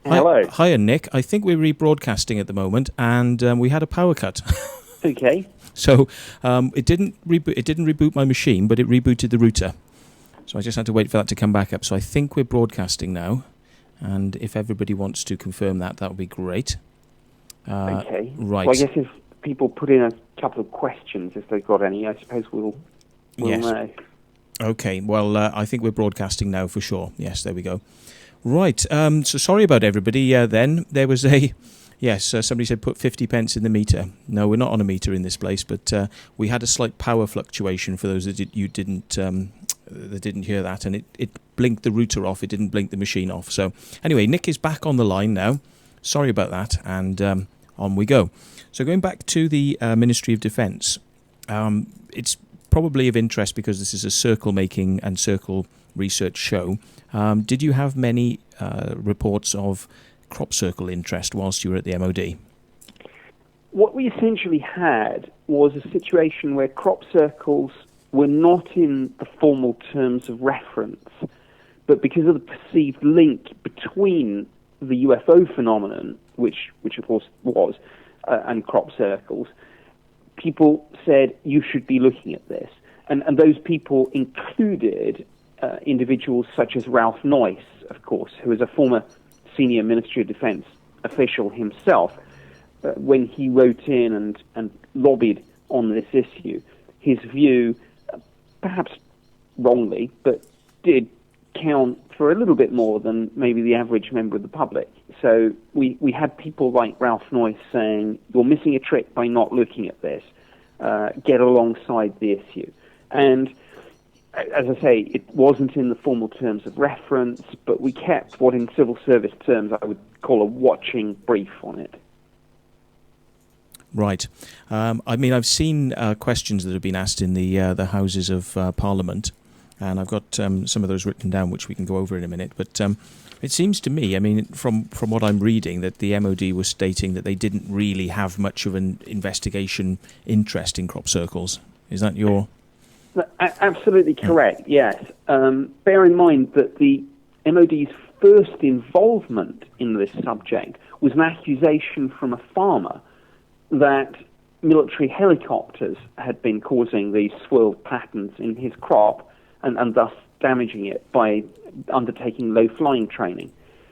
Hello. Hiya, Nick. I think we're rebroadcasting at the moment, and we had a power cut. Okay. So it didn't reboot my machine, but it rebooted the router. So I just had to wait for that to come back up. So I think we're broadcasting now, and if everybody wants to confirm that, that would be great. Okay. Right. Well, I guess if people put in a couple of questions, if they've got any, I suppose we'll Yes. know. Okay. Well, I think we're broadcasting now for sure. Yes, there we go. Right. So sorry about everybody. Then there was a. Yes, somebody said put 50 pence in the meter. No, we're not on a meter in this place, but we had a slight power fluctuation for those that didn't hear that, and it blinked the router off. It didn't blink the machine off. So anyway, Nick is back on the line now. Sorry about that, and on we go. So going back to the Ministry of Defence, it's probably of interest because this is a circle making and circle research show. Did you have many reports of crop circle interest whilst you were at the MOD? What we essentially had was a situation where crop circles were not in the formal terms of reference, but because of the perceived link between the UFO phenomenon, which of course was, and crop circles, people said you should be looking at this. And those people included individuals such as Ralph Noyce, of course, who is a former senior Ministry of Defence official himself. When he wrote in and lobbied on this issue, his view, perhaps wrongly, but did count for a little bit more than maybe the average member of the public. So we had people like Ralph Noyce saying, you're missing a trick by not looking at this. Get alongside the issue. And as I say, it wasn't in the formal terms of reference, but we kept what in civil service terms I would call a watching brief on it. Right. I mean, I've seen questions that have been asked in the Houses of Parliament, and I've got some of those written down, which we can go over in a minute. But it seems to me, I mean, from what I'm reading, that the MOD was stating that they didn't really have much of an investigation interest in crop circles. Is that your... Absolutely correct, yes. Bear in mind that the MOD's first involvement in this subject was an accusation from a farmer that military helicopters had been causing these swirled patterns in his crop and thus damaging it by undertaking low-flying training.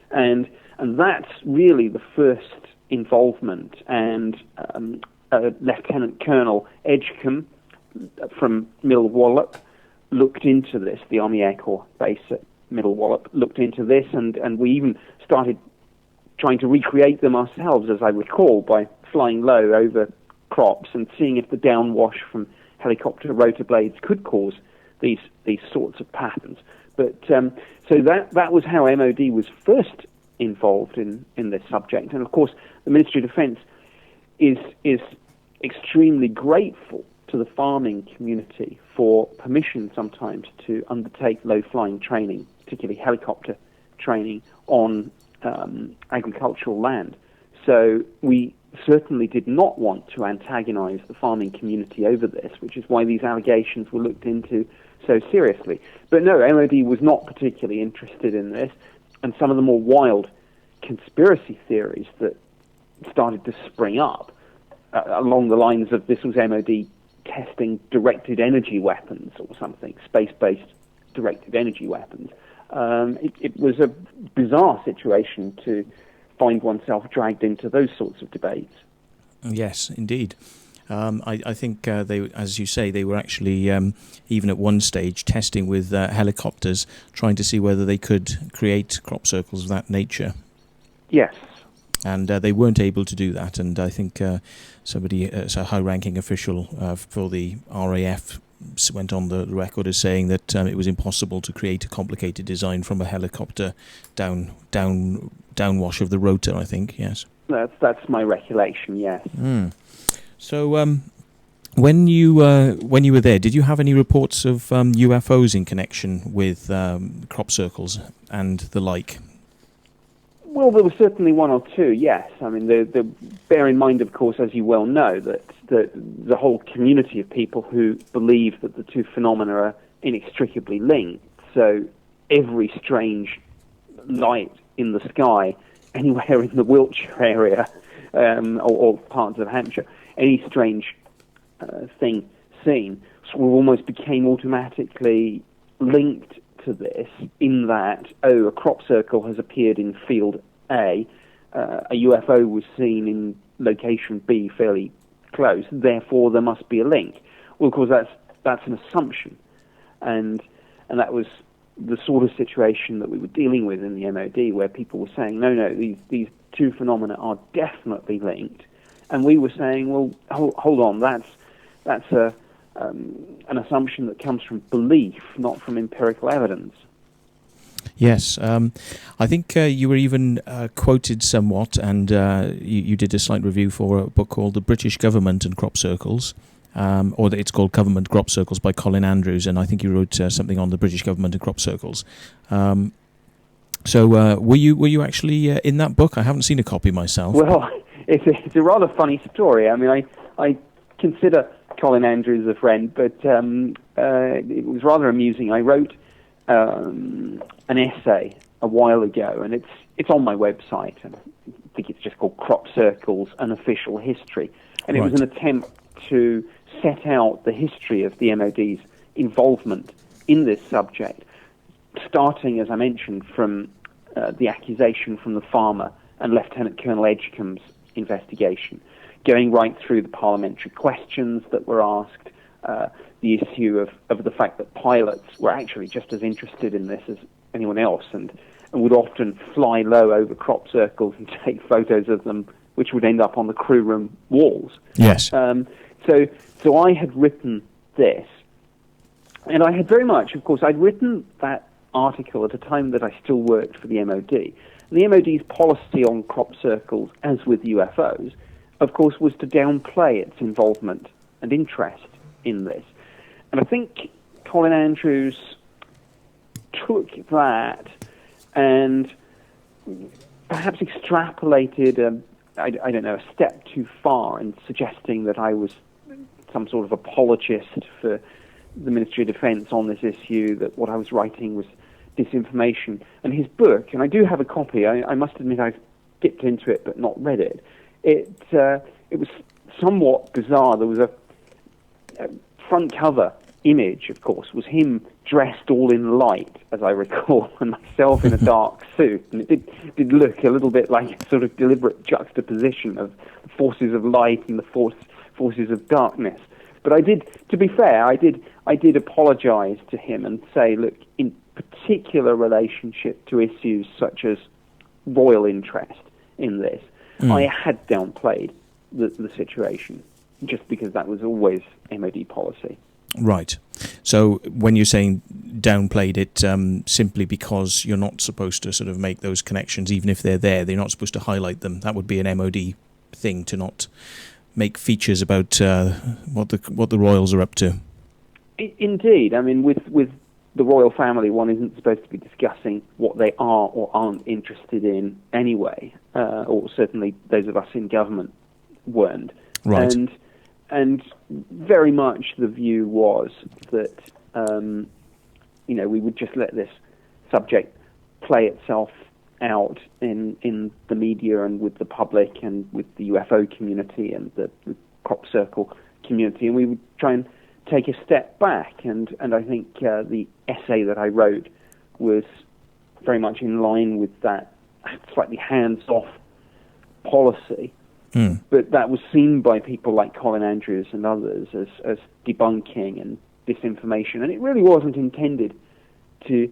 And that's really the first involvement. And Lieutenant Colonel Edgecombe from Middle Wallop looked into this. The Army Air Corps base at Middle Wallop looked into this, and we even started trying to recreate them ourselves, as I recall, by flying low over crops and seeing if the downwash from helicopter rotor blades could cause these sorts of patterns. But so that was how MOD was first involved in this subject. And of course, the Ministry of Defence is extremely grateful to the farming community for permission sometimes to undertake low-flying training, particularly helicopter training on agricultural land. So we certainly did not want to antagonize the farming community over this, which is why these allegations were looked into so seriously. But no, MOD was not particularly interested in this, and some of the more wild conspiracy theories that started to spring up along the lines of this was MOD testing directed energy weapons or something, space-based directed energy weapons. It was a bizarre situation to find oneself dragged into those sorts of debates. Yes, indeed. I think they, as you say, they were actually even at one stage testing with helicopters, trying to see whether they could create crop circles of that nature. Yes. And they weren't able to do that, and I think somebody, a high-ranking official for the RAF, went on the record as saying that it was impossible to create a complicated design from a helicopter downwash of the rotor, I think, yes. That's my recollection, yes. So when you were there, did you have any reports of UFOs in connection with crop circles and the like? Well, there was certainly one or two, yes. I mean, bear in mind, of course, as you well know, that the whole community of people who believe that the two phenomena are inextricably linked. So every strange light in the sky anywhere in the Wiltshire area or parts of Hampshire, any strange thing seen, so we almost became automatically linked to this in that, a crop circle has appeared in field A, a UFO was seen in location B fairly close, therefore there must be a link. Well, of course, that's an assumption, and that was the sort of situation that we were dealing with in the MOD, where people were saying, no, these two phenomena are definitely linked, and we were saying, well, hold on, that's an assumption that comes from belief, not from empirical evidence. Yes, I think you were even quoted somewhat, and you did a slight review for a book called The British Government and Crop Circles, or it's called Government Crop Circles by Colin Andrews, and I think you wrote something on the British Government and Crop Circles. So were you actually in that book? I haven't seen a copy myself. Well, it's a rather funny story. I mean, I consider Colin Andrews a friend, but it was rather amusing. I wrote an essay a while ago, and it's on my website. I think it's just called Crop Circles, An Official History. And it was an attempt to set out the history of the MOD's involvement in this subject, starting, as I mentioned, from the accusation from the farmer and Lieutenant Colonel Edgecombe's investigation, going right through the parliamentary questions that were asked, the issue of the fact that pilots were actually just as interested in this as anyone else, and would often fly low over crop circles and take photos of them, which would end up on the crew room walls. Yes. So I had written this, and I had very much, of course, I'd written that article at a time that I still worked for the MOD. And the MOD's policy on crop circles, as with UFOs, of course, was to downplay its involvement and interest in this. And I think Colin Andrews took that and perhaps extrapolated, I don't know, a step too far in suggesting that I was some sort of apologist for the Ministry of Defence on this issue, that what I was writing was disinformation. And his book, and I do have a copy, I must admit I've dipped into it but not read it. It was somewhat bizarre. There was a front cover image, of course, was him dressed all in light, as I recall, and myself in a dark suit. And it did look a little bit like a sort of deliberate juxtaposition of the forces of light and the forces of darkness. But I did, to be fair, I did apologise to him and say, look, in particular relationship to issues such as royal interest in this, I had downplayed the situation, just because that was always MOD policy. Right. So when you're saying downplayed it, simply because you're not supposed to sort of make those connections, even if they're there, they're not supposed to highlight them. That would be an MOD thing, to not make features about what the royals are up to. Indeed. I mean, with the royal family, one isn't supposed to be discussing what they are or aren't interested in anyway, or certainly those of us in government weren't. Right. And very much the view was that, we would just let this subject play itself out in the media and with the public and with the UFO community and the crop circle community, and we would try and take a step back. And I think the essay that I wrote was very much in line with that slightly hands-off policy. But that was seen by people like Colin Andrews and others as debunking and disinformation, and it really wasn't intended to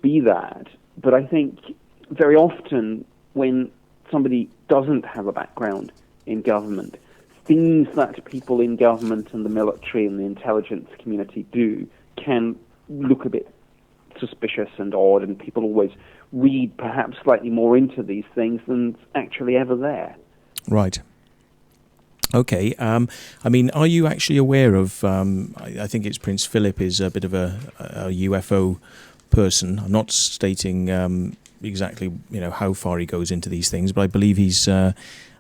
be that. But I think very often when somebody doesn't have a background in government, things that people in government and the military and the intelligence community do can look a bit suspicious and odd, and people always read perhaps slightly more into these things than's actually ever there. Right. Okay. I mean, are you actually aware of, I think it's Prince Philip is a bit of a UFO person. I'm not stating exactly, how far he goes into these things, but I believe he's had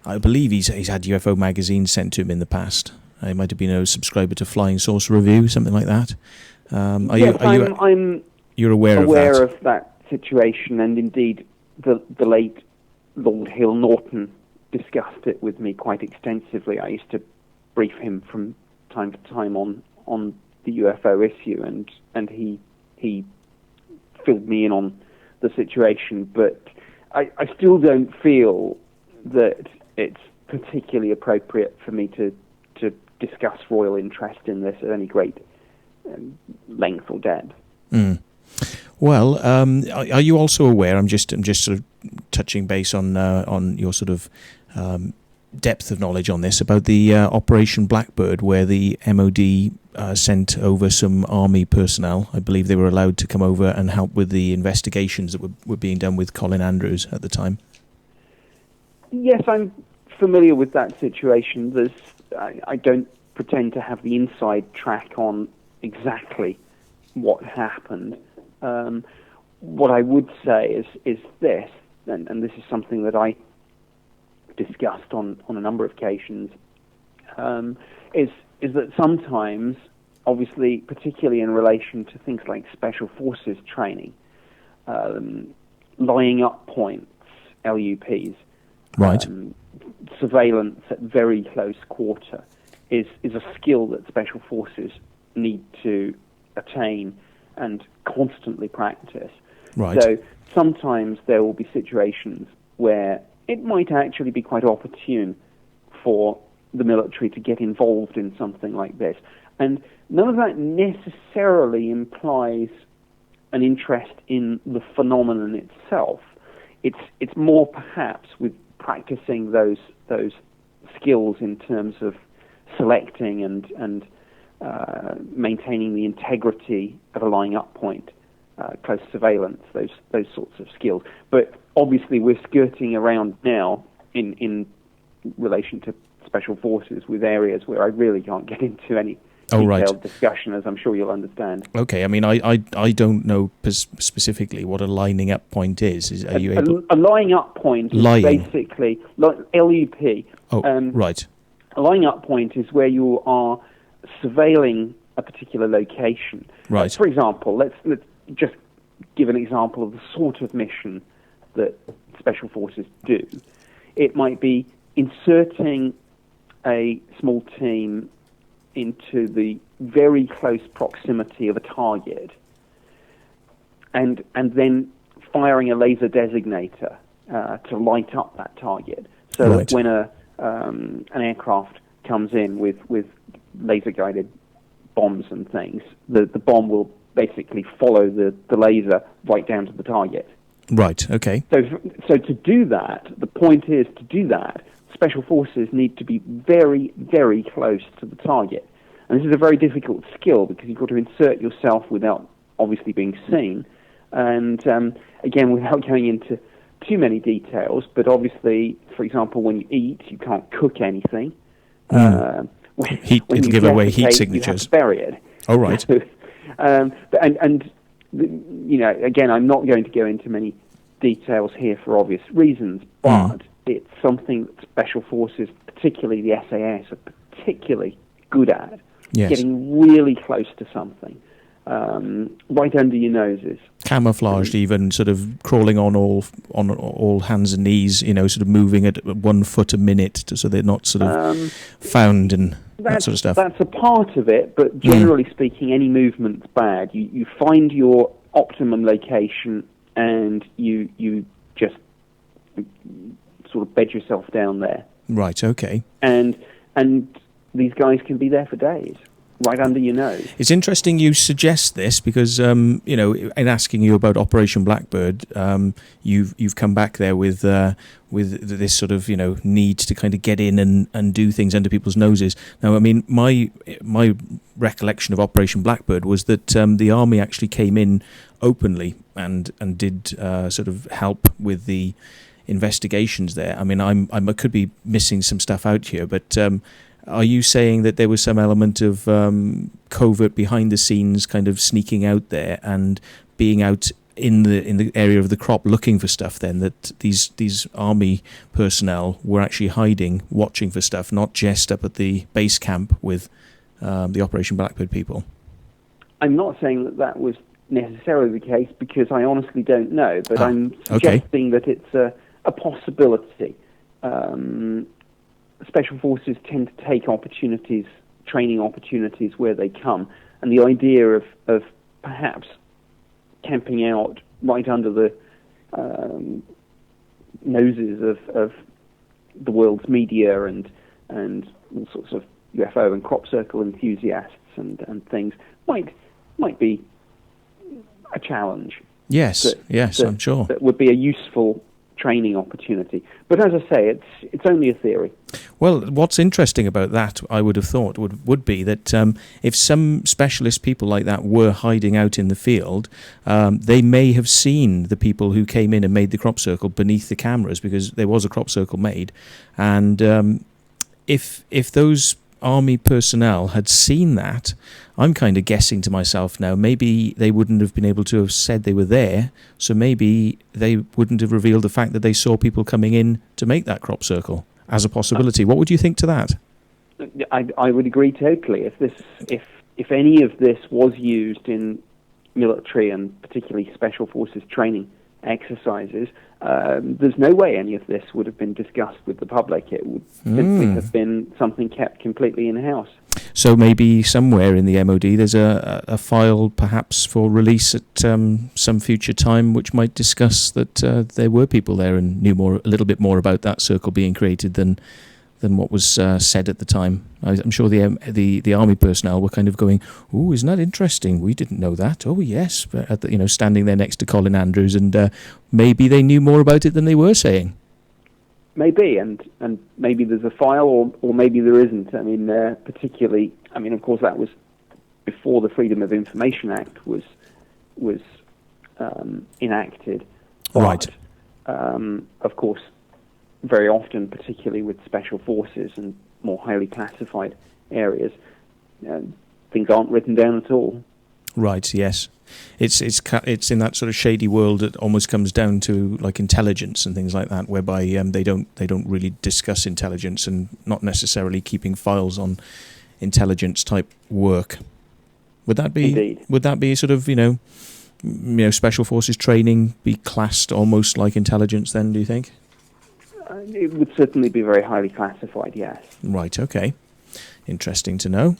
UFO magazines sent to him in the past. He might have been a subscriber to Flying Saucer Review, something like that. I'm you're aware of that situation, and indeed the late Lord Hill Norton discussed it with me quite extensively. I used to brief him from time to time on the UFO issue, and he filled me in on the situation. But I still don't feel that it's particularly appropriate for me to discuss royal interest in this at any great length or depth. Mm. Well, are you also aware? I'm just sort of touching base on your sort of depth of knowledge on this, about the Operation Blackbird, where the MOD sent over some army personnel. I believe they were allowed to come over and help with the investigations that were being done with Colin Andrews at the time. Yes, I'm familiar with that situation. I don't pretend to have the inside track on exactly what happened. What I would say is this, and this is something that I discussed on a number of occasions, is that sometimes, obviously, particularly in relation to things like special forces training, lining up points, LUPs, right, surveillance at very close quarter is a skill that special forces need to attain and constantly practice. right. So sometimes there will be situations where it might actually be quite opportune for the military to get involved in something like this. And none of that necessarily implies an interest in the phenomenon itself. It's more perhaps with practicing those skills in terms of selecting and maintaining the integrity of a lying up point, close surveillance, those sorts of skills. But obviously we're skirting around now in relation to special forces with areas where I really can't get into any detailed discussion, as I'm sure you'll understand. Okay, I mean, I don't know specifically what a lining up point is. Are you able? A lying up point is basically LUP. Oh, right. A lying up point is where you are surveilling a particular location. Right. For example, let's just give an example of the sort of mission that special forces do. It might be inserting a small team into the very close proximity of a target and then firing a laser designator to light up that target, so that when an aircraft comes in with laser-guided bombs and things, the bomb will basically follow the laser right down to the target. Right, okay. So to do that, the point is to do that, special forces need to be very, very close to the target. And this is a very difficult skill because you've got to insert yourself without obviously being seen. And again, without going into too many details, but obviously, for example, when you eat, you can't cook anything. When it'll give away heat signatures. You have to bury it. Oh, right. And you know, again, I'm not going to go into many details here for obvious reasons, but it's something that special forces, particularly the SAS, are particularly good at. Yes. Getting really close to something, right under your noses. Camouflaged, even sort of crawling on all hands and knees, you know, sort of moving at 1 foot a minute, so they're not sort of found and that sort of stuff. That's a part of it, but generally speaking, any movement's bad. You find your optimum location and you just sort of bed yourself down there. Right. Okay. And these guys can be there for days, right under your nose. It's interesting you suggest this because, you know, in asking you about Operation Blackbird, you've come back there with this sort of, you know, need to kind of get in and do things under people's noses. Now, I mean, my recollection of Operation Blackbird was that the army actually came in openly and did sort of help with the investigations there. I mean, I could be missing some stuff out here, but are you saying that there was some element of covert behind the scenes kind of sneaking out there and being out in the area of the crop looking for stuff then, that these army personnel were actually hiding, watching for stuff, not just up at the base camp with the Operation Blackbird people? I'm not saying that was necessarily the case because I honestly don't know, but I'm suggesting that it's a possibility. Special forces tend to take opportunities, training opportunities where they come, and the idea of perhaps camping out right under the noses of the world's media and all sorts of UFO and crop circle enthusiasts and things might be a challenge. Yes, I'm sure. That would be a useful training opportunity. But as I say, it's only a theory. Well, what's interesting about that, I would have thought, would be that if some specialist people like that were hiding out in the field, they may have seen the people who came in and made the crop circle beneath the cameras, because there was a crop circle made. And if those army personnel had seen that, I'm kind of guessing to myself now, maybe they wouldn't have been able to have said they were there, so maybe they wouldn't have revealed the fact that they saw people coming in to make that crop circle as a possibility. What would you think to that? I would agree totally. If any of this was used in military and particularly special forces training exercises, there's no way any of this would have been discussed with the public. It would simply have been something kept completely in-house. So maybe somewhere in the MOD there's a file perhaps for release at some future time which might discuss that there were people there and knew a little bit more about that circle being created than what was said at the time. I'm sure the army personnel were kind of going, "Oh, isn't that interesting? We didn't know that. Oh, yes." But standing there next to Colin Andrews, and maybe they knew more about it than they were saying. Maybe, and maybe there's a file, or maybe there isn't. I mean, particularly, of course, that was before the Freedom of Information Act was enacted. But, right. Of course, very often, particularly with special forces and more highly classified areas, things aren't written down at all. Right. Yes. It's in that sort of shady world that almost comes down to like intelligence and things like that, whereby they don't really discuss intelligence and not necessarily keeping files on intelligence type work. Would that be? Indeed. Would that be sort of special forces training be classed almost like intelligence then? Do you think? It would certainly be very highly classified. Yes. Right. Okay. Interesting to know.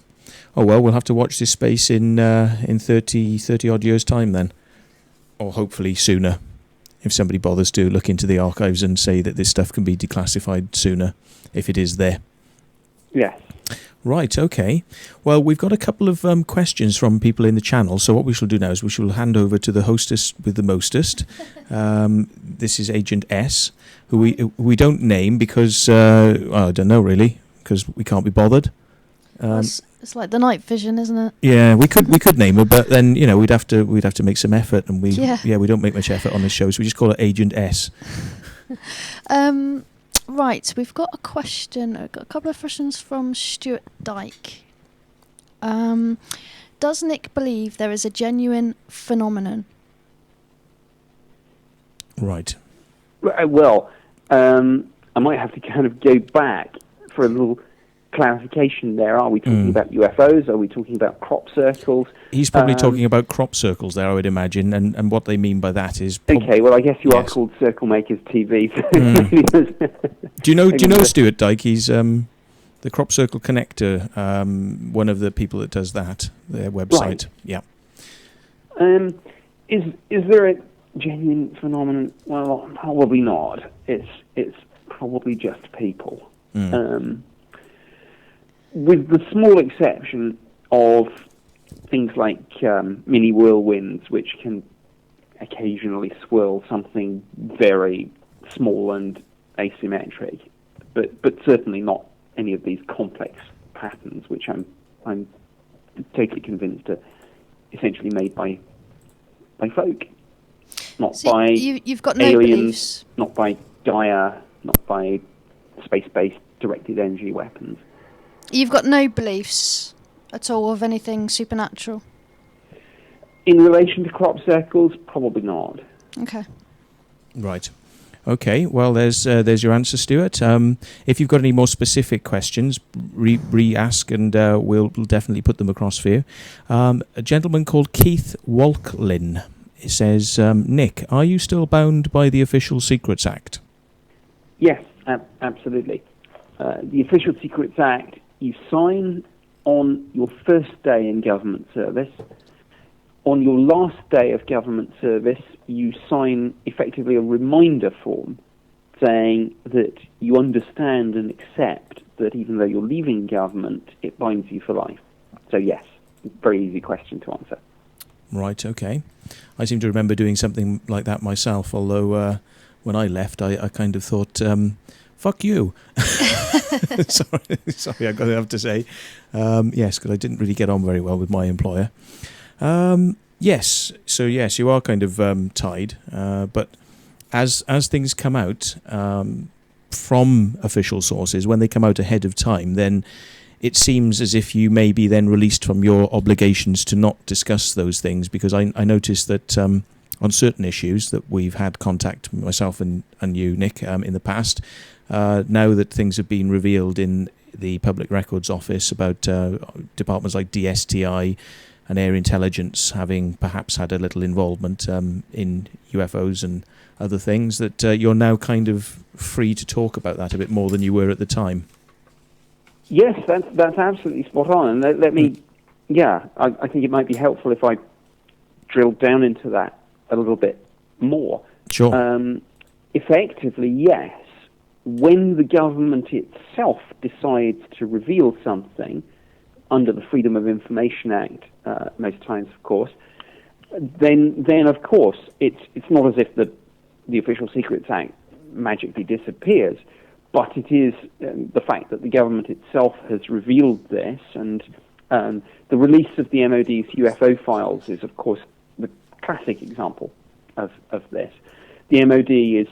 Oh, well, we'll have to watch this space in 30 odd years' time then. Or hopefully sooner, if somebody bothers to look into the archives and say that this stuff can be declassified sooner, if it is there. Yes. Right, okay. Well, we've got a couple of questions from people in the channel, so what we shall do now is we shall hand over to the hostess with the mostest. This is Agent S, who we don't name because, I don't know really, because we can't be bothered. It's like the night vision, isn't it? Yeah, we could name her, but then we'd have to make some effort, and we don't make much effort on this show, so we just call it Agent S. Right, we've got a question. I've got a couple of questions from Stuart Dyke. Does Nick believe there is a genuine phenomenon? Right. Well, I might have to kind of go back for a little clarification there. Are we talking about UFOs? Are we talking about crop circles? He's probably talking about crop circles there, I would imagine, and what they mean by that is... okay, well, I guess you are called CircleMakersTV. Do you know Stuart Dyke? He's the Crop Circle Connector, one of the people that does that, their website. Right. Yeah. Is there a genuine phenomenon? Well, probably not. It's probably just people. With the small exception of things like mini whirlwinds, which can occasionally swirl something very small and asymmetric, but certainly not any of these complex patterns, which I'm totally convinced are essentially made by folk, not by you've got no aliens, beliefs. not by Gaia, not by space-based directed energy weapons. You've got no beliefs at all of anything supernatural? In relation to crop circles, probably not. Okay. Right. Okay, well, there's your answer, Stuart. If you've got any more specific questions, re-ask, and we'll definitely put them across for you. A gentleman called Keith Walklin says, Nick, are you still bound by the Official Secrets Act? Yes, absolutely. The Official Secrets Act, you sign on your first day in government service. On your last day of government service, you sign effectively a reminder form saying that you understand and accept that even though you're leaving government, it binds you for life. So yes, very easy question to answer. Right, okay. I seem to remember doing something like that myself, although when I left, I kind of thought, fuck you. Sorry, I've got to have to say. Yes, because I didn't really get on very well with my employer. Yes, so yes, you are kind of tied, but as things come out from official sources, when they come out ahead of time, then it seems as if you may be then released from your obligations to not discuss those things, because I noticed that on certain issues that we've had contact, myself and you, Nick, in the past, now that things have been revealed in the Public Records Office about departments like DSTI and Air Intelligence having perhaps had a little involvement in UFOs and other things, that you're now kind of free to talk about that a bit more than you were at the time. Yes, that's absolutely spot on. And let me, I think it might be helpful if I drilled down into that a little bit more. Sure. Effectively, yes. When the government itself decides to reveal something under the Freedom of Information Act, most times, of course, then of course it's not as if the Official Secrets Act magically disappears, but it is the fact that the government itself has revealed this, and the release of the MOD's UFO files is, of course, the classic example of this. The MOD is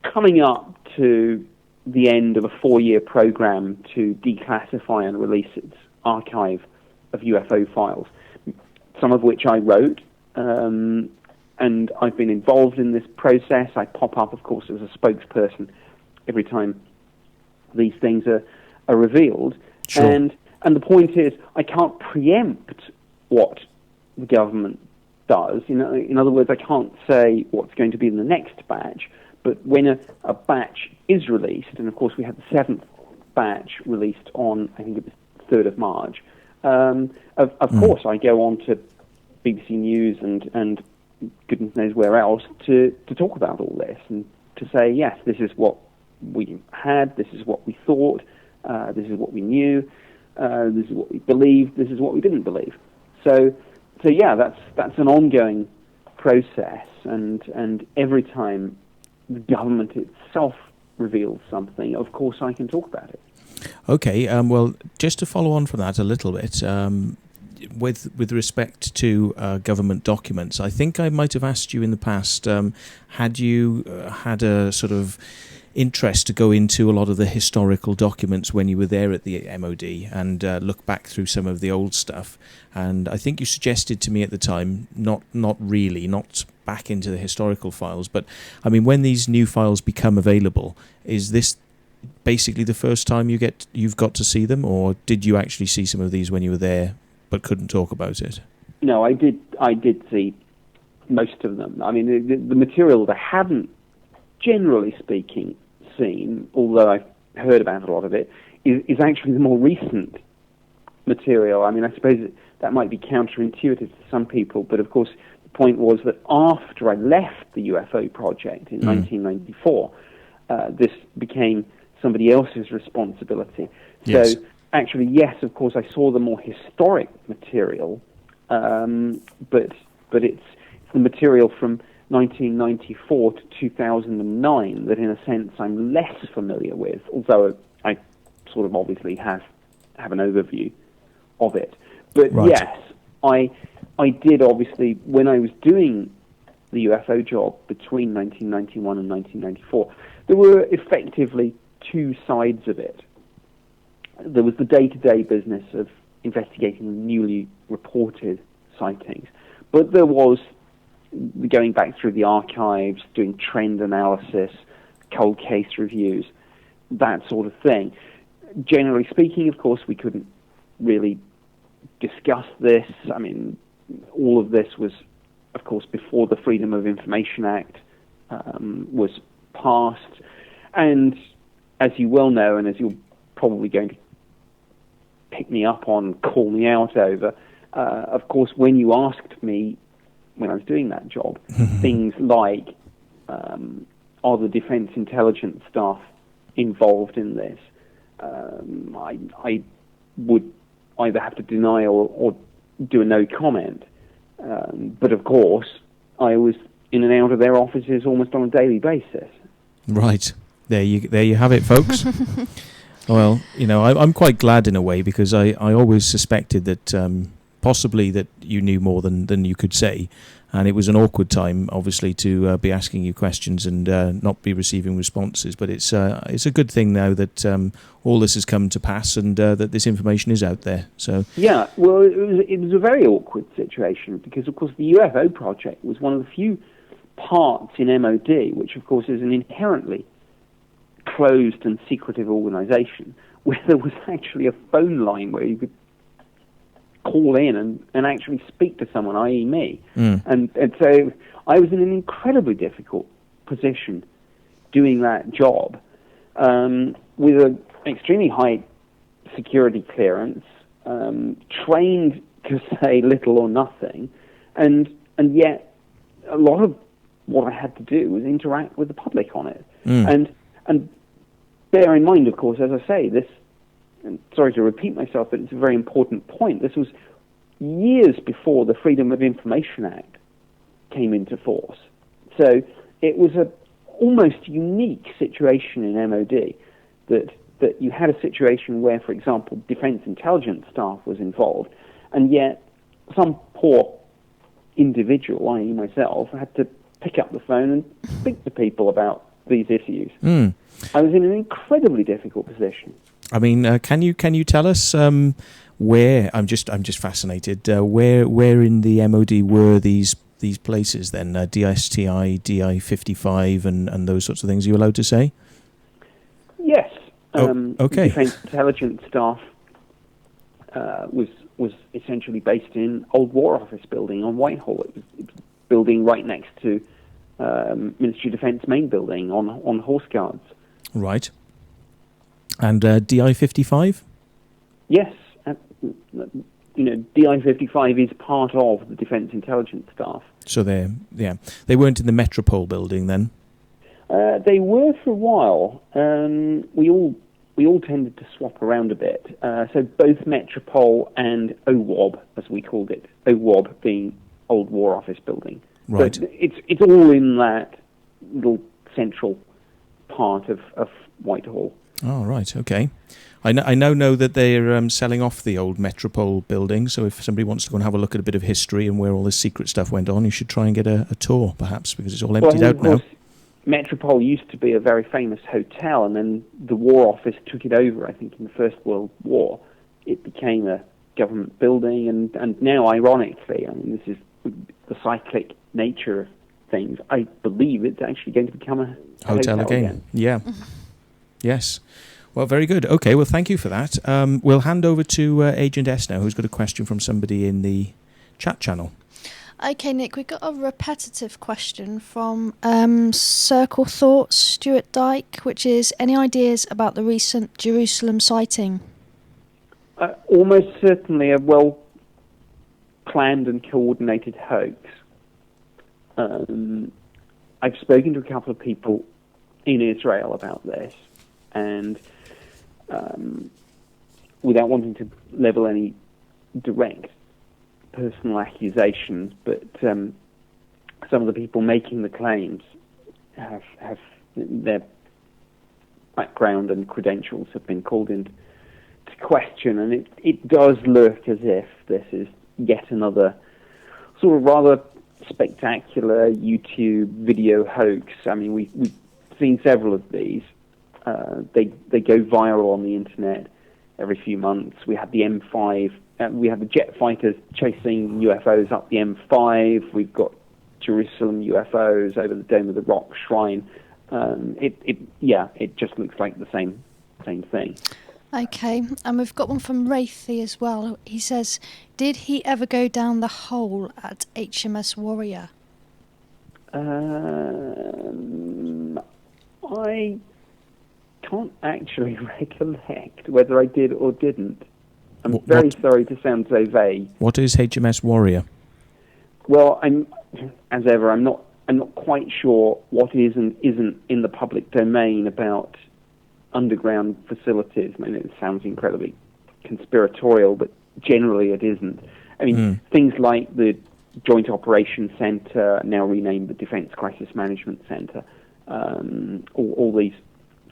coming up to the end of a 4-year program to declassify and release its archive of UFO files, some of which I wrote, and I've been involved in this process. I pop up, of course, as a spokesperson every time these things are revealed. Sure. And the point is, I can't preempt what the government does. In other words, I can't say what's going to be in the next batch. But when a batch is released, and of course we had the 7th batch released on, I think it was 3rd of March, of course I go on to BBC News and goodness knows where else to talk about all this and to say, yes, this is what we had, this is what we thought, this is what we knew, this is what we believed, this is what we didn't believe. So yeah, that's an ongoing process, and every time the government itself reveals something, of course I can talk about it. Okay, well, just to follow on from that a little bit, with respect to government documents, I think I might have asked you in the past, had you had a sort of interest to go into a lot of the historical documents when you were there at the MOD and look back through some of the old stuff? And I think you suggested to me at the time, not back into the historical files, but I mean, when these new files become available, is this basically the first time you've got to see them, or did you actually see some of these when you were there but couldn't talk about it? No, I did see most of them. I mean, the material that I hadn't, generally speaking, seen, although I've heard about a lot of it, is actually the more recent material. I mean, I suppose that might be counterintuitive to some people, but of course the point was that after I left the UFO project in 1994, this became somebody else's responsibility. Yes. So actually, yes, of course, I saw the more historic material, but it's the material from 1994 to 2009 that, in a sense, I'm less familiar with, although I sort of obviously have an overview of it. But right. Yes, I did, obviously, when I was doing the UFO job between 1991 and 1994, there were effectively two sides of it. There was the day-to-day business of investigating newly reported sightings, but there was going back through the archives, doing trend analysis, cold case reviews, that sort of thing. Generally speaking, of course, we couldn't really discuss this. I mean, all of this was, of course, before the Freedom of Information Act was passed. And as you well know, and as you're probably going to pick me up on, call me out over, of course, when you asked me, when I was doing that job, things like, are the defence intelligence staff involved in this? I would either have to deny or do a no comment. But of course, I was in and out of their offices almost on a daily basis. Right. There you have it, folks. Well, I'm quite glad in a way, because I always suspected that possibly that you knew more than you could say, and it was an awkward time, obviously, to be asking you questions and not be receiving responses. But it's a good thing now that all this has come to pass and that this information is out there. So yeah, well, it was a very awkward situation because, of course, the UFO project was one of the few parts in MOD, which, of course, is an inherently closed and secretive organisation, where there was actually a phone line where you could call in and actually speak to someone, i.e. me. And so I was in an incredibly difficult position doing that job, with an extremely high security clearance, trained to say little or nothing, and yet a lot of what I had to do was interact with the public on it. And bear in mind, of course, as I say, this, and sorry to repeat myself, but it's a very important point. This was years before the Freedom of Information Act came into force. So it was a almost unique situation in MOD that you had a situation where, for example, defence intelligence staff was involved, and yet some poor individual, i.e. myself, had to pick up the phone and speak to people about these issues. I was in an incredibly difficult position. I mean, can you tell us where? I'm just fascinated. Where in the MOD were these places then? DSTI, DI-55, and those sorts of things. Are you allowed to say? Yes. Okay. Defence intelligence staff was essentially based in Old War Office building on Whitehall. It was building right next to Ministry of Defence main building on Horse Guards. Right. And DI-55? Yes. DI-55 is part of the Defence Intelligence Staff. So they weren't in the Metropole building then? They were for a while. We all tended to swap around a bit. So both Metropole and OWOB, as we called it, OWOB being Old War Office building. Right. But it's all in that little central part of Whitehall. Oh, right, okay. I now know that they're selling off the old Metropole building, so if somebody wants to go and have a look at a bit of history and where all this secret stuff went on, you should try and get a tour, perhaps, because it's all emptied out now. Metropole used to be a very famous hotel, and then the War Office took it over, I think, in the First World War. It became a government building, and now, ironically, I mean, this is the cyclic nature of things, I believe it's actually going to become a hotel again. Yeah. Yes. Well, very good. Okay, well, thank you for that. We'll hand over to Agent S now, who's got a question from somebody in the chat channel. Okay, Nick, we've got a repetitive question from Circle Thoughts, Stuart Dyke, which is, any ideas about the recent Jerusalem sighting? Almost certainly a well-planned and coordinated hoax. I've spoken to a couple of people in Israel about this, and without wanting to level any direct personal accusations, but some of the people making the claims have their background and credentials have been called into question, and it does look as if this is yet another sort of rather spectacular YouTube video hoax. I mean, we've seen several of these. They go viral on the internet every few months. We had the M5. We have the jet fighters chasing UFOs up the M5. We've got Jerusalem UFOs over the Dome of the Rock shrine. It just looks like the same thing. Okay, and we've got one from Wraithy as well. He says, did he ever go down the hole at HMS Warrior? I can't actually recollect whether I did or didn't. I'm very sorry to sound so vague. What is HMS Warrior? Well, as ever, I'm not quite sure what is and isn't in the public domain about underground facilities. I mean, it sounds incredibly conspiratorial, but generally it isn't. I mean, things like the Joint Operations Centre, now renamed the Defence Crisis Management Centre, all these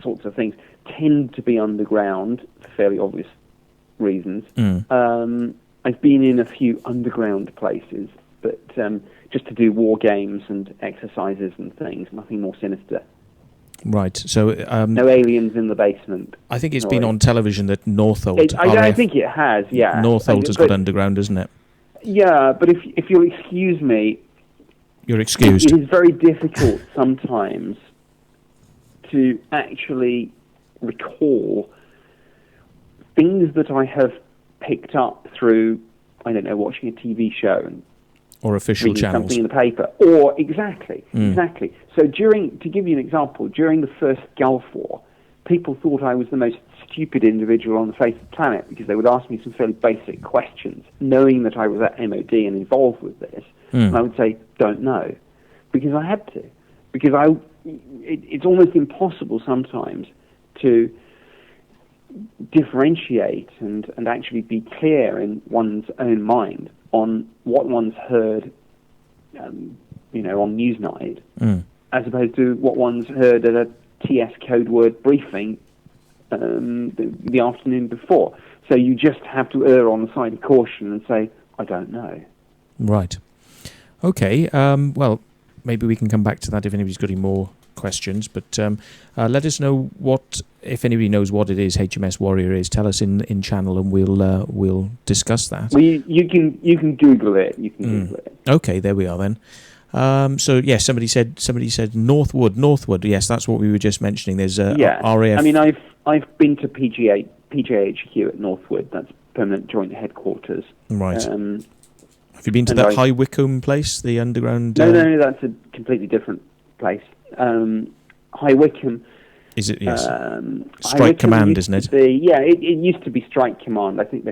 sorts of things tend to be underground for fairly obvious reasons. I've been in a few underground places, but just to do war games and exercises and things, nothing more sinister. Right, so... no aliens in the basement. I think it's been on television that Northolt... I think it has, yeah. Northolt has got underground, isn't it? Yeah, but if you'll excuse me... You're excused. It is very difficult sometimes to actually recall things that I have picked up through, I don't know, watching a TV show and or official reading channels. Something in the paper. Or, exactly. So to give you an example, during the first Gulf War, people thought I was the most stupid individual on the face of the planet because they would ask me some fairly basic questions, knowing that I was at MOD and involved with this. And I would say, don't know, because I had to. Because it's almost impossible sometimes to differentiate and actually be clear in one's own mind on what one's heard, on Newsnight, as opposed to what one's heard at a TS code word briefing the afternoon before. So you just have to err on the side of caution and say, I don't know. Right. Okay. Well, maybe we can come back to that if anybody's got any more questions. But let us know if anybody knows what it is HMS Warrior is. Tell us in channel, and we'll discuss that. Well, you can Google it. You can Google it. Okay, there we are then. So yes, somebody said Northwood. Yes, that's what we were just mentioning. There's RAF. I mean, I've been to PJHQ at Northwood. That's Permanent Joint Headquarters. Right. Have you been to that High Wycombe place, the underground? No, that's a completely different place. High Wycombe. Is it? Yes. Strike Command, isn't it? It used to be Strike Command. I think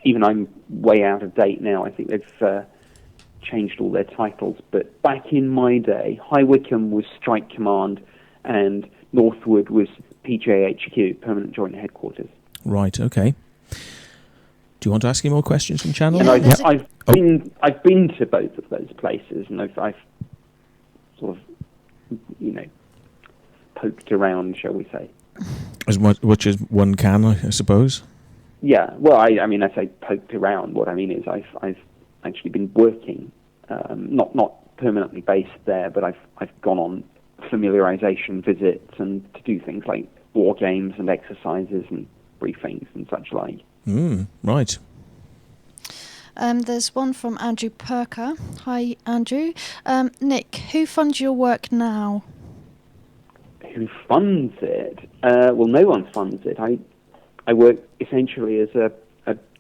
even I'm way out of date now. I think they've changed all their titles. But back in my day, High Wycombe was Strike Command, and Northwood was PJHQ, Permanent Joint Headquarters. Right. Okay. Do you want to ask any more questions from channel? And I've been to both of those places, and I've sort of poked around, shall we say? As much as one can, I suppose. Yeah. Well, I mean, I say poked around. What I mean is I've actually been working, not permanently based there, but I've gone on familiarization visits and to do things like war games and exercises and briefings and such like. Right. There's one from Andrew Perker. Hi, Andrew. Nick, who funds your work now? Who funds it? Well, no one funds it. I work essentially as a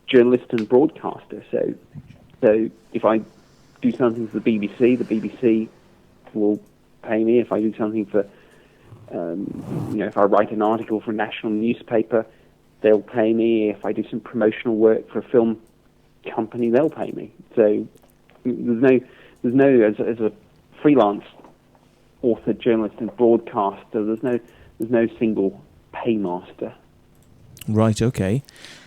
journalist and broadcaster. So if I do something for the BBC will pay me. If I do something for, if I write an article for a national newspaper, they'll pay me. If I do some promotional work for a film company, they'll pay me. So there's no as a freelance author, journalist, and broadcaster. There's no single paymaster. Right. Okay.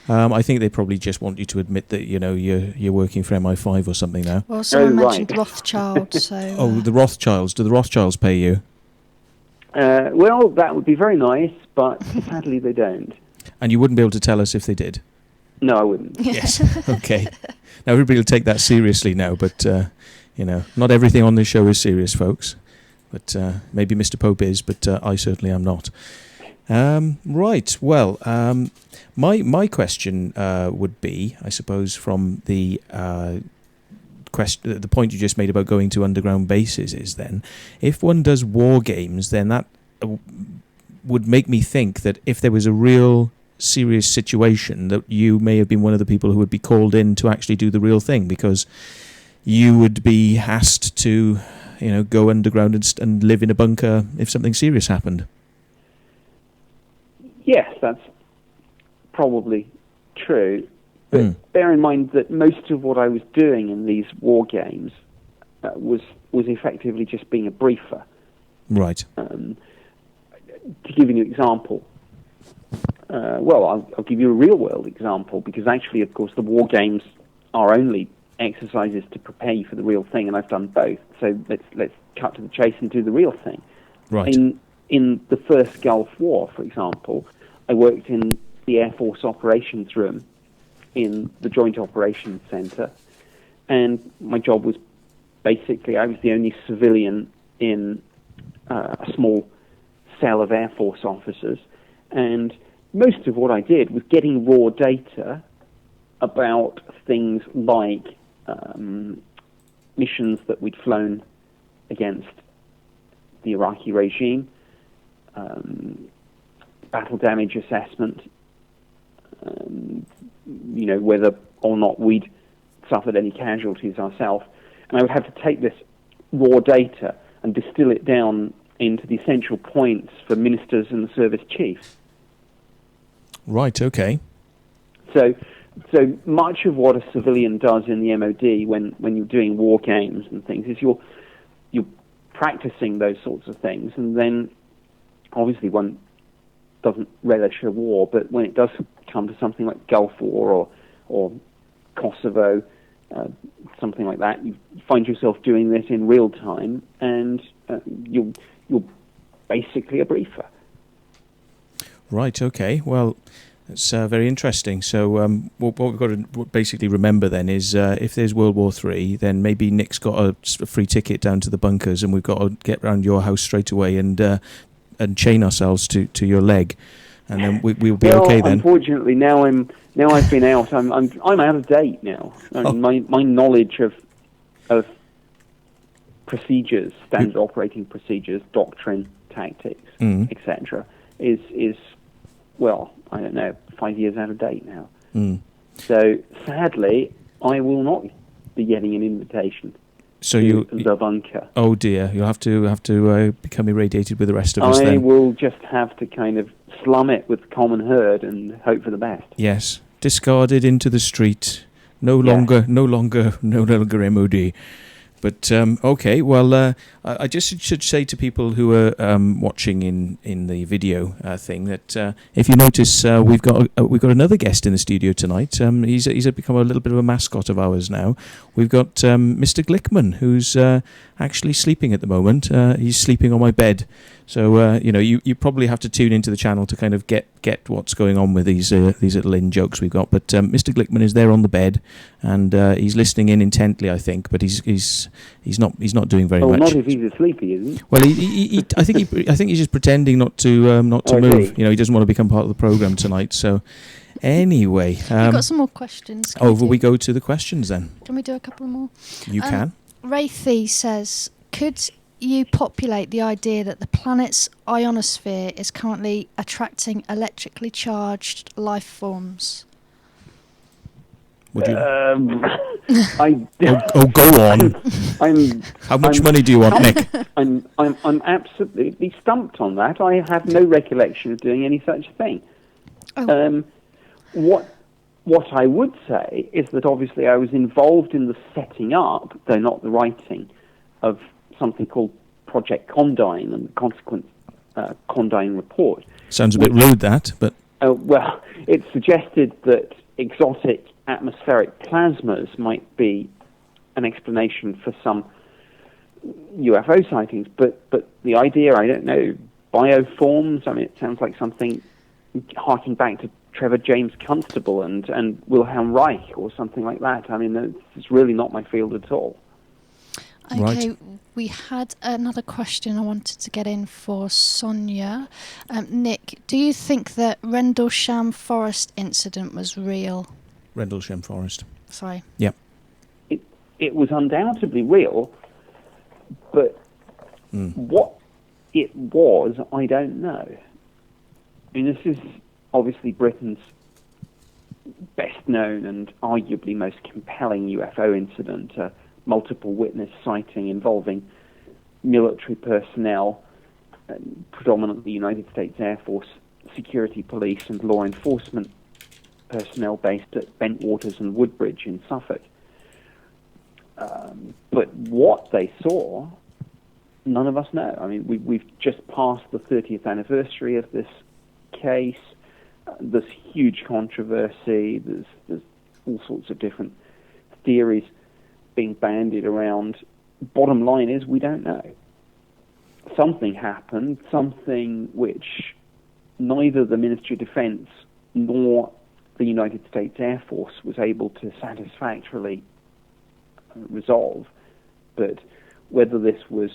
I think they probably just want you to admit that you're working for MI5 or something now. Well, someone mentioned Rothschild, so. The Rothschilds. Do the Rothschilds pay you? Well, that would be very nice, but sadly they don't. And you wouldn't be able to tell us if they did? No, I wouldn't. Yes. Okay. Now everybody will take that seriously now, but not everything on this show is serious, folks. But maybe Mr. Pope is, but I certainly am not. Right. Well, my question would be, I suppose, from the the point you just made about going to underground bases is then, if one does war games, then that would make me think that if there was a real serious situation, that you may have been one of the people who would be called in to actually do the real thing, because you would be asked to, go underground and live in a bunker if something serious happened. Yes, that's probably true. But bear in mind that most of what I was doing in these war games was effectively just being a briefer. Right. To give you an example, I'll give you a real-world example, because actually, of course, the war games are only exercises to prepare you for the real thing, and I've done both. So let's cut to the chase and do the real thing. Right. In the first Gulf War, for example, I worked in the Air Force operations room in the Joint Operations Center, and my job was basically, I was the only civilian in a small cell of Air Force officers, and most of what I did was getting raw data about things like missions that we'd flown against the Iraqi regime, battle damage assessment, whether or not we'd suffered any casualties ourselves. And I would have to take this raw data and distill it down into the essential points for ministers and the service chiefs. Right, okay. So much of what a civilian does in the MOD when you're doing war games and things is you're practicing those sorts of things, and then obviously one doesn't relish a war, but when it does come to something like Gulf War or Kosovo, something like that, you find yourself doing this in real time, and you're basically a briefer. Right, okay. Well, it's very interesting. So what we've got to basically remember then is if there's World War III, then maybe Nick's got a free ticket down to the bunkers, and we've got to get round your house straight away and chain ourselves to your leg, and then we'll be okay then. Unfortunately, now I've been out. I'm out of date now. My knowledge of procedures, standard operating procedures, doctrine, tactics, etc. is I don't know, 5 years out of date now. So sadly, I will not be getting an invitation. So to the bunker. Oh dear, you'll have to become irradiated with the rest of us then. I will just have to kind of slum it with the common herd and hope for the best. Yes, discarded into the street. No longer MOD. But okay, well, I just should say to people who are watching in the video thing that if you notice, we've got another guest in the studio tonight. He's become a little bit of a mascot of ours now. We've got Mr. Glickman, who's actually sleeping at the moment. He's sleeping on my bed. So you probably have to tune into the channel to kind of get what's going on with these little in jokes we've got. But Mr. Glickman is there on the bed, and he's listening in intently, I think. But he's not doing very much. Not if he's asleep, he isn't. Well, I think he's just pretending not to move. He doesn't want to become part of the program tonight. So anyway, we've got some more questions. Over we go to the questions then. Can we do a couple more? You can. Wraithy says, could you populate the idea that the planet's ionosphere is currently attracting electrically charged life forms? Would you? Go on. How much money do you want, Nick? I'm absolutely stumped on that. I have no recollection of doing any such thing. What I would say is that obviously I was involved in the setting up, though not the writing, of something called Project Condign and the consequent Condign report. Sounds a bit rude, that, but... Well, it suggested that exotic atmospheric plasmas might be an explanation for some UFO sightings, but the idea, I don't know, bioforms, I mean, it sounds like something harking back to Trevor James Constable and Wilhelm Reich or something like that. I mean, it's really not my field at all. Okay, right. We had another question I wanted to get in for Sonia. Nick, do you think that Rendlesham Forest incident was real? Rendlesham Forest. Sorry. Yep. It was undoubtedly real, but what it was, I don't know. I mean, this is obviously Britain's best known and arguably most compelling UFO incident, multiple witness sighting involving military personnel, predominantly United States Air Force, security police and law enforcement personnel based at Bentwaters and Woodbridge in Suffolk. But what they saw, none of us know. I mean, we've just passed the 30th anniversary of this case. There's huge controversy. There's all sorts of different theories being bandied around. Bottom line is, we don't know. Something happened, something which neither the Ministry of Defense nor the United States Air Force was able to satisfactorily resolve. But whether this was,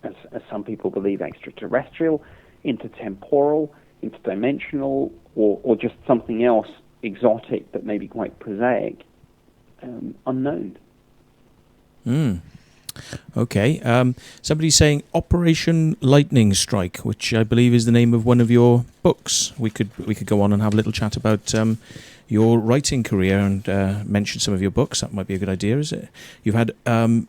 as some people believe, extraterrestrial, intertemporal, interdimensional, or just something else exotic but maybe quite prosaic, unknown. Okay. Somebody's saying Operation Lightning Strike, which I believe is the name of one of your books. We could go on and have a little chat about your writing career and mention some of your books. That might be a good idea, is it? You've had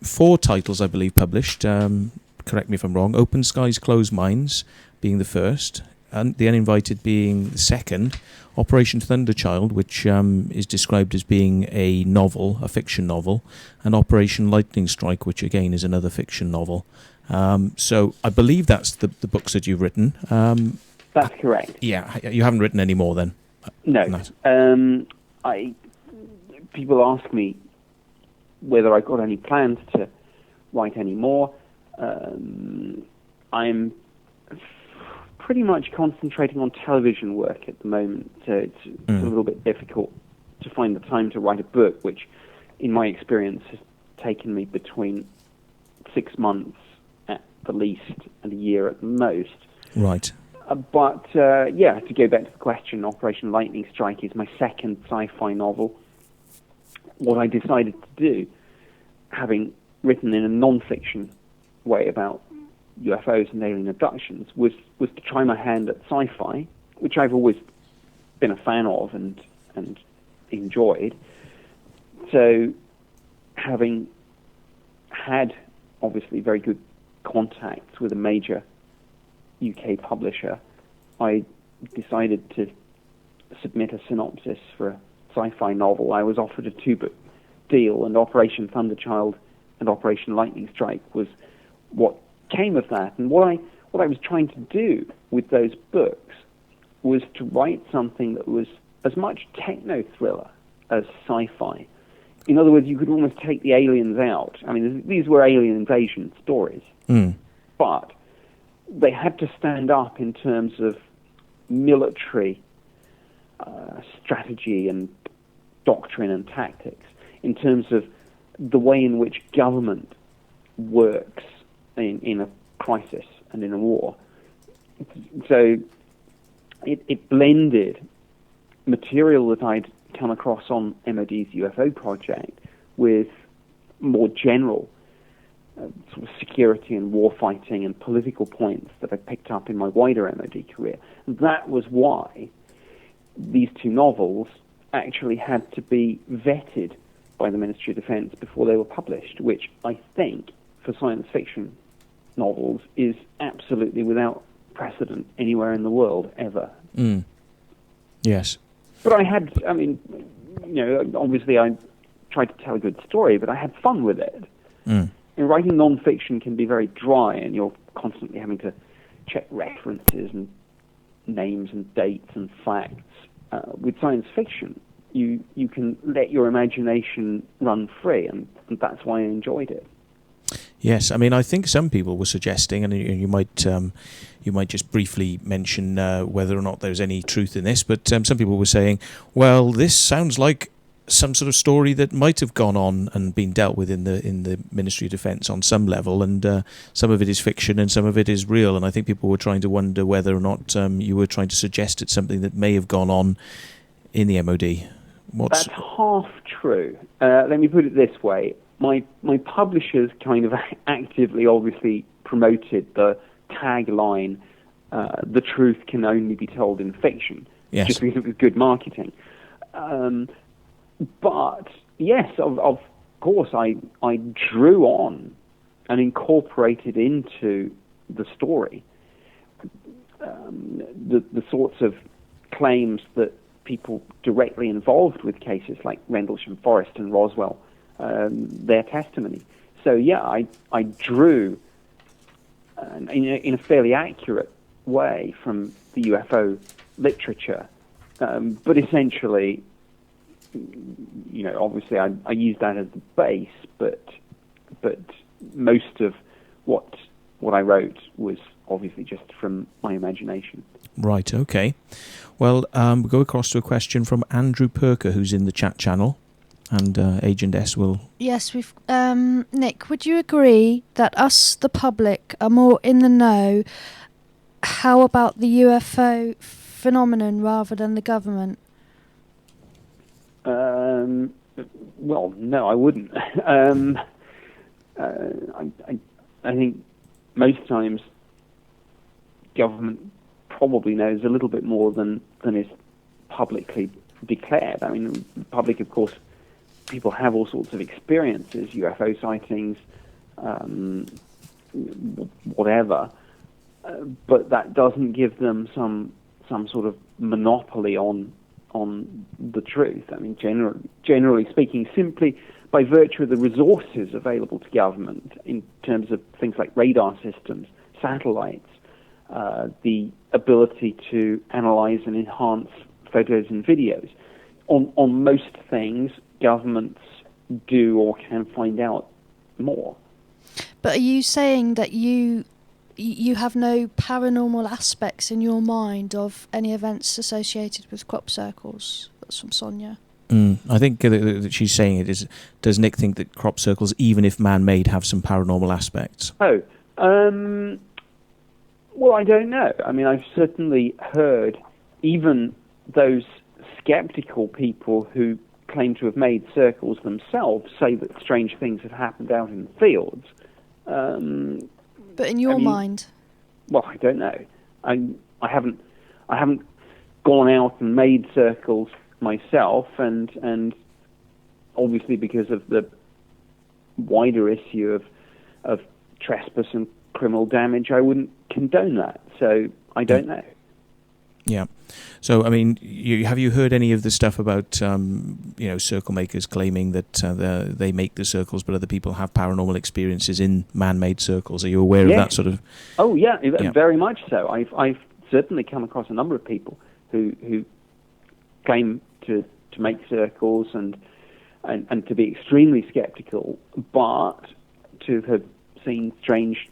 4 titles, I believe, published. Correct me if I'm wrong. Open Skies, Closed Minds being the first, and The Uninvited being the second. Operation Thunderchild, which is described as being a novel, a fiction novel, and Operation Lightning Strike, which again is another fiction novel. So I believe that's the books that you've written. That's correct. Yeah, you haven't written any more then? No. People ask me whether I've got any plans to write any more. I'm pretty much concentrating on television work at the moment, so it's a little bit difficult to find the time to write a book, which, in my experience, has taken me between 6 months at the least and a year at the most. Right. But to go back to the question, Operation Lightning Strike is my second sci-fi novel. What I decided to do, having written in a non-fiction way about UFOs and alien abductions, was to try my hand at sci-fi, which I've always been a fan of and enjoyed. So, having had obviously very good contacts with a major UK publisher, I decided to submit a synopsis for a sci-fi novel. I was offered a 2-book deal, and Operation Thunderchild and Operation Lightning Strike was what came of that. And what I was trying to do with those books was to write something that was as much techno-thriller as sci-fi. In other words, you could almost take the aliens out. I mean, these were alien invasion stories, but they had to stand up in terms of military strategy and doctrine and tactics, in terms of the way in which government works in a crisis and in a war. So it blended material that I'd come across on MOD's UFO project with more general sort of security and warfighting and political points that I picked up in my wider MOD career. That was why these 2 novels actually had to be vetted by the Ministry of Defense before they were published, which I think, for science fiction novels, is absolutely without precedent anywhere in the world, ever. Yes. But obviously I tried to tell a good story, but I had fun with it. And writing non-fiction can be very dry, and you're constantly having to check references and names and dates and facts. With science fiction, you can let your imagination run free, and that's why I enjoyed it. Yes, I mean, I think some people were suggesting, and you might just briefly mention whether or not there's any truth in this, but some people were saying, well, this sounds like some sort of story that might have gone on and been dealt with in the Ministry of Defence on some level, and some of it is fiction and some of it is real, and I think people were trying to wonder whether or not you were trying to suggest it's something that may have gone on in the MOD. That's half true. Let me put it this way. My publishers kind of actively, obviously, promoted the tagline, "The truth can only be told in fiction," just because it was good marketing. But yes, course, I drew on and incorporated into the story the sorts of claims that people directly involved with cases like Rendlesham Forest and Roswell, their testimony. So yeah, I drew in a fairly accurate way from the UFO literature, but essentially, obviously I used that as the base, but most of what I wrote was obviously just from my imagination. Right, okay. Well, we'll go across to a question from Andrew Perker, who's in the chat channel, and Agent S will... Yes, we've... Nick, would you agree that us, the public, are more in the know? How about the UFO phenomenon rather than the government? Well, no, I wouldn't. I think most times government probably knows a little bit more than is publicly declared. I mean, the public, of course, people have all sorts of experiences, UFO sightings, whatever, but that doesn't give them some sort of monopoly on the truth. I mean, generally speaking, simply by virtue of the resources available to government in terms of things like radar systems, satellites, the ability to analyze and enhance photos and videos. On most things, governments do or can find out more. But are you saying that you have no paranormal aspects in your mind of any events associated with crop circles? That's from Sonia. I think that she's saying it is, does Nick think that crop circles, even if man-made, have some paranormal aspects? Well, I don't know. I mean, I've certainly heard even those skeptical people who claim to have made circles themselves say that strange things have happened out in the fields. But in your mind? Well, I don't know. I haven't gone out and made circles myself, and obviously because of the wider issue of trespass and criminal damage, I wouldn't condone that. So I don't know. Yeah. So, I mean, have you heard any of the stuff about, circle makers claiming that they make the circles, but other people have paranormal experiences in man-made circles? Are you aware of that sort of... Oh, yeah, very much so. I've certainly come across a number of people who claim to make circles and to be extremely skeptical, but to have seen strange,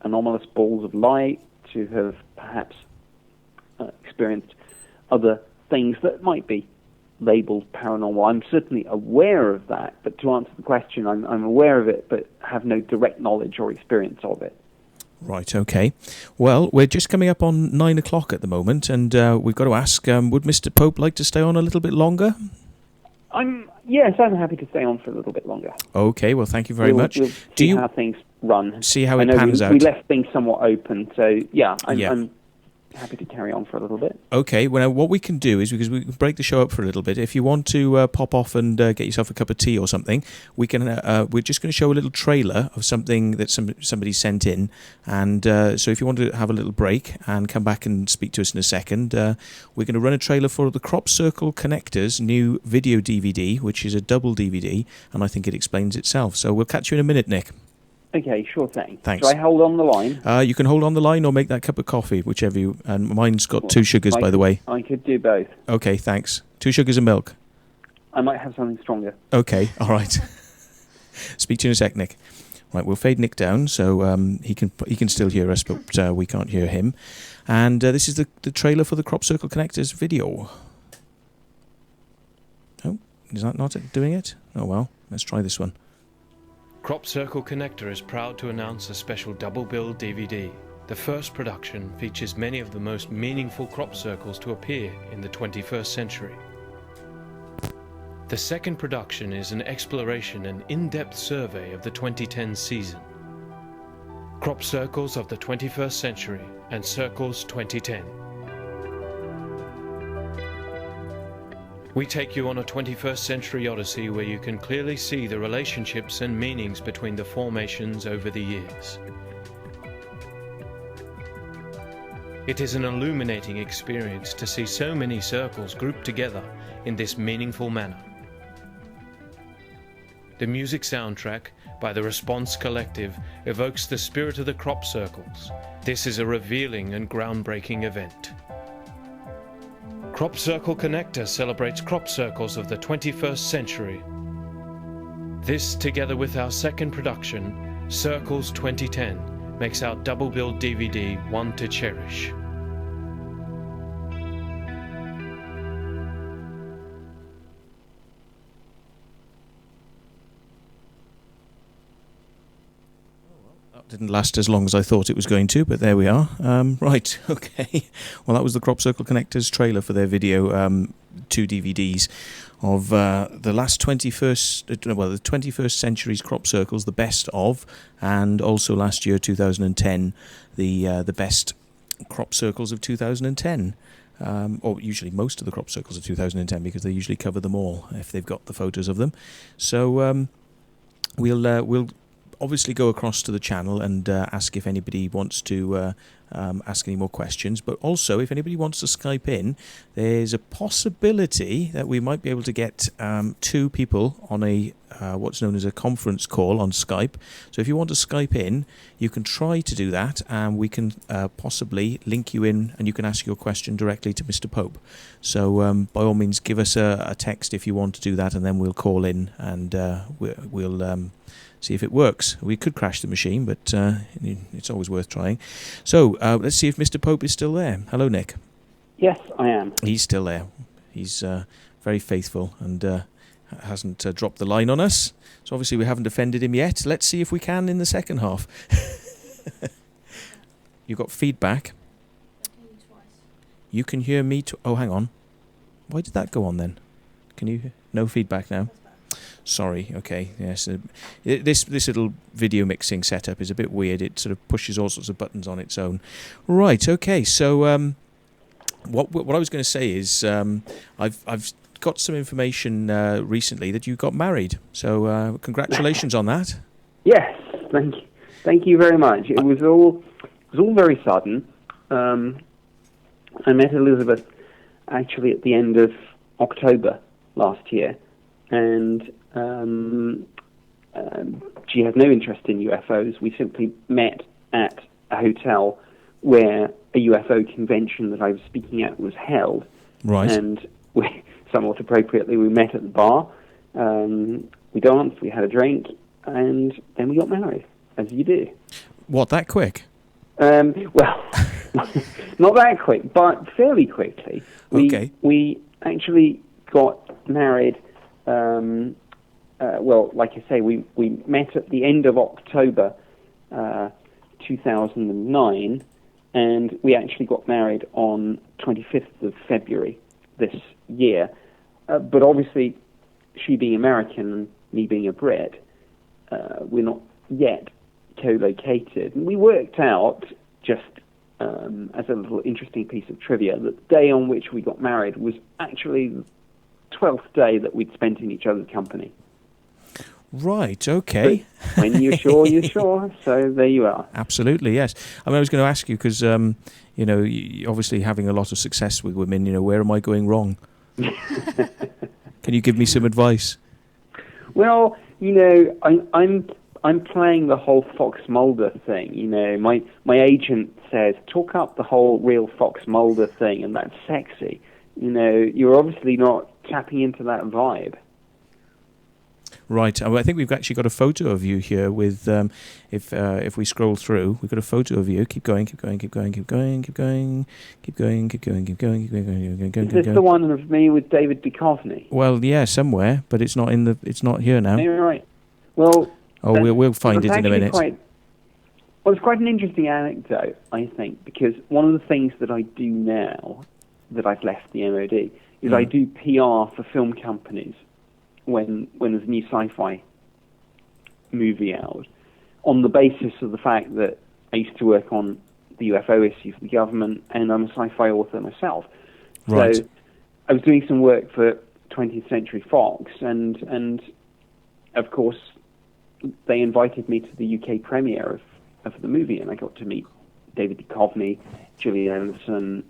anomalous balls of light, to have perhaps experienced other things that might be labeled paranormal. I'm certainly aware of that, but to answer the question, I'm aware of it, but have no direct knowledge or experience of it. Right, okay. Well, we're just coming up on 9 o'clock at the moment, and we've got to ask, would Mr. Pope like to stay on a little bit longer? Yes, I'm happy to stay on for a little bit longer. Okay, well, thank you very much. We'll see how things run. See how it pans out. We left things somewhat open, so I'm happy to carry on for a little bit. Okay, well, what we can do is, because we can break the show up for a little bit, if you want to pop off and get yourself a cup of tea or something, we can. We're just going to show a little trailer of something that somebody sent in, and so if you want to have a little break and come back and speak to us in a second, we're going to run a trailer for the Crop Circle Connectors new video DVD, which is a double DVD, and I think it explains itself. So we'll catch you in a minute, Nick. Okay, sure thing. Thanks. Do I hold on the line? You can hold on the line or make that cup of coffee, whichever you... And mine's got 2 sugars, by the way. I could do both. Okay, thanks. 2 sugars and milk. I might have something stronger. Okay, all right. Speak to you in a sec, Nick. Right, we'll fade Nick down so he can still hear us, but we can't hear him. And this is the trailer for the Crop Circle Connectors video. Oh, is that not doing it? Oh, well, let's try this one. Crop Circle Connector is proud to announce a special double bill DVD. The first production features many of the most meaningful crop circles to appear in the 21st century. The second production is an exploration and in-depth survey of the 2010 season. Crop Circles of the 21st Century and Circles 2010. We take you on a 21st century odyssey where you can clearly see the relationships and meanings between the formations over the years. It is an illuminating experience to see so many circles grouped together in this meaningful manner. The music soundtrack by the Response Collective evokes the spirit of the crop circles. This is a revealing and groundbreaking event. Crop Circle Connector celebrates crop circles of the 21st century. This, together with our second production, Circles 2010, makes our double bill DVD one to cherish. Didn't last as long as I thought it was going to, but there we are. Right, okay. Well, that was the Crop Circle Connectors trailer for their video, 2 DVDs of the last 21st century's crop circles, the best of, and also last year, 2010, the best crop circles of 2010. Or usually most of the crop circles of 2010, because they usually cover them all if they've got the photos of them. So we'll obviously go across to the channel and ask if anybody wants to ask any more questions, but also if anybody wants to Skype in, there's a possibility that we might be able to get 2 people on a what's known as a conference call on Skype. So if you want to Skype in, you can try to do that, and we can possibly link you in, and you can ask your question directly to Mr. Pope. So by all means, give us a text if you want to do that, and then we'll call in and we'll see if it works. We could crash the machine, but it's always worth trying. So let's see if Mr. Pope is still there. Hello, Nick. Yes, I am. He's still there. He's very faithful and hasn't dropped the line on us. So obviously we haven't offended him yet. Let's see if we can in the second half. You got feedback? You can hear me oh, hang on. Why did that go on then? Can you hear? No feedback now? Sorry, okay, yes. This little video mixing setup is a bit weird. It sort of pushes all sorts of buttons on its own. Right, okay, so what I was going to say is I've got some information recently that you got married. So congratulations on that. Yes, thank you very much. It was all very sudden. I met Elizabeth actually at the end of October last year, and she had no interest in UFOs. We simply met at a hotel where a UFO convention that I was speaking at was held. Right. And we, somewhat appropriately, we met at the bar. We danced, we had a drink, and then we got married, as you do. What, that quick? Well, not that quick, but fairly quickly. We actually got married. Well, like I say, we met at the end of October 2009, and we actually got married on 25th of February this year. But obviously, she being American and me being a Brit, we're not yet co-located. And we worked out, just as a little interesting piece of trivia, that the day on which we got married was actually the 12th day that we'd spent in each other's company. Right, okay. But when you're sure, you're sure. So there you are. Absolutely, yes. I mean, I was going to ask you because, you know, obviously having a lot of success with women, you know, where am I going wrong? Can you give me some advice? Well, you know, I'm playing the whole Fox Mulder thing. You know, my agent says, talk up the whole real Fox Mulder thing, and that's sexy. You know, you're obviously not tapping into that vibe. Right. I think we've actually got a photo of you here with, if we scroll through, we've got a photo of you. Keep going, keep going, keep going, keep going, keep going, keep going, keep going, keep going, keep going, keep going. Is this the one of me with David Duchovny? Well, yeah, somewhere, but it's not not here now. You're right. Well, we'll find it in a minute. Well, it's quite an interesting anecdote, I think, because one of the things that I do now that I've left the MOD is I do PR for film companies when there's a new sci-fi movie out, on the basis of the fact that I used to work on the UFO issue for the government, and I'm a sci-fi author myself. Right. So I was doing some work for 20th Century Fox, and of course they invited me to the UK premiere of the movie, and I got to meet David Duchovny, Gillian Anderson,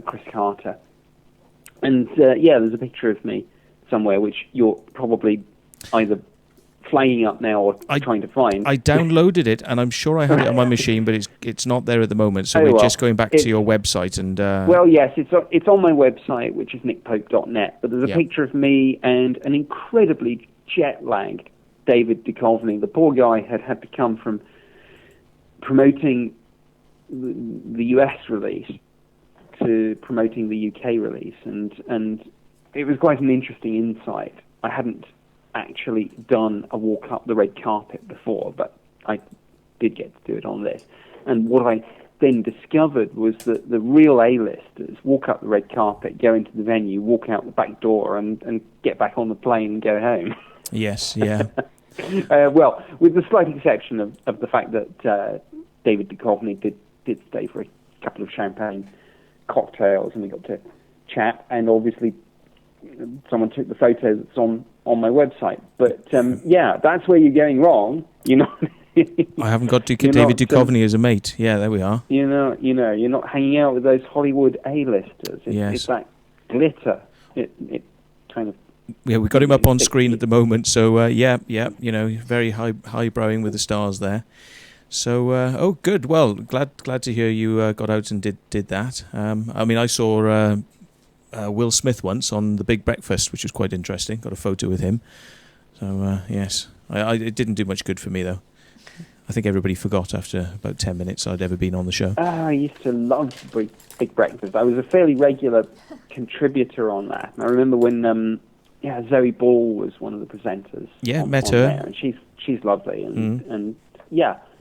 Chris Carter, and there's a picture of me somewhere which you're probably either flagging up now or trying to find. I downloaded it, and I'm sure I have it on my machine, but it's not there at the moment. So we're just going back to your website and. Well, yes, it's on my website, which is nickpope.net. But there's a picture of me and an incredibly jet-lagged David Duchovny. The poor guy had to come from promoting the US release to promoting the UK release, and it was quite an interesting insight. I hadn't actually done a walk up the red carpet before, but I did get to do it on this. And what I then discovered was that the real A-listers walk up the red carpet, go into the venue, walk out the back door, and get back on the plane and go home. Yes, yeah. Well, with the slight exception of the fact that David Duchovny did stay for a couple of champagne cocktails, and we got to chat, and obviously someone took the photo that's on my website. But that's where you're going wrong. I haven't got David Duchovny as a mate. Yeah, there we are. You're not hanging out with those Hollywood A-listers. It's that glitter. It kind of. Yeah, we've got him up on screen at the moment. So very highbrowing with the stars there. So good. Well, glad to hear you got out and did that. I saw Will Smith once on The Big Breakfast, which was quite interesting. Got a photo with him. So yes, it didn't do much good for me though. I think everybody forgot after about 10 minutes I'd ever been on the show. I used to love Big Breakfast. I was a fairly regular contributor on that. And I remember when Zoe Ball was one of the presenters. Yeah, met her. There, and she's lovely, and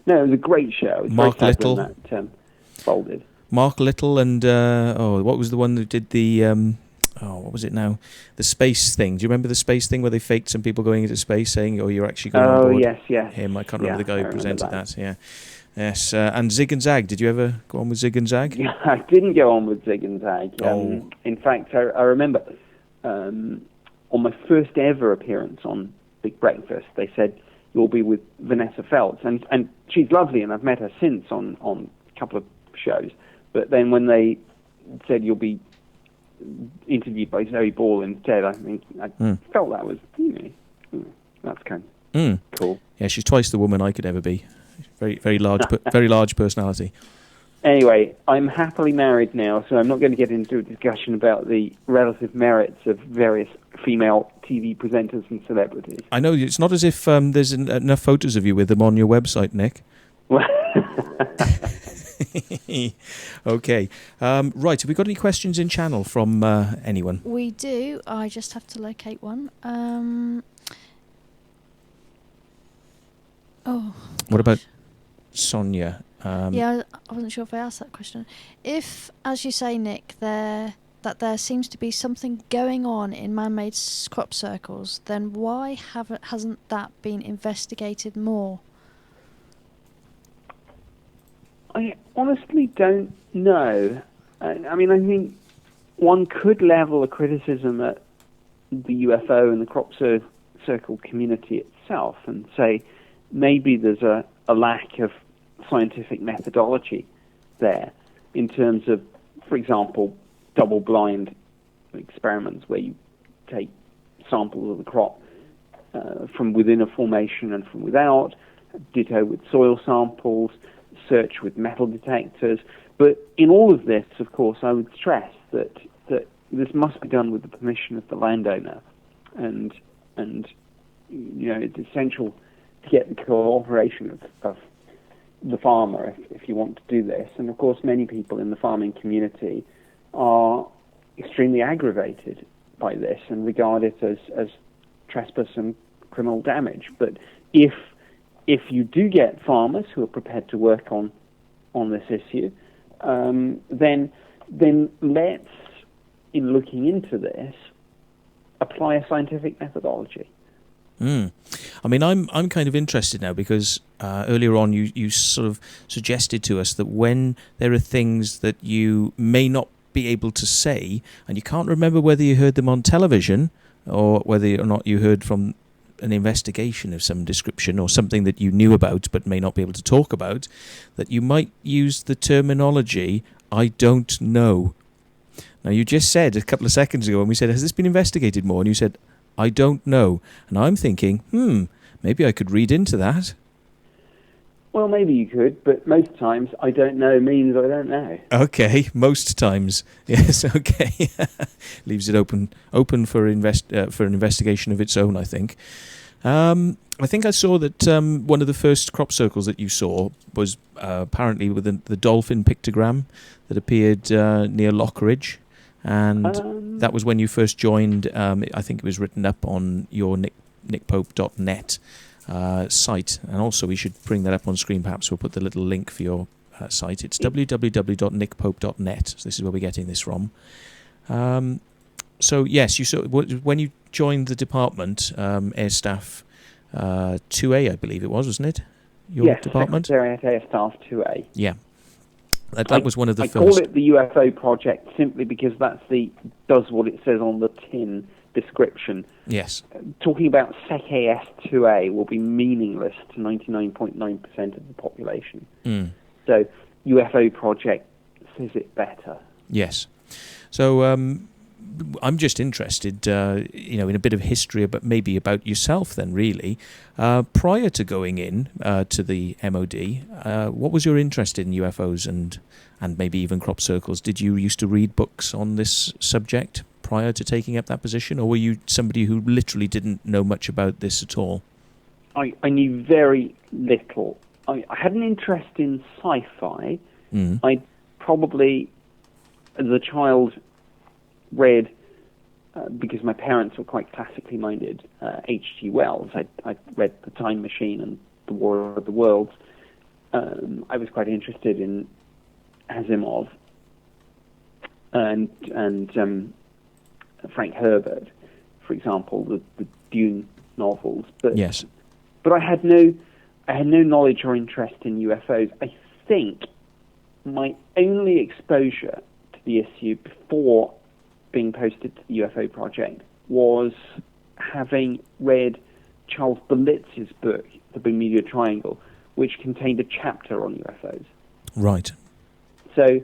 it was a great show. It was Mark Little. When that folded. Mark Little and what was the one that did the what was it now? The space thing. Do you remember the space thing where they faked some people going into space, saying, "Oh, you're actually going on board"? Oh, yes. Him. I can't remember the guy who presented that. Yeah. Yes. And Zig and Zag. Did you ever go on with Zig and Zag? Yeah, I didn't go on with Zig and Zag. In fact, I remember on my first ever appearance on Big Breakfast, they said you'll be with Vanessa Feltz, and she's lovely, and I've met her since on a couple of shows. But then when they said you'll be interviewed by Zoe Ball instead, I felt that was, that's kind of cool. Yeah, she's twice the woman I could ever be. Very, very large, very large personality. Anyway, I'm happily married now, so I'm not going to get into a discussion about the relative merits of various female TV presenters and celebrities. I know, it's not as if there's enough photos of you with them on your website, Nick. Okay. Right, have we got any questions in channel from anyone? We do. I just have to locate one. What about Sonia? I wasn't sure if I asked that question. If, as you say, Nick, there seems to be something going on in man-made crop circles, then why hasn't that been investigated more? I honestly don't know. I think one could level a criticism at the UFO and the crop circle community itself and say maybe there's a lack of scientific methodology there in terms of, for example, double-blind experiments where you take samples of the crop from within a formation and from without, ditto with soil samples, search with metal detectors. But in all of this, of course, I would stress that this must be done with the permission of the landowner, and it's essential to get the cooperation of the farmer if you want to do this. And of course, many people in the farming community are extremely aggravated by this and regard it as trespass and criminal damage. But if you do get farmers who are prepared to work on this issue, then let's, in looking into this, apply a scientific methodology. I'm kind of interested now because earlier on you sort of suggested to us that when there are things that you may not be able to say and you can't remember whether you heard them on television or whether or not you heard from an investigation of some description or something that you knew about but may not be able to talk about, that you might use the terminology, I don't know. Now, you just said a couple of seconds ago when we said, has this been investigated more? And you said, I don't know. And I'm thinking, maybe I could read into that. Well, maybe you could, but most times I don't know means I don't know. Okay, most times. Yes, okay. Leaves it open for an investigation of its own, I think. I think I saw that one of the first crop circles that you saw was apparently with the dolphin pictogram that appeared near Lockridge. And that was when you first joined. I think it was written up on your nickpope.net site. And also we should bring that up on screen. Perhaps we'll put the little link for your site. It's www.nickpope.net. So this is where we're getting this from. So yes, you saw when you joined the department, Air Staff 2A, I believe it was, wasn't it? Your department? Secretariat Air Staff 2A. Yeah. That was one of the first. I call it the UFO project simply because does what it says on the tin description. Yes. Talking about Sec AS 2A will be meaningless to 99.9% of the population. So UFO project says it better. Yes. So I'm just interested, in a bit of history, but maybe about yourself then, really. Prior to going in to the MOD, what was your interest in UFOs and maybe even crop circles? Did you used to read books on this subject prior to taking up that position, or were you somebody who literally didn't know much about this at all? I knew very little. I had an interest in sci-fi. I probably, as a child, read, because my parents were quite classically minded, H.G. Wells. I read The Time Machine and The War of the Worlds. I was quite interested in Asimov and Frank Herbert, for example, the Dune novels. But yes. But I had no knowledge or interest in UFOs. I think my only exposure to the issue before being posted to the UFO project was having read Charles Berlitz's book, The Bermuda Triangle, which contained a chapter on UFOs. Right. So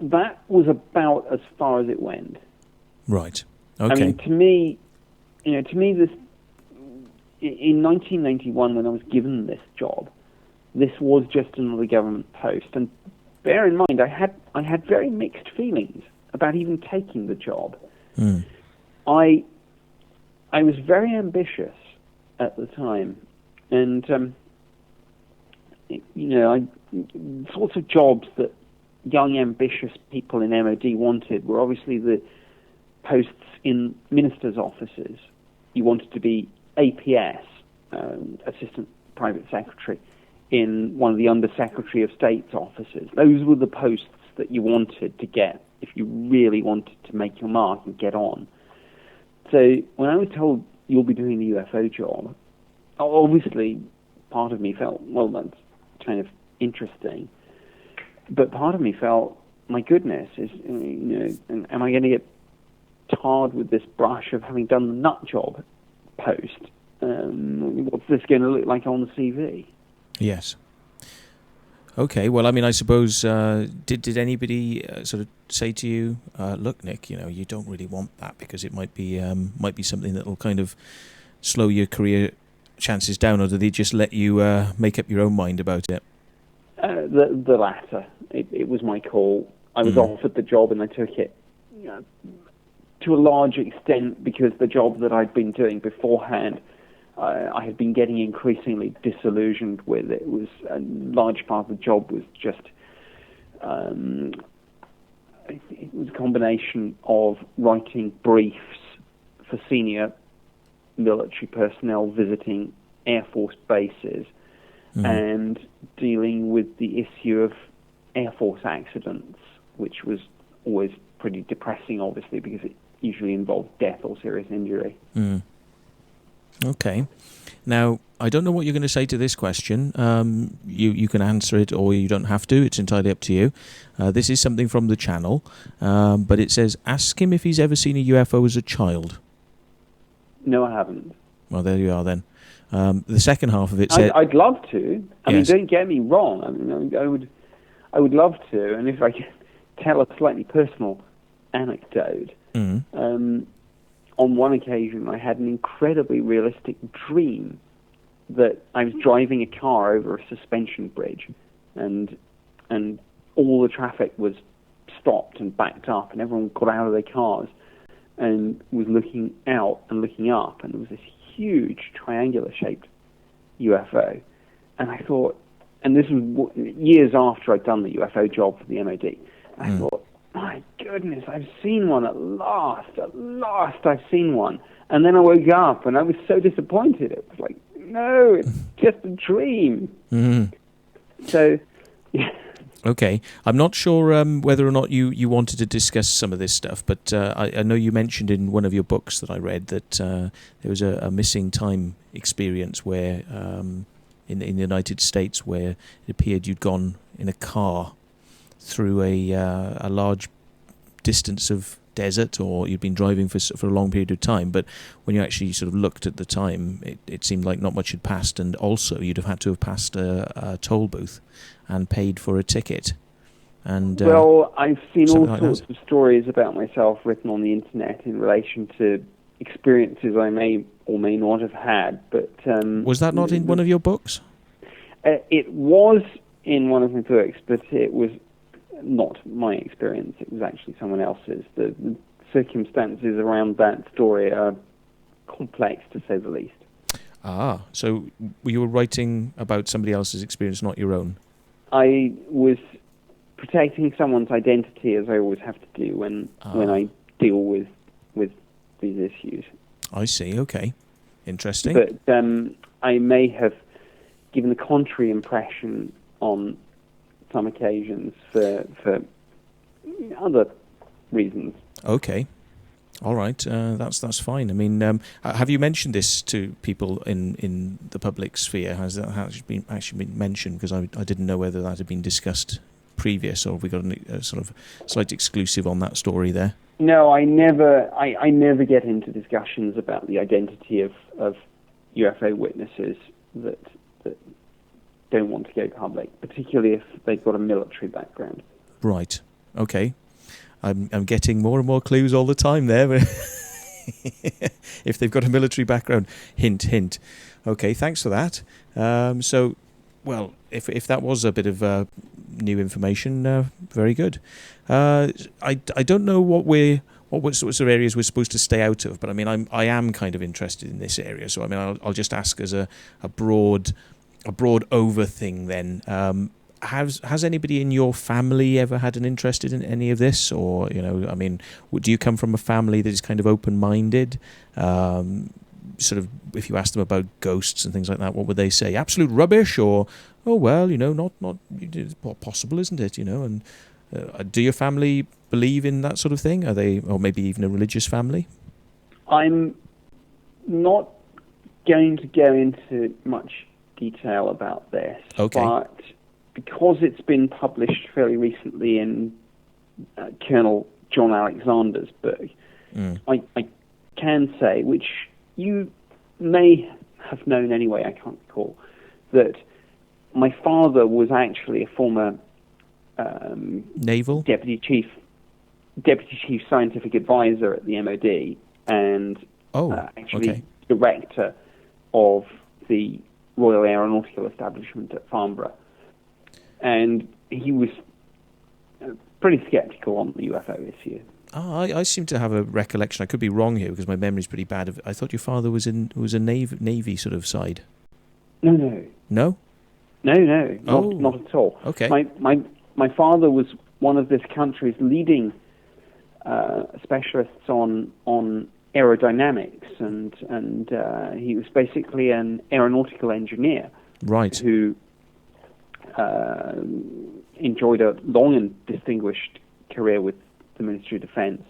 that was about as far as it went. Right. Okay. I mean, to me, this in 1991, when I was given this job, this was just another government post. And bear in mind, I had very mixed feelings about even taking the job. I was very ambitious at the time, and sorts of jobs that young ambitious people in MOD wanted were obviously the posts in ministers' offices. You wanted to be APS, Assistant Private Secretary, in one of the Undersecretary of State's offices. Those were the posts that you wanted to get if you really wanted to make your mark and get on. So when I was told you'll be doing the UFO job, obviously part of me felt, well, that's kind of interesting. But part of me felt, my goodness, am I going to get tarred with this brush of having done the nut job post? What's this going to look like on the CV? Yes. Okay, well, I mean, I suppose, did anybody sort of say to you, look, Nick, you don't really want that because it might be something that will kind of slow your career chances down, or do they just let you make up your own mind about it? The latter. It was my call. I was offered the job and I took it to a large extent because the job that I'd been doing beforehand, I had been getting increasingly disillusioned with. It was a large part of the job was just it was a combination of writing briefs for senior military personnel visiting Air Force bases and dealing with the issue of Air Force accidents, which was always pretty depressing, obviously, because it usually involved death or serious injury. Okay. Now, I don't know what you're going to say to this question. You can answer it or you don't have to. It's entirely up to you. This is something from the channel, but it says, ask him if he's ever seen a UFO as a child. No, I haven't. Well, there you are then. The second half of it said... I'd love to. I Yes. mean, don't get me wrong. I mean, I would love to. And if I could tell a slightly personal anecdote, on one occasion I had an incredibly realistic dream that I was driving a car over a suspension bridge, and all the traffic was stopped and backed up, and everyone got out of their cars and was looking out and looking up, and there was this huge triangular-shaped UFO. And I thought, and this was years after I'd done the UFO job for the MOD, I thought, my goodness, I've seen one at last. At last I've seen one. And then I woke up and I was so disappointed. It was like, no, it's just a dream. So, yeah. Okay. I'm not sure whether or not you wanted to discuss some of this stuff, but I know you mentioned in one of your books that I read that there was a missing time experience where in the United States where it appeared you'd gone in a car through a large distance of desert, or you'd been driving for a long period of time, but when you actually sort of looked at the time, it seemed like not much had passed, and also you'd have had to have passed a toll booth and paid for a ticket. And well, I've seen all sorts like of stories about myself written on the internet in relation to experiences I may or may not have had, but... was that not in one of your books? It was in one of my books, but it was not my experience. It was actually someone else's. The circumstances around that story are complex, to say the least. Ah, so you were writing about somebody else's experience, not your own? I was protecting someone's identity, as I always have to do when I deal with these issues. I see, okay. Interesting. But I may have given the contrary impression on some occasions for other reasons. Okay. All right, that's fine. I mean, have you mentioned this to people in the public sphere? Has that actually been mentioned? Because I didn't know whether that had been discussed previous, or have we got a sort of slight exclusive on that story there? No, I never get into discussions about the identity of UFO witnesses that don't want to go public, particularly if they've got a military background. Right. Okay. I'm getting more and more clues all the time there. If they've got a military background, hint, hint. Okay, thanks for that. So, well, if that was a bit of new information, very good. I don't know what sorts of areas we're supposed to stay out of, but I mean, I am kind of interested in this area. So I mean, I'll just ask as a broad over thing then. Has anybody in your family ever had an interest in any of this? Or, you know, I mean, do you come from a family that is kind of open-minded? Sort of, if you ask them about ghosts and things like that, what would they say? Absolute rubbish, or, oh, well, you know, not it's possible, isn't it? You know, and do your family believe in that sort of thing? Are they, or maybe even a religious family? I'm not going to go into much detail about this, but because it's been published fairly recently in Colonel John Alexander's book, I can say, which you may have known anyway, I can't recall, that my father was actually a former naval deputy chief scientific advisor at the MOD, and actually director of the Royal Aeronautical Establishment at Farnborough. And he was pretty sceptical on the UFO issue. I seem to have a recollection. I could be wrong here because my memory's pretty bad. I thought your father was a navy sort of side. No. No? No, not at all. Okay. My father was one of this country's leading specialists on aerodynamics, and he was basically an aeronautical engineer. Right. Who enjoyed a long and distinguished career with the Ministry of Defence.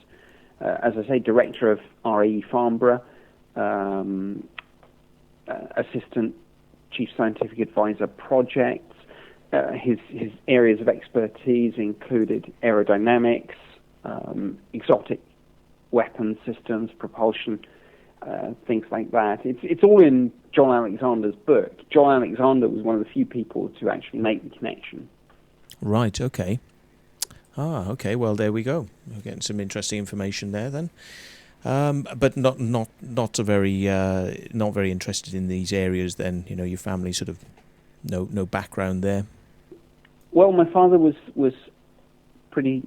As I say, director of RAE Farnborough, assistant chief scientific advisor projects. His areas of expertise included aerodynamics, exotic weapon systems, propulsion, things like that. It's all in John Alexander's book. John Alexander was one of the few people to actually make the connection. Right, okay. Okay, well, there we go. We're getting some interesting information there then. But not very interested in these areas then, your family sort of no background there. Well, my father was pretty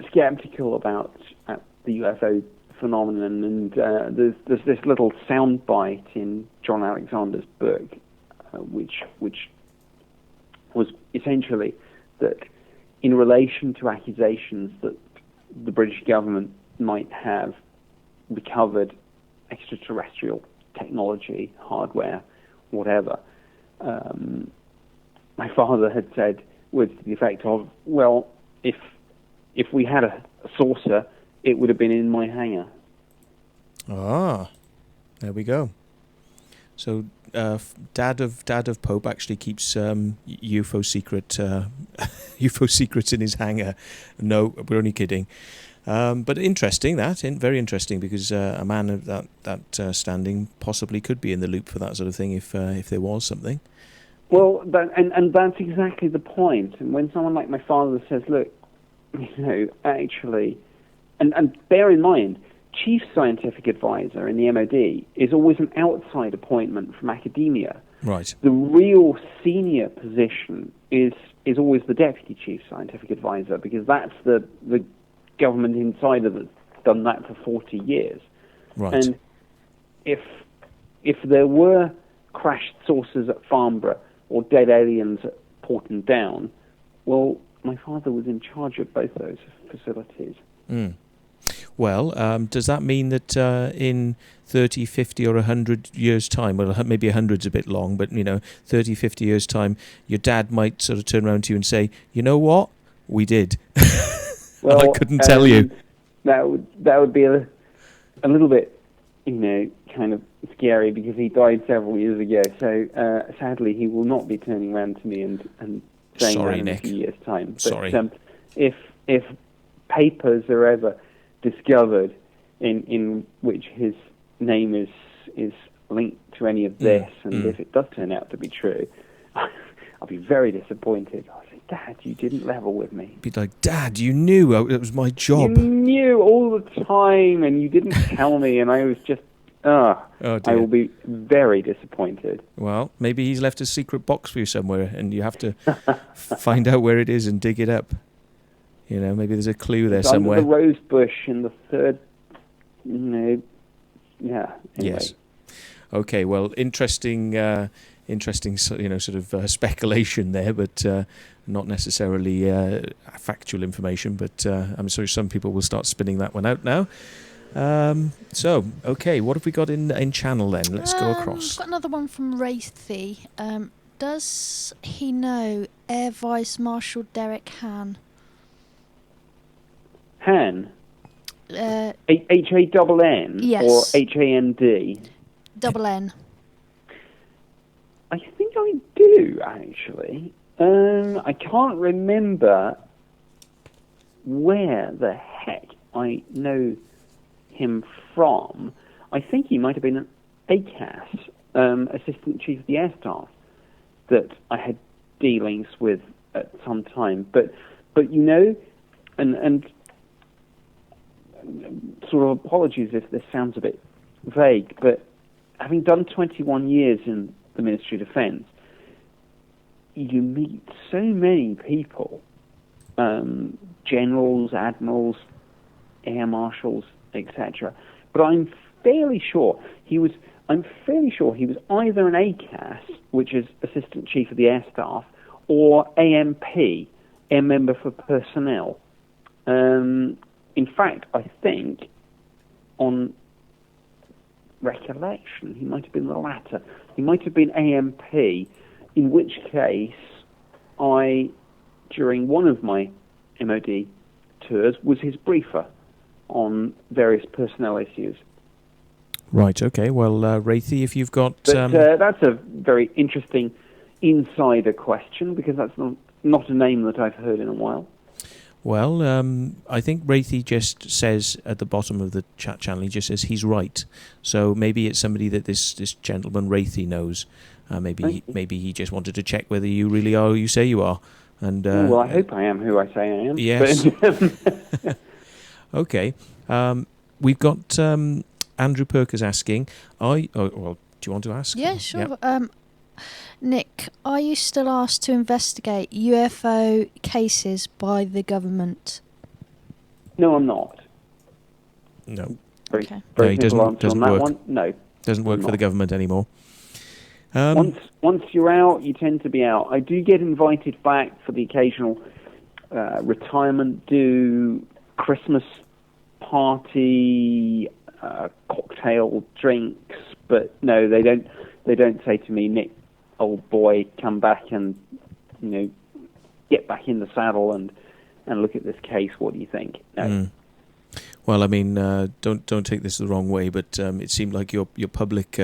skeptical about the UFO phenomenon, and there's this little soundbite in John Alexander's book, which was essentially that in relation to accusations that the British government might have recovered extraterrestrial technology, hardware, whatever, my father had said words to the effect of, well, if we had a saucer, it would have been in my hangar. There we go. So, Dad of Pope actually keeps UFO secrets in his hangar. No, we're only kidding. But interesting very interesting, because a man of that standing possibly could be in the loop for that sort of thing if there was something. Well, and that's exactly the point. And when someone like my father says, look, actually, and bear in mind, chief scientific advisor in the MOD is always an outside appointment from academia. Right. The real senior position is always the deputy chief scientific advisor, because that's the government insider that's done that for 40 years. Right. And if there were crashed saucers at Farnborough or dead aliens at Porton Down, well, my father was in charge of both those facilities. Mm. Well, does that mean that in 30, 50 or 100 years' time, well, maybe 100's a bit long, but, 30, 50 years' time, your dad might sort of turn around to you and say, you know what? We did. Well, I couldn't tell you. That would be a little bit, kind of scary, because he died several years ago. So sadly, he will not be turning around to me and saying that in a few years' time. But, Sorry. If papers are ever discovered in which his name is linked to any of this, and if it does turn out to be true, I'll be very disappointed. I'll say, Dad, you didn't level with me. Be like, Dad, you knew it was my job. You knew all the time, and you didn't tell me, and I was just, oh dear. I will be very disappointed. Well, maybe he's left a secret box for you somewhere, and you have to find out where it is and dig it up. Maybe there's a clue there somewhere. Under the rose bush in the third, yeah. Anyway. Yes. Okay. Well, interesting, sort of speculation there, but not necessarily factual information. But I'm sure some people will start spinning that one out now. So, okay, what have we got in channel then? Let's go across. I've got another one from Wraithy. Does he know Air Vice Marshal Derek Han? Han? H-A-N-N? Yes. Or H-A-N-D? Double N. I think I do, actually. I can't remember where the heck I know him from. I think he might have been an ACAS, Assistant Chief of the Air Staff, that I had dealings with at some time. But and sort of apologies if this sounds a bit vague, but having done 21 years in the Ministry of Defence, you meet so many people, generals, admirals, air marshals, etc. But I'm fairly sure he was either an ACAS, which is Assistant Chief of the Air Staff, or AMP, Air Member for Personnel. In fact, I think on recollection, he might have been the latter. He might have been AMP, in which case I, during one of my MOD tours, was his briefer on various personnel issues. Right, okay. Well, Wraithy, if you've got... But that's a very interesting insider question, because that's not a name that I've heard in a while. Well, I think Wraithy just says at the bottom of the chat channel, he just says he's right. So maybe it's somebody that this gentleman Wraithy knows. Maybe he just wanted to check whether you really are who you say you are. And well, I hope I am who I say I am. Yes. Okay. We've got Andrew Perkins asking, well, do you want to ask? Yeah, sure. Yep. Nick, are you still asked to investigate UFO cases by the government? No, I'm not. No. Very No, he simple answer doesn't on that work. one. No. Doesn't work for the government anymore. Once you're out, you tend to be out. I do get invited back for the occasional retirement do, Christmas party, cocktail drinks, but no, they don't say to me, Nick, old boy, come back and get back in the saddle and look at this case. What do you think? No. Well, I mean, don't take this the wrong way, but it seemed like your public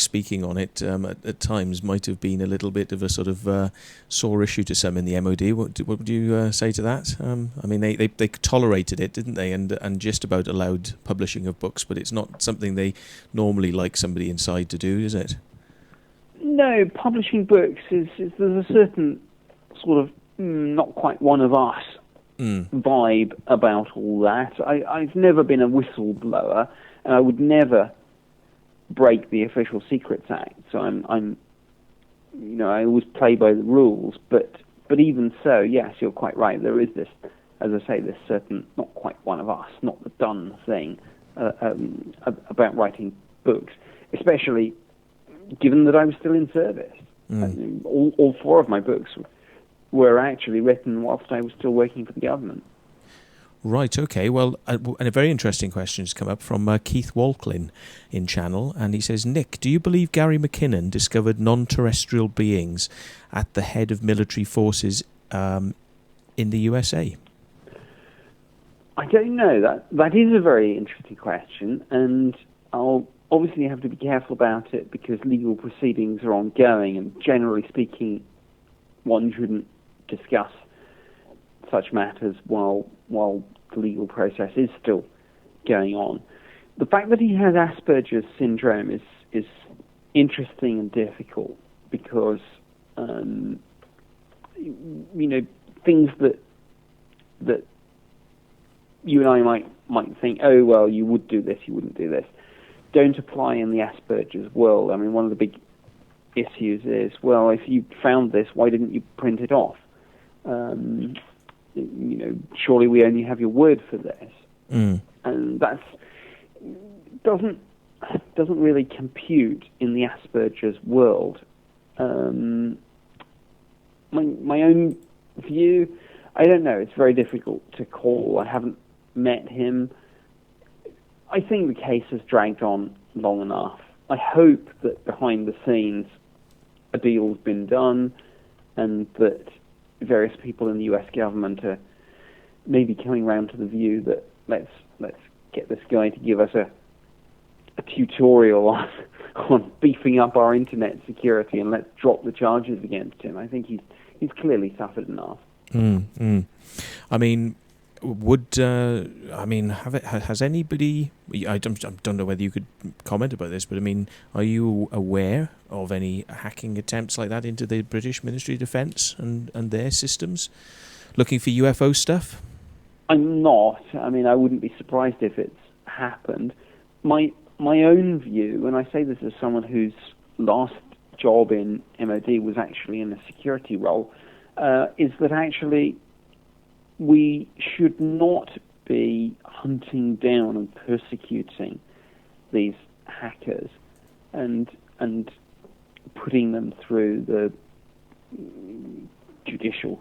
speaking on it at times might have been a little bit of a sort of sore issue to some in the MOD. What would you say to that? I mean, they tolerated it, didn't they? And just about allowed publishing of books, but it's not something they normally like somebody inside to do, is it? No, publishing books is there's a certain sort of not quite one of us vibe about all that. I've never been a whistleblower, and I would never break the Official Secrets Act. So I'm I always play by the rules. But even so, yes, you're quite right. There is this, as I say, this certain not quite one of us, not the done thing about writing books, especially given that I was still in service. All four of my books were actually written whilst I was still working for the government. Right, okay. Well, and a very interesting question has come up from Keith Walklin in channel, and he says, Nick, do you believe Gary McKinnon discovered non-terrestrial beings at the head of military forces in the USA? I don't know. That is a very interesting question, and I'll obviously have to be careful about it because legal proceedings are ongoing, and generally speaking, one shouldn't discuss such matters while the legal process is still going on. The fact that he has Asperger's syndrome is interesting and difficult because things that you and I might think, oh well, you would do this, you wouldn't do this, don't apply in the Asperger's world. I mean, one of the big issues is, well, if you found this, why didn't you print it off? Surely we only have your word for this, and that doesn't really compute in the Asperger's world. My own view, I don't know. It's very difficult to call. I haven't met him. I think the case has dragged on long enough. I hope that behind the scenes a deal's been done and that various people in the US government are maybe coming around to the view that let's get this guy to give us a tutorial on beefing up our internet security and let's drop the charges against him. I think he's clearly suffered enough. I mean, has anybody? I don't know whether you could comment about this, but I mean, are you aware of any hacking attempts like that into the British Ministry of Defence and their systems, looking for UFO stuff? I'm not. I mean, I wouldn't be surprised if it's happened. My own view, and I say this as someone whose last job in MOD was actually in a security role, is that actually we should not be hunting down and persecuting these hackers and putting them through the judicial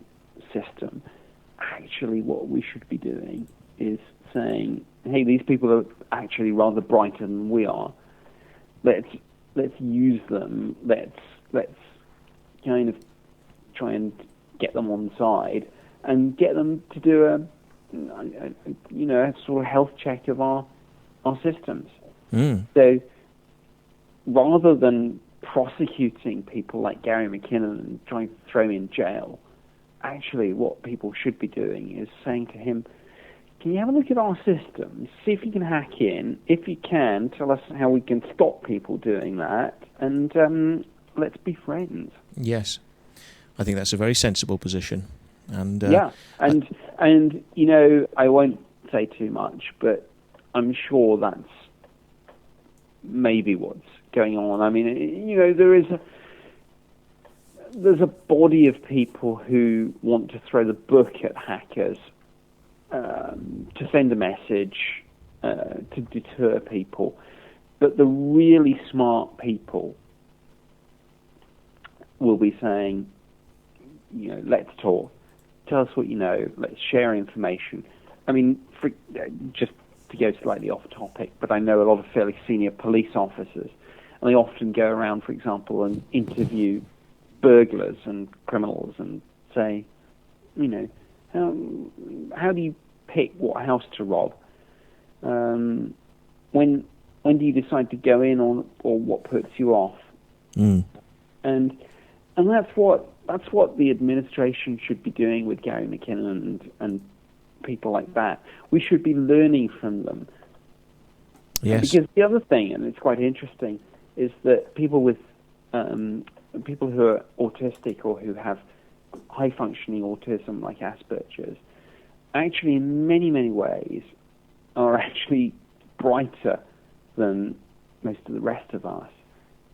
system. Actually, what we should be doing is saying, hey, these people are actually rather brighter than we are. Let's use them. Let's kind of try and get them on side and get them to do a sort of health check of our systems. So rather than prosecuting people like Gary McKinnon and trying to throw him in jail, actually what people should be doing is saying to him, can you have a look at our systems, see if you can hack in? If you can, tell us how we can stop people doing that, and let's be friends. Yes. I think that's a very sensible position. And and you know, I won't say too much, but I'm sure that's maybe what's going on. I mean, you know, there's a body of people who want to throw the book at hackers, to send a message, to deter people, but the really smart people will be saying, you know, let's talk. Tell us what you know. Let's share information. I mean, just to go slightly off topic, but I know a lot of fairly senior police officers, and they often go around, for example, and interview burglars and criminals and say, you know, how do you pick what house to rob? When do you decide to go in, or what puts you off? Mm. And that's what the administration should be doing with Gary McKinnon and people like that. We should be learning from them. Yes. Because the other thing, and it's quite interesting, is that people with people who are autistic or who have high functioning autism like Asperger's, actually in many, many ways are actually brighter than most of the rest of us.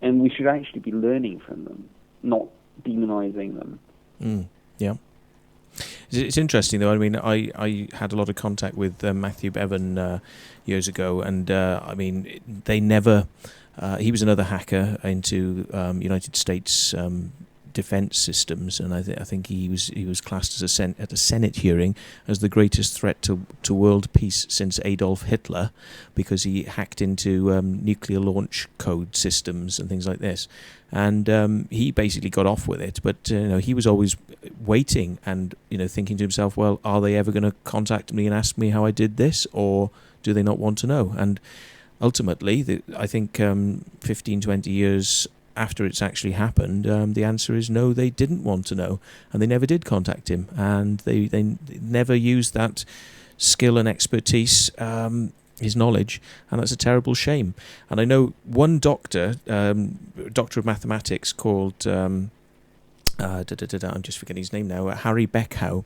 And we should actually be learning from them, not demonizing them. Yeah. It's interesting, though. I mean, I had a lot of contact with Matthew Bevan years ago, and I mean, they never... he was another hacker into United States defense systems, and I think he was classed as at a Senate hearing as the greatest threat to world peace since Adolf Hitler, because he hacked into nuclear launch code systems and things like this, and he basically got off with it. But you know, he was always waiting and, you know, thinking to himself, well, are they ever going to contact me and ask me how I did this, or do they not want to know? And ultimately, I think 15, 20 years after it's actually happened, the answer is no, they didn't want to know, and they never did contact him, and they never used that skill and expertise, his knowledge, and that's a terrible shame. And I know one doctor of mathematics called, I'm just forgetting his name now, Harry Beckhow,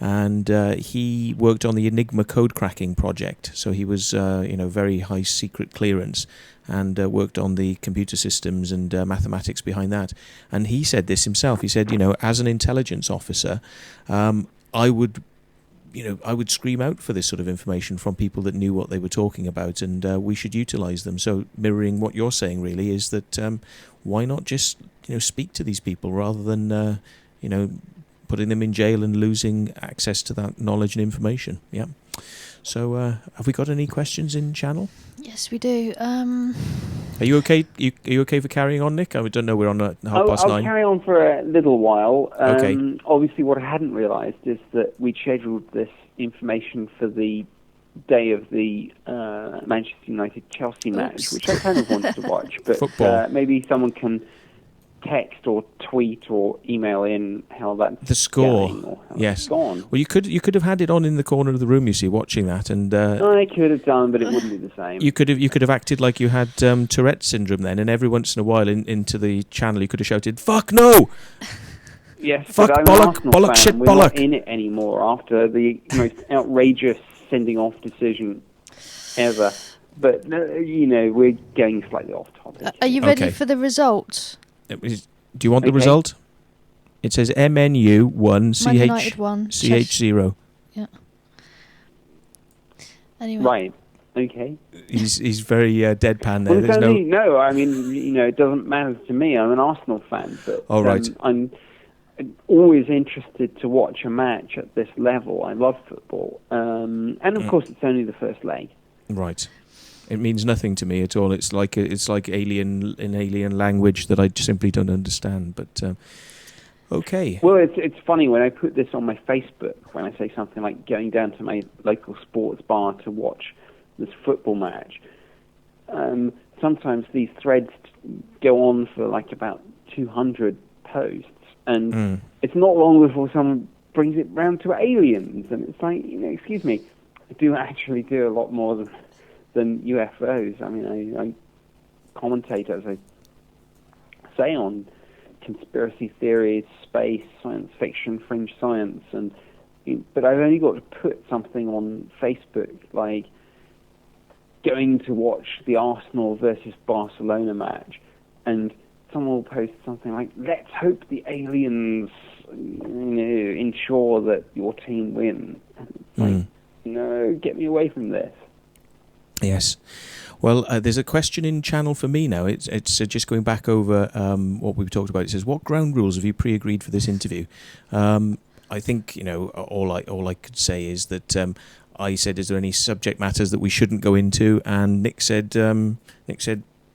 and he worked on the Enigma code cracking project. So he was, very high secret clearance, and worked on the computer systems and mathematics behind that. And he said this himself. He said, as an intelligence officer, I would scream out for this sort of information from people that knew what they were talking about, and we should utilize them. So mirroring what you're saying really is that why not just speak to these people rather than putting them in jail and losing access to that knowledge and information. Yeah. So have we got any questions in channel? Yes, we do. Are you okay? Are you okay for carrying on, Nick? I don't know. We're on at 9:30. I'll carry on for a little while. Okay. Obviously, what I hadn't realised is that we'd scheduled this information for the day of the Manchester United-Chelsea match, which I kind of wanted to watch. But maybe someone can text or tweet or email in how that's the score. Going, or how Yes. it's gone. Well, you could have had it on in the corner of the room, you see, watching that, and I could have done, but it wouldn't be the same. You could have acted like you had Tourette's syndrome then, and every once in a while into the channel you could have shouted, "Fuck no!" Yes, fuck, but I'm bollock, an Arsenal bollock, fan. shit, We're bollock. not in it anymore after the most outrageous sending off decision ever. But we're going slightly off topic. Are you ready Okay. for the result? Do you want the result? It says MNU 1 Man United 1 CH 0. Yeah. Anyway. Right. Okay. He's very deadpan there. Well, There's no. I mean, it doesn't matter to me. I'm an Arsenal fan, but Oh, right. I'm always interested to watch a match at this level. I love football, and of course, it's only the first leg. Right. It means nothing to me at all. It's like alien language that I simply don't understand. But okay. Well, it's funny when I put this on my Facebook, when I say something like going down to my local sports bar to watch this football match. Sometimes these threads go on for like about 200 posts, and it's not long before someone brings it round to aliens, and it's like, excuse me, I do actually do a lot more than UFOs. I mean, I commentate, as I say, on conspiracy theories, space, science fiction, fringe science, but I've only got to put something on Facebook, like going to watch the Arsenal versus Barcelona match, and someone will post something like, let's hope the aliens ensure that your team wins. Like, no, get me away from this. Yes. Well, there's a question in channel for me now. It's just going back over what we've talked about. It says, what ground rules have you pre-agreed for this interview? I think, all I could say is that I said, is there any subject matters that we shouldn't go into? And Nick said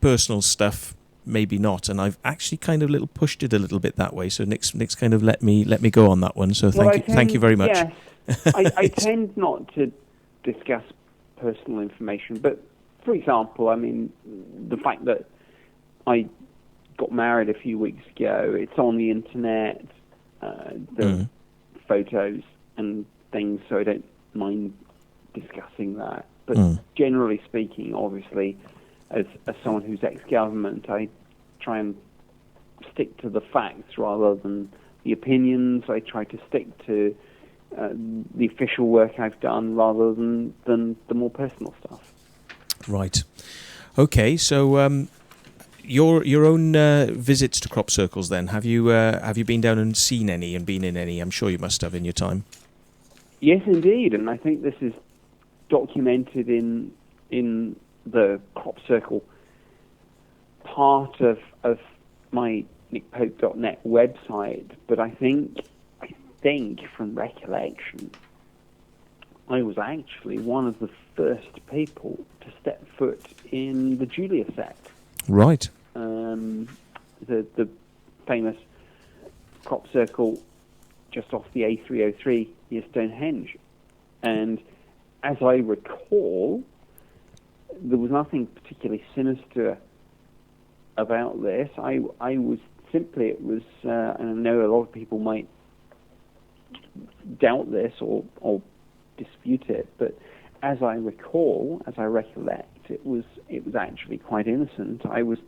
personal stuff, maybe not. And I've actually kind of pushed it a little bit that way. So Nick's kind of let me go on that one. So thank you very much. Yes, I tend not to discuss personal information, but for example, I mean, the fact that I got married a few weeks ago, it's on the internet, the photos and things, so I don't mind discussing that. But generally speaking, obviously, as someone who's ex-government, I try and stick to the facts rather than the opinions. I try to stick to the official work I've done rather than the more personal stuff. Right. Okay. So your own visits to crop circles, then, have you been down and seen any and been in any? I'm sure you must have in your time. Yes, indeed, and I think this is documented in the crop circle part of my nickpope.net website. But I think from recollection, I was actually one of the first people to step foot in the Julia set. Right. The famous crop circle just off the A303 near Stonehenge. And as I recall, there was nothing particularly sinister about this. I was simply, it was, and I know a lot of people might doubt this or dispute it, but as I recall, as I recollect, it was actually quite innocent. I was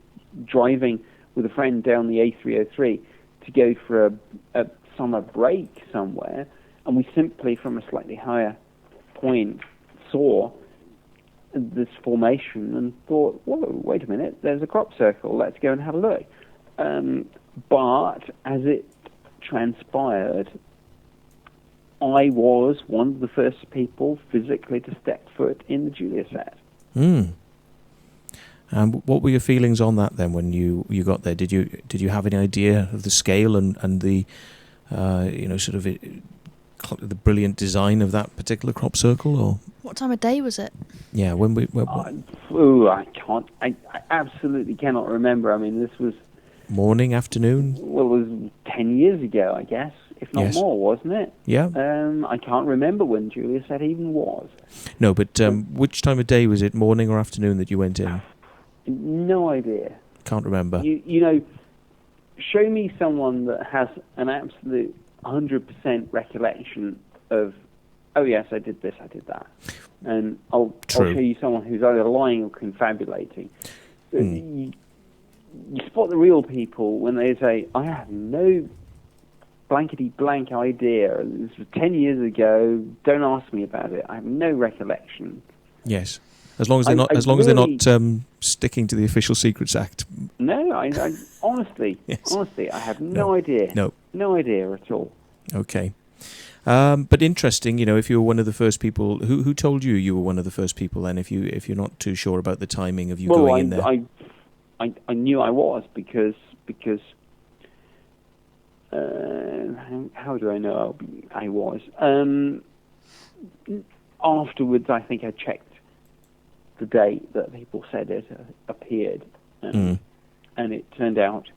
driving with a friend down the A303 to go for a summer break somewhere, and we simply, from a slightly higher point, saw this formation and thought, whoa, wait a minute, there's a crop circle, let's go and have a look. But as it transpired, I was one of the first people physically to step foot in the Julia set. And what were your feelings on that then when you got there? Did you have any idea of the scale and the sort of the brilliant design of that particular crop circle? Or what time of day was it? Yeah, I absolutely cannot remember. I mean, this was morning, afternoon. Well, it was 10 years ago, I guess, if not more, wasn't it? Yeah. I can't remember when Julia set even was. No, but which time of day was it? Morning or afternoon that you went in? No idea. Can't remember. Show me someone that has an absolute 100% recollection of, oh yes, I did this, I did that. And I'll show you someone who's either lying or confabulating. You spot the real people when they say, I have no blankety-blank idea. This was 10 years ago. Don't ask me about it. I have no recollection. Yes. As long as they're not sticking to the Official Secrets Act. No, I honestly, I have no idea. No idea at all. Okay. But interesting, if you were one of the first people, who told you were one of the first people then, if you're not too sure about the timing of you going in there? I knew I was because how do I know I was? Afterwards, I think I checked the date that people said it appeared, and it turned out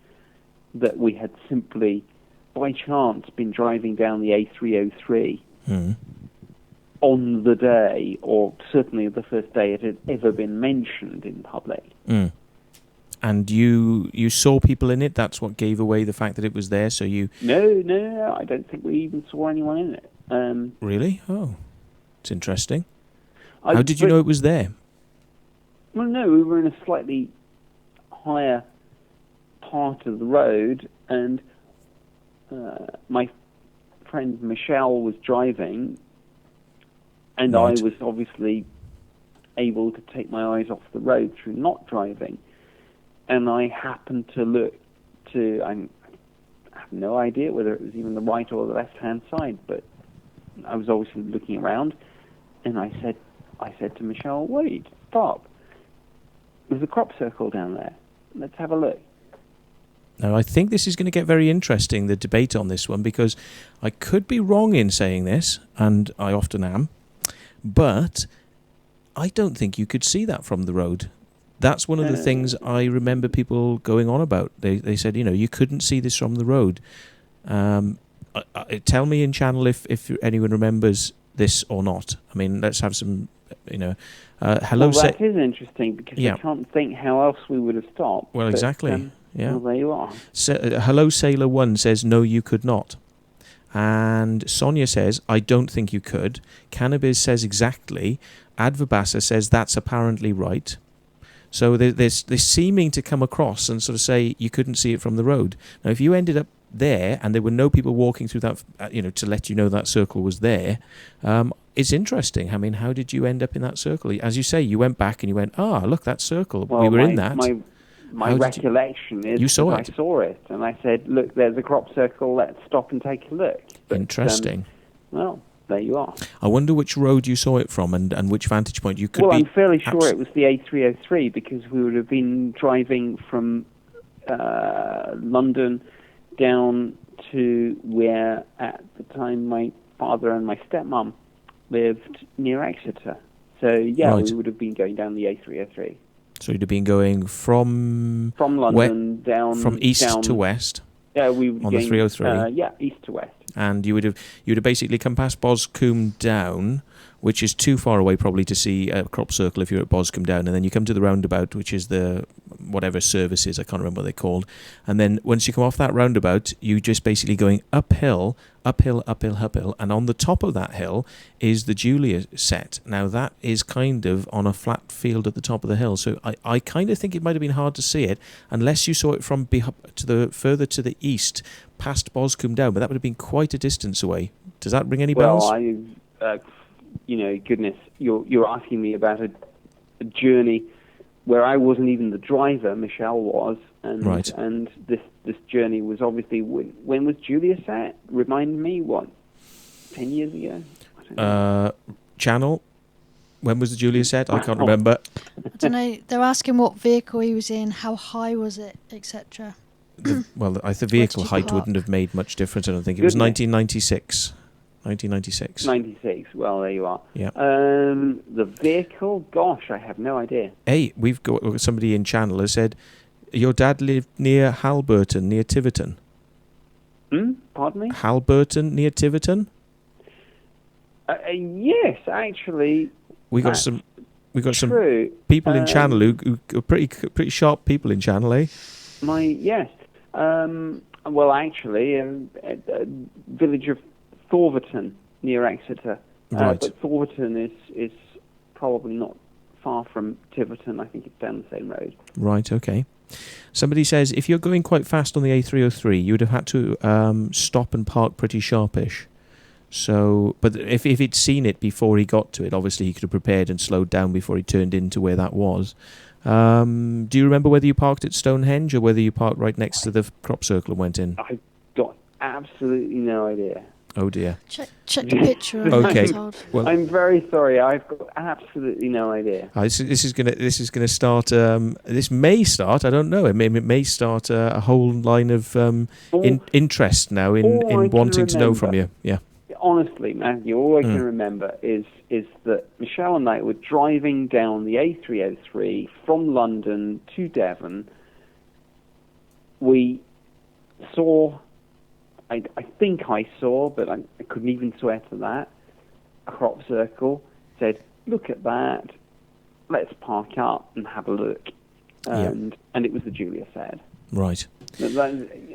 that we had simply, by chance, been driving down the A303 on the day, or certainly the first day it had ever been mentioned in public. And you saw people in it? That's what gave away the fact that it was there, so you... No, I don't think we even saw anyone in it. Really? Oh, it's interesting. How did you know it was there? Well, no, we were in a slightly higher part of the road, and my friend Michelle was driving, and Right. I was obviously able to take my eyes off the road through not driving. And I happened to look to, I have no idea whether it was even the right or the left-hand side, but I was obviously looking around, and I said to Michelle, wait, stop. There's a crop circle down there. Let's have a look. Now, I think this is going to get very interesting, the debate on this one, because I could be wrong in saying this, and I often am, but I don't think you could see that from the road. That's one of the things I remember people going on about. They said, you couldn't see this from the road. Tell me in channel if anyone remembers this or not. I mean, let's have some, hello. Well, that is interesting, because Yeah. I can't think how else we would have stopped. Well, but, exactly. Yeah. Well, there you are. Hello Sailor 1 says, no, you could not. And Sonia says, I don't think you could. Cannabis says exactly. Advabasa says that's apparently right. So they're seeming to come across and sort of say you couldn't see it from the road. Now, if you ended up there and there were no people walking through that, to let you know that circle was there, it's interesting. I mean, how did you end up in that circle? As you say, you went back and you went, look, that circle. Well, we were in that. My recollection is you saw that it. I saw it, and I said, look, there's a crop circle, let's stop and take a look. But, Interesting. Well, there you are. I wonder which road you saw it from and which vantage point you could Well, be... I'm fairly sure it was the A303, because we would have been driving from London down to where, at the time, my father and my stepmom lived near Exeter. So, yeah, Right. we would have been going down the A303. So you'd have been going from London down... From east down, to west Yeah, we would on the 303. Yeah, east to west. And you would have basically come past Boscombe down, which is too far away probably to see a crop circle if you're at Boscombe down, and then you come to the roundabout, which is the whatever services, I can't remember what they're called, and then once you come off that roundabout, you just basically going uphill, and on the top of that hill is the Julia set. Now that is kind of on a flat field at the top of the hill, so I kind of think it might have been hard to see it unless you saw it from further to the east, past Boscombe down, but that would have been quite a distance away. Does that ring any bells? Well, goodness, you're asking me about a journey where I wasn't even the driver, Michelle was, and Right. and this journey was obviously, when was Julia set? Remind me, what, 10 years ago? I don't know. Channel, when was the Julia set? I can't remember. I don't know. They're asking what vehicle he was in, how high was it, etc. The vehicle you height park? wouldn't have made much difference, I don't think. It was Goodness. 1996. 1996. 96, well, there you are. Yeah. The vehicle, gosh, I have no idea. Hey, we've got somebody in channel has said, your dad lived near Halberton, near Tiverton. Pardon me? Halberton, near Tiverton? Yes, actually, We got that's some true. people in channel who are pretty sharp people in channel, eh? Yes. Well, actually, a village of Thorverton near Exeter. Right. But Thorverton is probably not far from Tiverton. I think it's down the same road. Right, okay. Somebody says, if you're going quite fast on the A303, you would have had to stop and park pretty sharpish. So, but if he'd seen it before he got to it, obviously he could have prepared and slowed down before he turned into where that was. Do you remember whether you parked at Stonehenge or whether you parked right next to the crop circle and went in? I've got absolutely no idea. Oh dear. Check the picture. Okay. I'm told. Well, I'm very sorry. I've got absolutely no idea. this is gonna start. This may start. I don't know. It may start a whole line of interest now in all I can wanting to know from remember- you. Yeah. Honestly, Matthew, all I can remember is that Michelle and I were driving down the A303 from London to Devon. We saw, I think I saw, but I couldn't even swear to that, a crop circle. Said, look at that, let's park up and have a look. and it was the Julia Said. Right.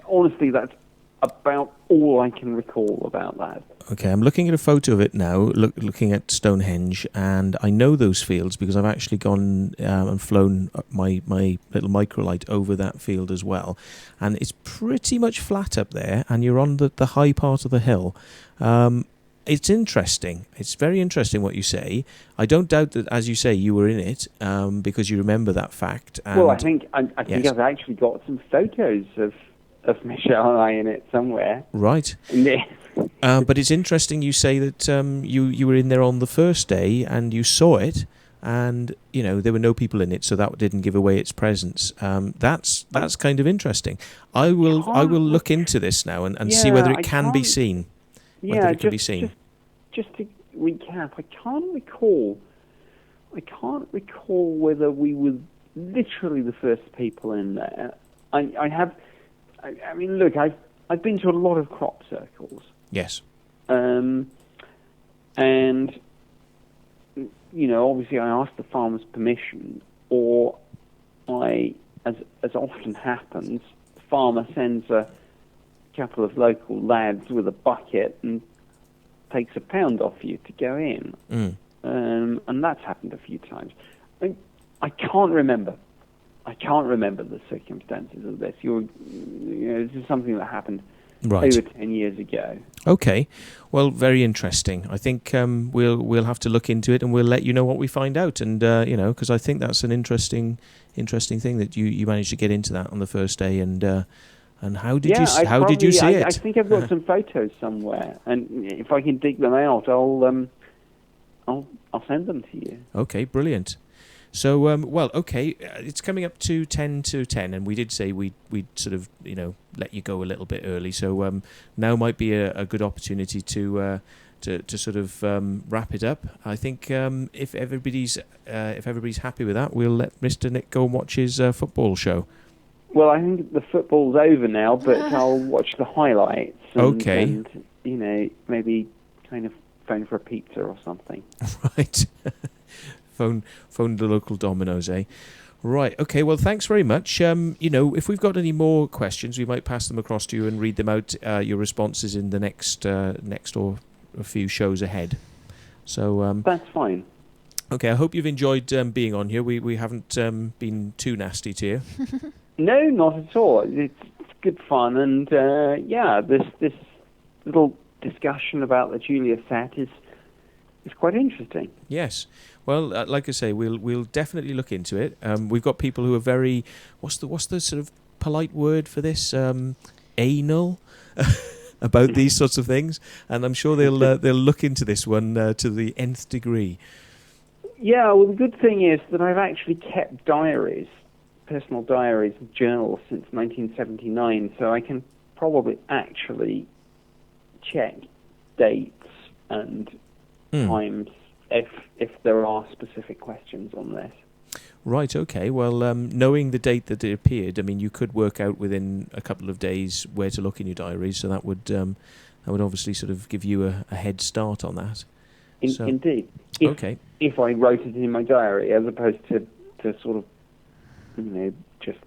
Honestly, that's about all I can recall about that. Okay, I'm looking at a photo of it now, looking at Stonehenge, and I know those fields because I've actually gone and flown my little microlight over that field as well, and it's pretty much flat up there, and you're on the high part of the hill. It's interesting. It's very interesting what you say. I don't doubt that, as you say, you were in it because you remember that fact. And well, I think I've actually got some photos of Michelle and I in it somewhere. Right. But it's interesting you say that you were in there on the first day and you saw it, and there were no people in it, so that didn't give away its presence. That's kind of interesting. I will look into this now and see whether it can be seen. Yeah, just to recap, I can't recall whether we were literally the first people in there. I've been to a lot of crop circles. Yes. And obviously I asked the farmer's permission, or as often happens, the farmer sends a couple of local lads with a bucket and takes £1 off you to go in. And that's happened a few times. I can't remember the circumstances of this. This is something that happened over 10 years ago. Okay, well, very interesting. I think we'll have to look into it, and we'll let you know what we find out. And because I think that's an interesting thing that you managed to get into that on the first day. And how did you see it? I think I've got some photos somewhere, and if I can dig them out, I'll send them to you. Okay, brilliant. So, it's coming up to 10 to 10, and we did say we'd sort of, let you go a little bit early. So now might be a good opportunity to sort of wrap it up. I think if everybody's happy with that, we'll let Mr. Nick go and watch his football show. Well, I think the football's over now, but I'll watch the highlights. And, maybe kind of phone for a pizza or something. Right. Phone the local Domino's, eh? Right. Okay. Well, thanks very much. If we've got any more questions, we might pass them across to you and read them out. Your responses in the next or a few shows ahead. So that's fine. Okay. I hope you've enjoyed being on here. We haven't been too nasty to you. No, not at all. It's good fun, and this little discussion about the Julia Sat is quite interesting. Yes. Well, like I say, we'll definitely look into it. We've got people who are very what's the sort of polite word for this? Anal about these sorts of things, and I'm sure they'll look into this one to the nth degree. Yeah. Well, the good thing is that I've actually kept diaries. Personal diaries and journals since 1979, so I can probably actually check dates and times if there are specific questions on this. Right, okay. Well, knowing the date that it appeared, I mean, you could work out within a couple of days where to look in your diaries, so that would obviously sort of give you a head start on that. Indeed. If I wrote it in my diary, as opposed to sort of just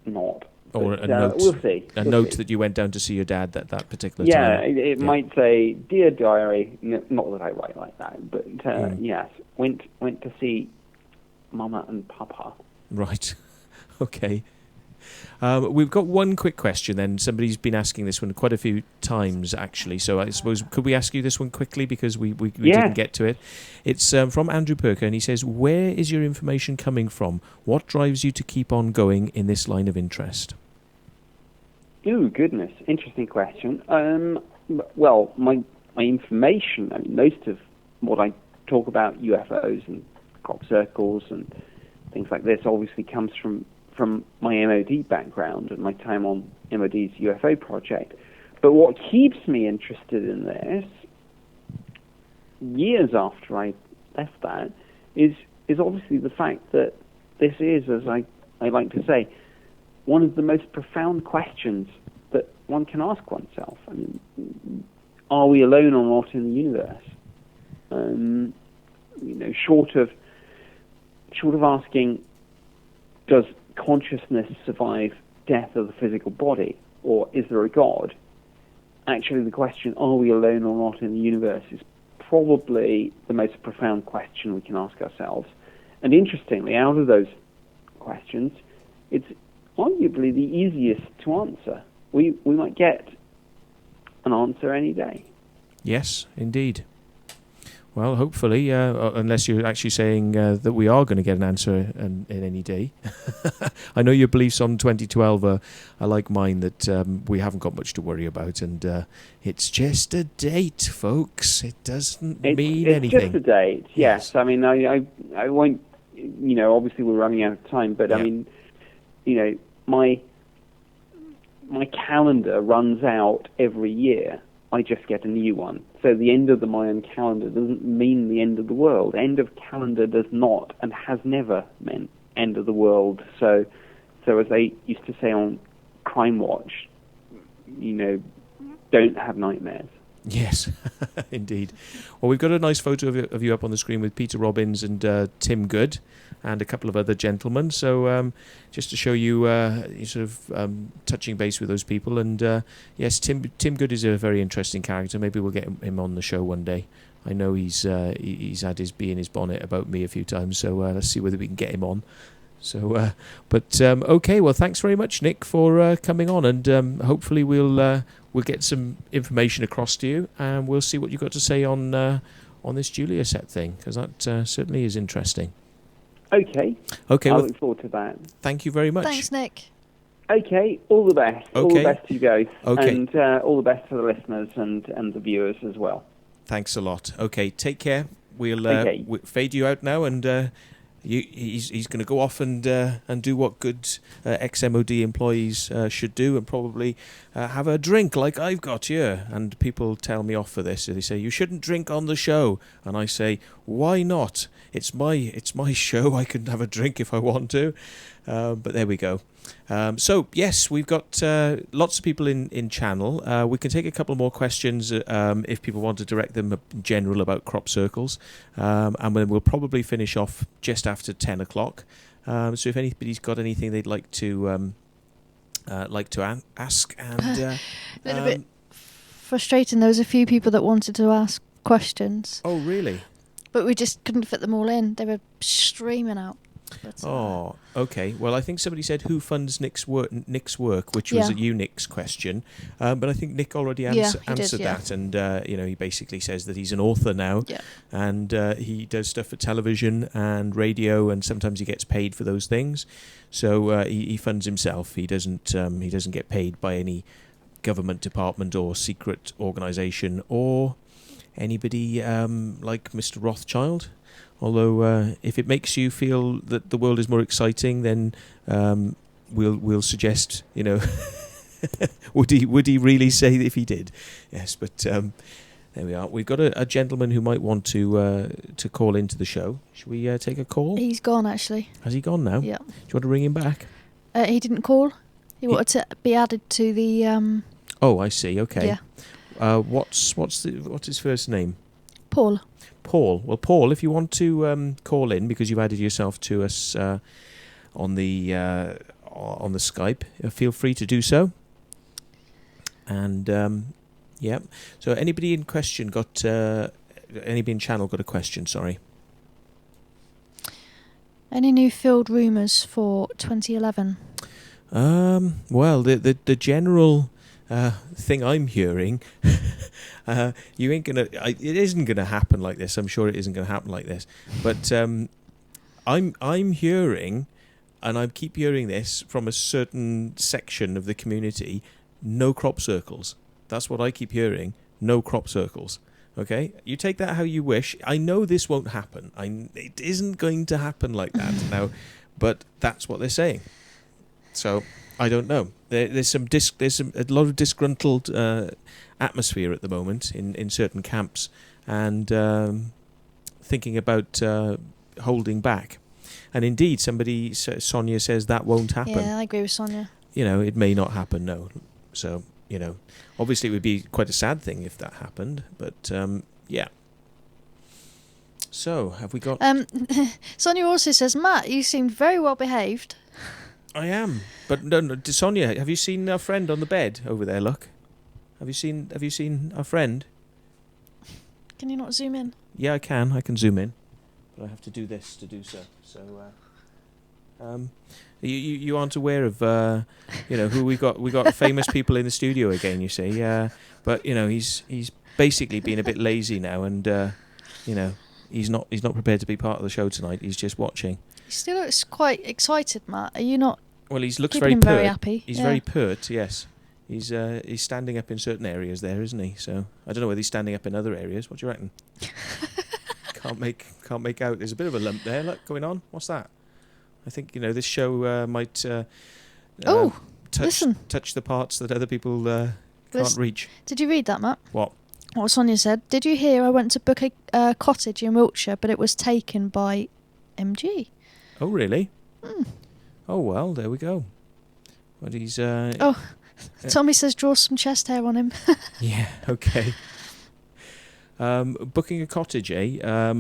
not. Or but, a note. We'll see. A note that you went down to see your dad that particular time. Yeah, it might say, "Dear diary," not that I write like that, but yes, went to see Mama and Papa. Right. Okay. We've got one quick question then. Somebody's been asking this one quite a few times, actually. So I suppose, could we ask you this one quickly because we didn't get to it? It's from Andrew Perker, and he says, where is your information coming from? What drives you to keep on going in this line of interest? Oh, goodness. Interesting question. Well, my information, I mean, most of what I talk about, UFOs and crop circles and things like this, obviously comes from my MOD background and my time on MOD's UFO project. But what keeps me interested in this, years after I left that, is obviously the fact that this is, as I like to say, one of the most profound questions that one can ask oneself. I mean, are we alone or not in the universe? Short of asking, does consciousness survive death of the physical body, or is there a God? Actually, the question, are we alone or not in the universe, is probably the most profound question we can ask ourselves. And interestingly, out of those questions, it's arguably the easiest to answer. We might get an answer any day. Yes, indeed. Well, hopefully, unless you're actually saying that we are going to get an answer in any day. I know your beliefs on 2012 are like mine, that we haven't got much to worry about, and it's just a date, folks. It doesn't mean anything. It's just a date, yes. I mean, I won't, obviously we're running out of time, but I mean, my calendar runs out every year. I just get a new one. So the end of the Mayan calendar doesn't mean the end of the world. End of calendar does not and has never meant end of the world. So as they used to say on Crime Watch, don't have nightmares. Yes, indeed. Well, we've got a nice photo of you up on the screen with Peter Robbins and Tim Good and a couple of other gentlemen. So just to show you sort of touching base with those people. And yes, Tim Good is a very interesting character. Maybe we'll get him on the show one day. I know he's had his bee in his bonnet about me a few times. So let's see whether we can get him on. So, okay. Well, thanks very much, Nick, for coming on, and hopefully we'll get some information across to you, and we'll see what you've got to say on this Julia set thing, because that certainly is interesting. Okay. Okay. I look forward to that. Thank you very much. Thanks, Nick. Okay. All the best. Okay. All the best to you guys. Okay. And all the best to the listeners and the viewers as well. Thanks a lot. Okay. Take care. We'll fade you out now, and. He's going to go off and do what good ex-MOD employees should do, and probably have a drink like I've got here. And people tell me off for this. They say, you shouldn't drink on the show. And I say, why not? It's my show. I can have a drink if I want to. But there we go. So, yes, we've got lots of people in channel. We can take a couple more questions if people want to direct them in general about crop circles. And then we'll probably finish off just after 10 o'clock. So if anybody's got anything they'd like to ask. And, a little bit frustrating. There was a few people that wanted to ask questions. Oh, really? But we just couldn't fit them all in. They were streaming out. But, okay. Well, I think somebody said, who funds Nick's work, which was a Nick's question. But I think Nick already answered that. And, he basically says that he's an author now. Yeah. And he does stuff for television and radio, and sometimes he gets paid for those things. So he funds himself. He doesn't get paid by any government department or secret organisation or anybody like Mr. Rothschild. Although, if it makes you feel that the world is more exciting, then we'll suggest, would he really say if he did? Yes, but there we are. We've got a gentleman who might want to call into the show. Should we take a call? He's gone, actually. Has he gone now? Yeah. Do you want to ring him back? He didn't call. He wanted to be added to the. Oh, I see. Okay. Yeah. What's his first name? Paul. Paul. Well, Paul, if you want to call in because you've added yourself to us on the Skype, feel free to do so. And so anybody in question anybody in channel got a question? Sorry. Any new field rumours for 2011? Well, the general thing I'm hearing. It isn't gonna happen like this. I'm sure it isn't gonna happen like this. But I'm hearing, and I keep hearing this from a certain section of the community. No crop circles. That's what I keep hearing. No crop circles. Okay, you take that how you wish. I know this won't happen. It isn't going to happen like that now, but that's what they're saying. So I don't know. There's a lot of disgruntled atmosphere at the moment in certain camps, and thinking about holding back. And indeed, Sonia says that won't happen. Yeah, I agree with Sonia. It may not happen. No, so obviously it would be quite a sad thing if that happened. But yeah. So have we got? Sonia also says, Matt, you seemed very well behaved. I am. But no, Sonia, have you seen our friend on the bed over there? Look. Have you seen our friend? Can you not zoom in? Yeah, I can. I can zoom in, but I have to do this to do so. So, you aren't aware of who we got? We got famous people in the studio again. You see, but he's basically been a bit lazy now, and he's not prepared to be part of the show tonight. He's just watching. He still looks quite excited, Matt. Are you not? Well, he looks keeping him very happy. He's very pert. Yes. He's standing up in certain areas there, isn't he? So I don't know whether he's standing up in other areas. What do you reckon? Can't make out. There's a bit of a lump there. Look, going on. What's that? I think this show might touch the parts that other people can't reach. Did you read that, Matt? What Sonia said? Did you hear? I went to book a cottage in Wiltshire, but it was taken by MG. Oh really? Oh well, there we go. But he's Tommy says draw some chest hair on him. Yeah, okay. Booking a cottage, eh?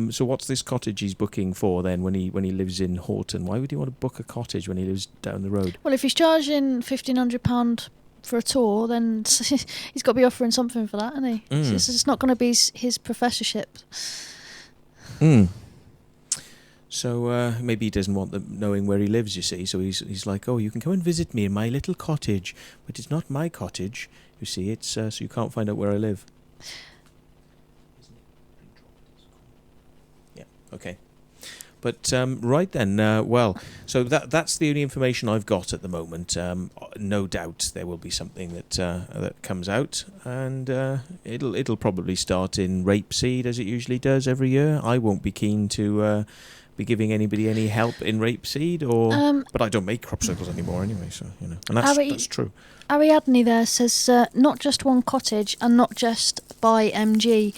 So what's this cottage he's booking for then when he lives in Horton? Why would he want to book a cottage when he lives down the road? Well, if he's charging £1,500 for a tour, then he's got to be offering something for that, isn't he? It's not going to be his professorship. So maybe he doesn't want them knowing where he lives, you see. So he's like, oh, you can come and visit me in my little cottage, but it's not my cottage. You see, it's so you can't find out where I live. Yeah, okay. But right then, so that's the only information I've got at the moment. No doubt there will be something that comes out, and it'll probably start in rapeseed as it usually does every year. I won't be keen to be giving anybody any help in rapeseed, but I don't make crop circles anymore anyway, so and that's true. Ariadne there says not just one cottage and not just by MG,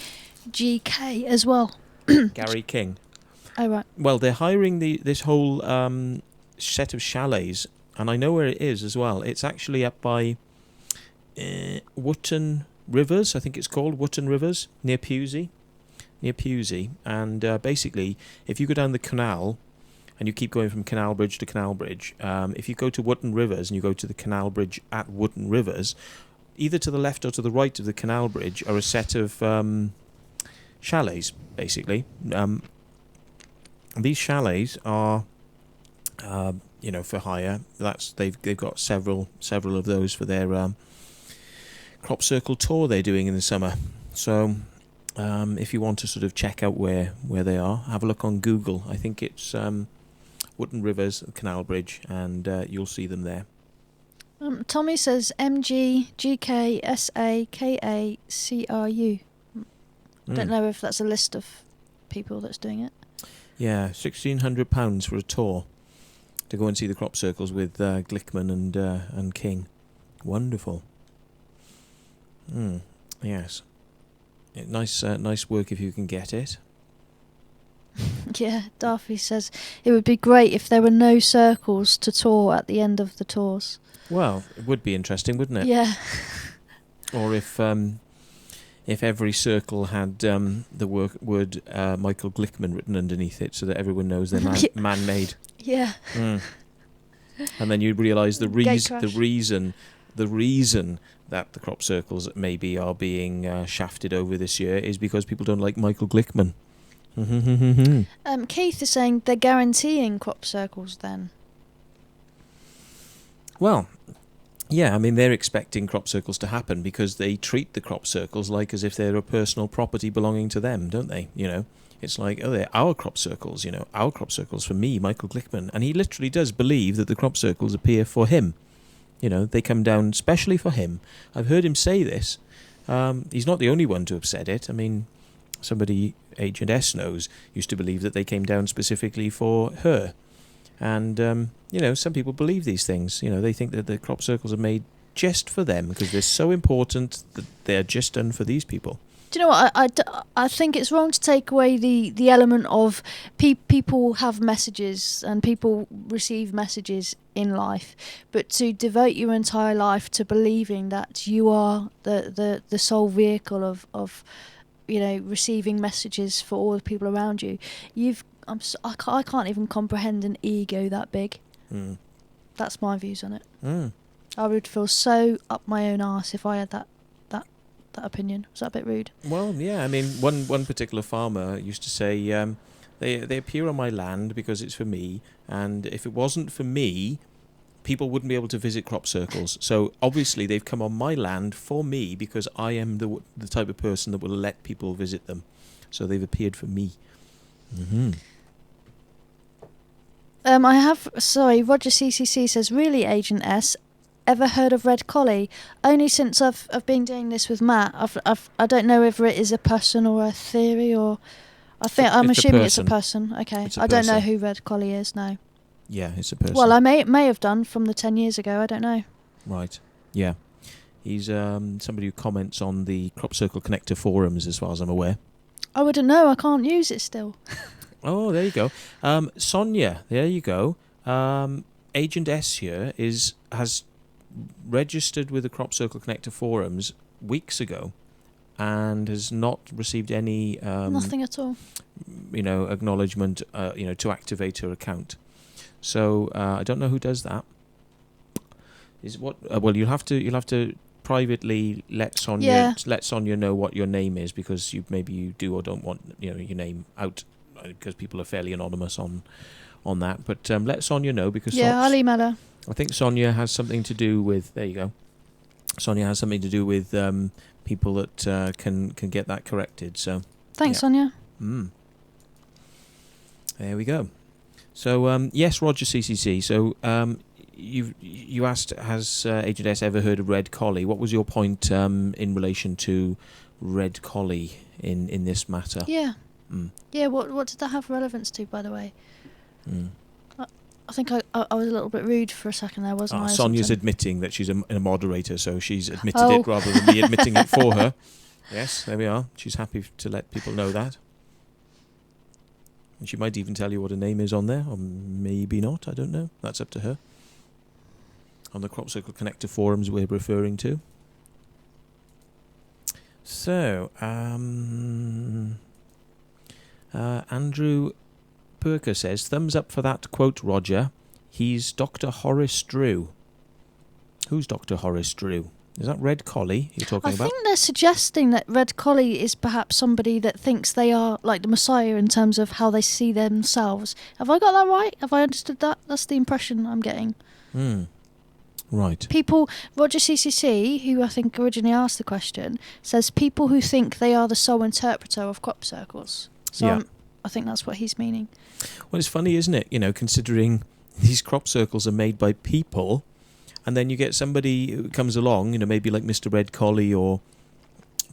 GK as well. Gary King. Oh right. Well, they're hiring this whole set of chalets, and I know where it is as well. It's actually up by Wootton Rivers, I think it's called Wootton Rivers, near Pewsey. And basically, if you go down the canal and you keep going from Canal Bridge to Canal Bridge, if you go to Wootton Rivers and you go to the Canal Bridge at Wootton Rivers, either to the left or to the right of the Canal Bridge are a set of chalets, basically. These chalets are, for hire. They've got several of those for their crop circle tour they're doing in the summer. So. If you want to sort of check out where they are, have a look on Google. I think it's Wootton Rivers, Canal Bridge, and you'll see them there. Tommy says MG, GK, SA, KA, CRU. I don't know if that's a list of people that's doing it. Yeah, £1,600 for a tour to go and see the crop circles with Glickman and King. Wonderful. Yes. Nice work if you can get it. Yeah, Darby says it would be great if there were no circles to tour at the end of the tours. Well, it would be interesting, wouldn't it? Yeah. Or if every circle had the word Michael Glickman written underneath it, so that everyone knows they're man-made. Yeah. And then you'd realise the reason that the crop circles maybe are being shafted over this year is because people don't like Michael Glickman. Keith is saying they're guaranteeing crop circles then. Well, yeah, I mean, they're expecting crop circles to happen because they treat the crop circles like as if they're a personal property belonging to them, don't they? It's like, oh, they're our crop circles, our crop circles for me, Michael Glickman. And he literally does believe that the crop circles appear for him. They come down specially for him. I've heard him say this. He's not the only one to have said it. I mean, somebody Agent S knows used to believe that they came down specifically for her. And, some people believe these things. They think that the crop circles are made just for them because they're so important that they're just done for these people. Do you know what? I think it's wrong to take away the element of people have messages and people receive messages in life, but to devote your entire life to believing that you are the sole vehicle of receiving messages for all the people around you, I can't even comprehend an ego that big. That's my views on it. Mm. I would feel so up my own arse if I had that opinion. Was that a bit rude? Well, yeah. I mean, one particular farmer used to say, they appear on my land because it's for me, and if it wasn't for me, people wouldn't be able to visit crop circles. So obviously they've come on my land for me because I am the type of person that will let people visit them. So they've appeared for me. Mm-hmm. Roger CCC says, really, Agent S, ever heard of red collie? Only since I've been doing this with Matt. I don't know whether it is a person or a theory, or I'm assuming it's a person. Okay, I don't know who red collie is. No. Yeah, it's a person. Well, I may have done from the 10 years ago. I don't know. Right. Yeah. He's somebody who comments on the Crop Circle Connector forums, as far as I'm aware. I wouldn't know. I can't use it still. Oh, there you go. Sonia, there you go. Agent S here has registered with the Crop Circle Connector forums weeks ago and has not received any Nothing at all. Acknowledgement to activate her account. So I don't know who does that. Well, you'll have to privately let Sonia know what your name is, because maybe you do or don't want your name out, because people are fairly anonymous on that. But let Sonia know, because I'll email her. I think Sonia has something to do with. There you go. Sonia has something to do with people that can get that corrected. So thanks, Sonia. There we go. So yes, Roger CCC. So you asked, has Agent S ever heard of red collie? What was your point in relation to red collie in this matter? Yeah. Yeah. What did that have relevance to, by the way? I think I was a little bit rude for a second there, wasn't I? Sonia's admitting that she's a moderator, so she's admitted it rather than me admitting it for her. Yes, there we are. She's happy to let people know that. And she might even tell you what her name is on there, or maybe not, I don't know. That's up to her. On the Crop Circle Connector forums we're referring to. So, Andrew Perker says, thumbs up for that quote, Roger. He's Dr. Horace Drew. Who's Dr. Horace Drew? Is that Red Collie you're talking about? I think they're suggesting that Red Collie is perhaps somebody that thinks they are like the Messiah in terms of how they see themselves. Have I got that right? Have I understood that? That's the impression I'm getting. Right. People, Roger CCC, who I think originally asked the question, says people who think they are the sole interpreter of crop circles. So I think that's what he's meaning. Well, it's funny, isn't it? Considering these crop circles are made by people, and then you get somebody who comes along, maybe like Mr. Red Collie or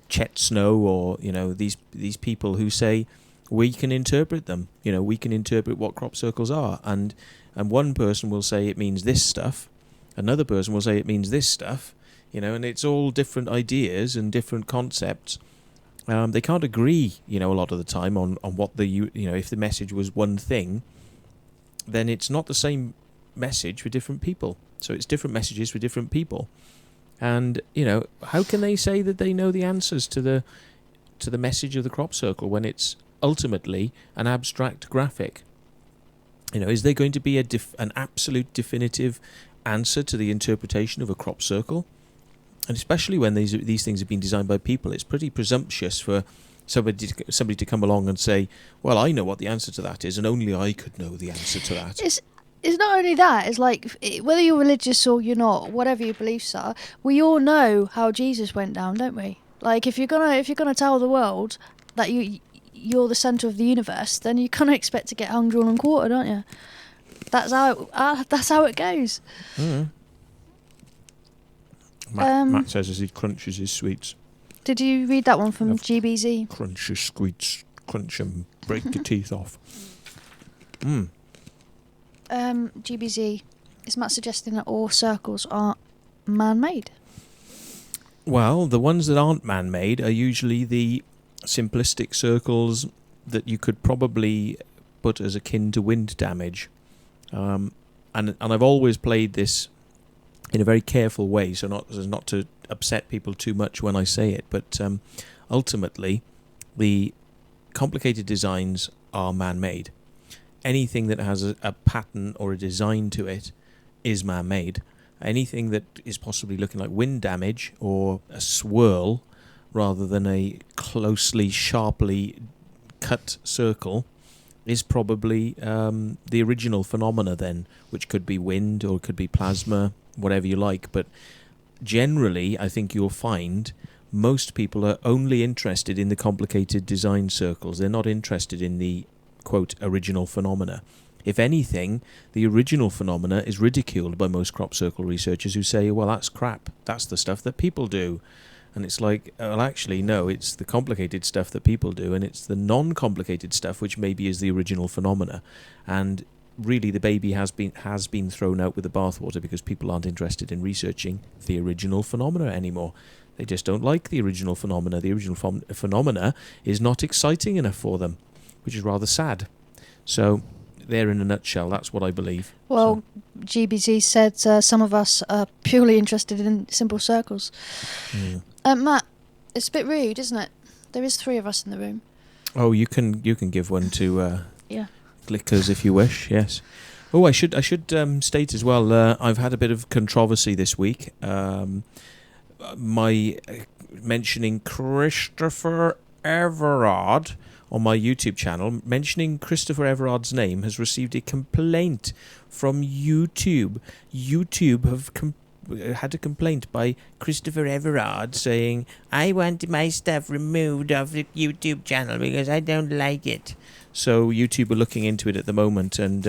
Chet Snow, or these people who say we can interpret them. We can interpret what crop circles are, and one person will say it means this stuff, another person will say it means this stuff, and it's all different ideas and different concepts. They can't agree, a lot of the time on what if the message was one thing, then it's not the same message for different people. So it's different messages for different people. And, how can they say that they know the answers to the message of the crop circle when it's ultimately an abstract graphic? Is there going to be an absolute definitive answer to the interpretation of a crop circle? And especially when these things have been designed by people, it's pretty presumptuous for somebody to come along and say, well, I know what the answer to that is, and only I could know the answer to that. It's not only that, it's like, whether you're religious or you're not, whatever your beliefs are, we all know how Jesus went down, don't we? Like, if you're gonna tell the world that you're the centre of the universe, then you kind of expect to get hung, drawn and quartered, aren't you? That's how it goes. Matt says as he crunches his sweets. Did you read that one from GBZ? Crunch your sweets, crunch them, break your teeth off. GBZ, is Matt suggesting that all circles are man-made? Well, the ones that aren't man-made are usually the simplistic circles that you could probably put as akin to wind damage. And I've always played this in a very careful way, so as not to upset people too much when I say it, but ultimately the complicated designs are man-made. Anything that has a pattern or a design to it is man-made. Anything that is possibly looking like wind damage or a swirl rather than a closely, sharply cut circle is probably the original phenomena then, which could be wind or it could be plasma, whatever you like. But generally, I think you'll find most people are only interested in the complicated design circles. They're not interested in the, quote, original phenomena. If anything, the original phenomena is ridiculed by most crop circle researchers who say, well, that's crap. That's the stuff that people do. And it's like, well, actually, no, it's the complicated stuff that people do, and it's the non-complicated stuff which maybe is the original phenomena. And really, the baby has been thrown out with the bathwater because people aren't interested in researching the original phenomena anymore. They just don't like the original phenomena. The original phenomena is not exciting enough for them, which is rather sad. So, there in a nutshell, that's what I believe. Well, so. GBZ said some of us are purely interested in simple circles. Yeah. Matt, it's a bit rude, isn't it? There is 3 of us in the room. Oh, you can give one to yeah. Glickers if you wish. Yes. Oh, I should state as well. I've had a bit of controversy this week. My mentioning Christopher Everard on my YouTube channel, mentioning Christopher Everard's name has received a complaint from YouTube. YouTube have had a complaint by Christopher Everard saying, I want my stuff removed off the YouTube channel because I don't like it. So YouTube are looking into it at the moment, and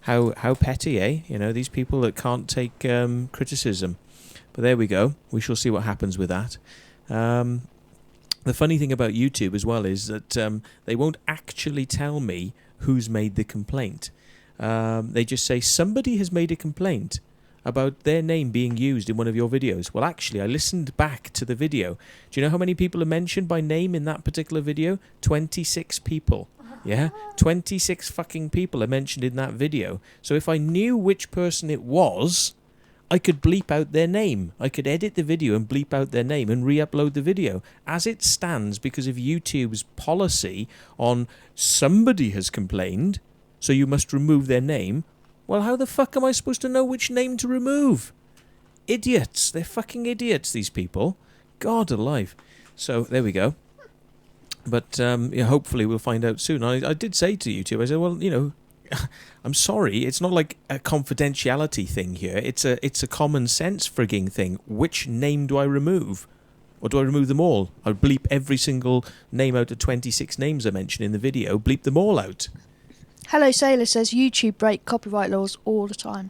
how petty, eh? You know, these people that can't take criticism. But there we go. We shall see what happens with that. The funny thing about YouTube as well is that they won't actually tell me who's made the complaint. They just say, somebody has made a complaint about their name being used in one of your videos. Well, actually, I listened back to the video. Do you know how many people are mentioned by name in that particular video? 26 people. Yeah? 26 fucking people are mentioned in that video. So if I knew which person it was, I could bleep out their name. I could edit the video and bleep out their name and re-upload the video. As it stands, because of YouTube's policy on somebody has complained, so you must remove their name, well, how the fuck am I supposed to know which name to remove? Idiots. They're fucking idiots, these people. God alive. So, there we go. But hopefully we'll find out soon. I did say to YouTube, I said, well, you know, I'm sorry, it's not like a confidentiality thing here. It's a common sense frigging thing. Which name do I remove? Or do I remove them all? I bleep every single name out of 26 names I mentioned in the video. Bleep them all out. Hello Sailor says YouTube break copyright laws all the time.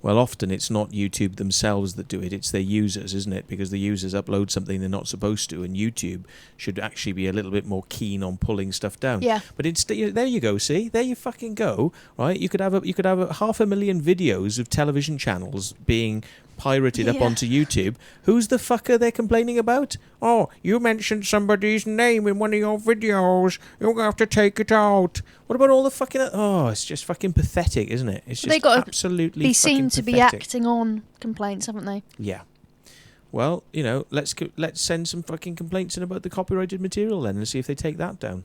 Well, often it's not YouTube themselves that do it, it's their users, isn't it? Because the users upload something they're not supposed to, and YouTube should actually be a little bit more keen on pulling stuff down. Yeah. But instead, there you go, see? There you fucking go, right? You could have 500,000 videos of television channels being pirated up onto YouTube. Who's the fucker they're complaining about? Oh, you mentioned somebody's name in one of your videos. You're going to have to take it out. What about all the fucking... Oh, it's just fucking pathetic, isn't it? It's just they got absolutely be fucking seen to pathetic. be acting on complaints, haven't they? Yeah. Well, you know, let's send some fucking complaints in about the copyrighted material then and see if they take that down.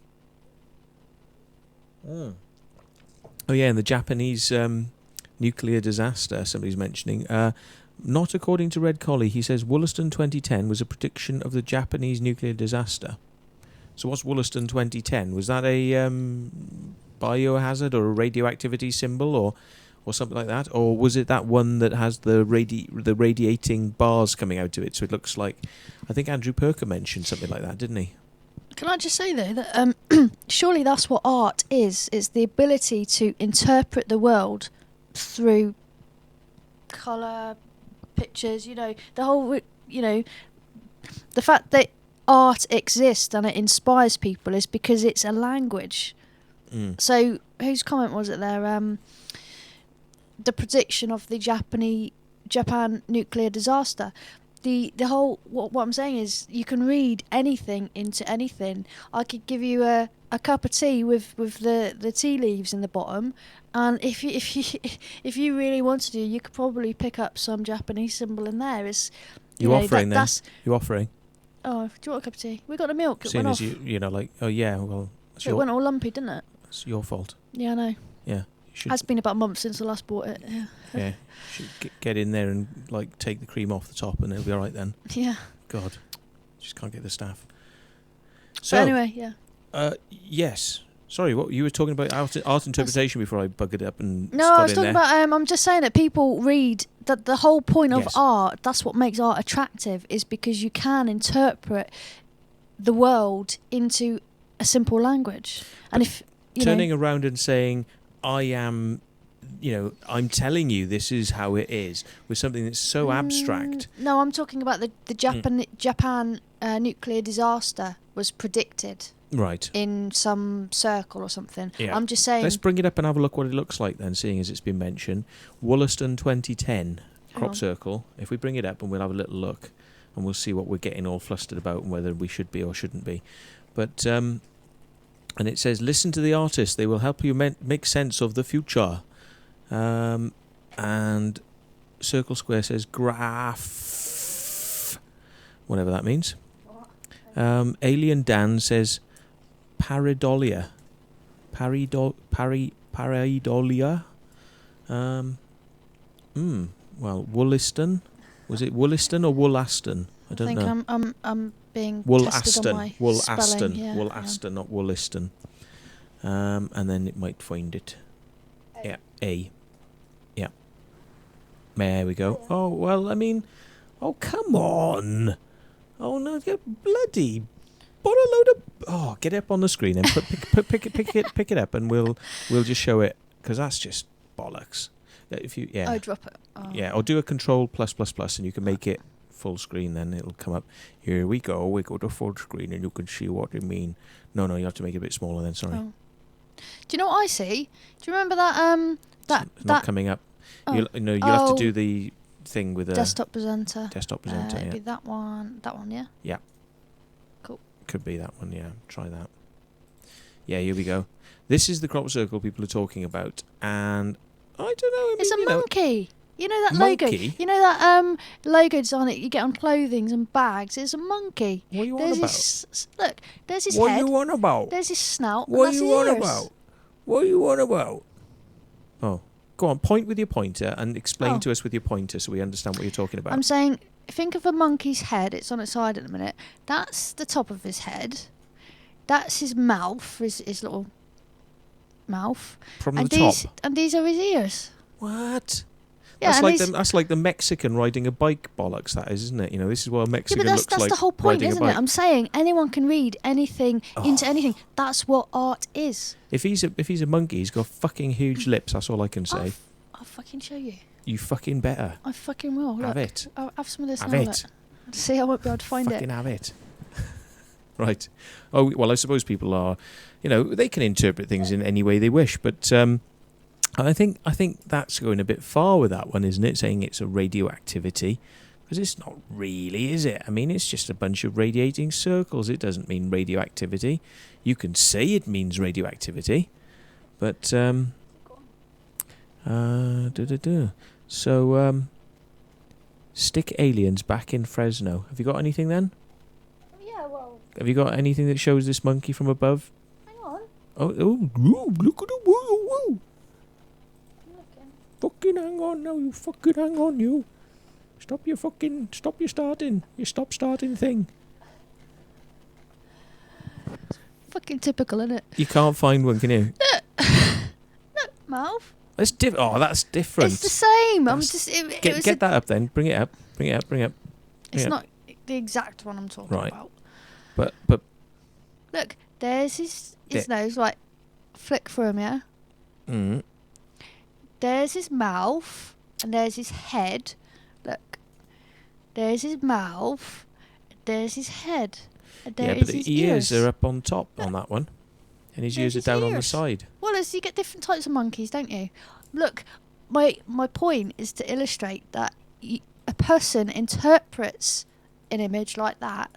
Oh yeah, and the Japanese nuclear disaster somebody's mentioning. Not according to Red Collie. He says Wollaston 2010 was a prediction of the Japanese nuclear disaster. So what's Wollaston 2010? Was that a biohazard or a radioactivity symbol or something like that? Or was it that one that has the radiating bars coming out of it? So it looks like... I think Andrew Perker mentioned something like that, didn't he? Can I just say, though, that surely that's what art is. It's the ability to interpret the world through colour, pictures, the whole, the fact that art exists and it inspires people is because it's a language. So whose comment was it there? The prediction of the Japan nuclear disaster. The whole what I'm saying is you can read anything into anything. I could give you a cup of tea with the tea leaves in the bottom, and if you really wanted to, you could probably pick up some Japanese symbol in there. It's you offering then? You offering? Oh, do you want a cup of tea? We got the milk. As soon as you like, oh yeah, well, it went all lumpy, didn't it? It's your fault. Yeah, I know. Yeah, Has been about a month since I last bought it. Yeah. Yeah. Should get in there and like take the cream off the top, and it'll be all right then. Yeah. God, just can't get the staff. So but anyway, yeah. Yes. Sorry, what you were talking about art interpretation before I buggered it up and no, I was talking about. I'm just saying that people read that the whole point of art. That's what makes art attractive, is because you can interpret the world into a simple language. And if turning around and saying, I am, I'm telling you this is how it is, with something that's so abstract. No, I'm talking about the Japan nuclear disaster was predicted. Right. In some circle or something. Yeah. I'm just saying. Let's bring it up and have a look what it looks like then, seeing as it's been mentioned. Wollaston 2010 crop circle. If we bring it up and we'll have a little look and we'll see what we're getting all flustered about and whether we should be or shouldn't be. But, and it says, listen to the artist. They will help you make sense of the future. And Circle Square says graph. Whatever that means. Alien Dan says pareidolia. Pareidolia. Well, Wollaston. Was it Wollaston or Wollaston? I don't know. I'm being tested on my spelling. Wollaston, not Wollaston. And then it might find it. Yeah, A. Yeah. There we go. Oh, well, I mean, oh, come on. Oh no! Bloody! What a load of! Oh, get it up on the screen and pick it up, and we'll just show it, because that's just bollocks. If you Oh, drop it. Oh. Yeah, or do a Control plus, and you can make it full screen. Then it'll come up. Here we go. We go to full screen, and you can see what I mean. No, you have to make it a bit smaller. Then sorry. Oh. Do you know what I see? Do you remember that It's not coming up. Oh. You'll have to do the thing with a desktop presenter. Yeah. It'd be that one, yeah? Yeah. Cool. Could be that one, yeah. Try that. Yeah, here we go. This is the crop circle people are talking about, and I don't know. It's a monkey. You know that monkey? logo? You know that logo design that you get on clothing and bags? It's a monkey. What are you on about? Look, there's his what head. What are you on about? There's his snout. What and that's are you on ears. about? What are you on about? Oh. Go on, point with your pointer and explain to us with your pointer so we understand what you're talking about. I'm saying, think of a monkey's head. It's on its side at the minute. That's the top of his head. That's his mouth, his little mouth. From the top? And these are his ears. What? Yeah, that's like the Mexican riding a bike bollocks, that is, isn't it? This is what a Mexican looks like. That's the whole point, isn't it? I'm saying anyone can read anything into anything. That's what art is. If he's a monkey, he's got fucking huge lips. That's all I can say. I'll fucking show you. You fucking better. I fucking will. Look, have it. I'll have some of this have now. It. Look. See, I won't be able to find fucking have it. Right. Oh well, I suppose people are, they can interpret things in any way they wish, but I think that's going a bit far with that one, isn't it? Saying it's a radioactivity, because it's not really, is it? I mean, it's just a bunch of radiating circles. It doesn't mean radioactivity. You can say it means radioactivity, but So stick aliens back in Fresno. Have you got anything then? Yeah, well. Have you got anything that shows this monkey from above? Hang on. Oh, look at the whoa. Fucking hang on now, you fucking hang on, you. Stop your starting thing. Fucking typical, isn't it? You can't find one, can you? Look, mouth. That's that's different. It's the same. Get that up then. Bring it up. It's not the exact one I'm talking about. But look, there's his nose, like flick through him, yeah? Mm. There's his mouth, and there's his head. Look, there's his mouth, there's his head, and but the ears are up on top on that one, and his ears are down on the side. Well, you get different types of monkeys, don't you? Look, my point is to illustrate that a person interprets an image like that,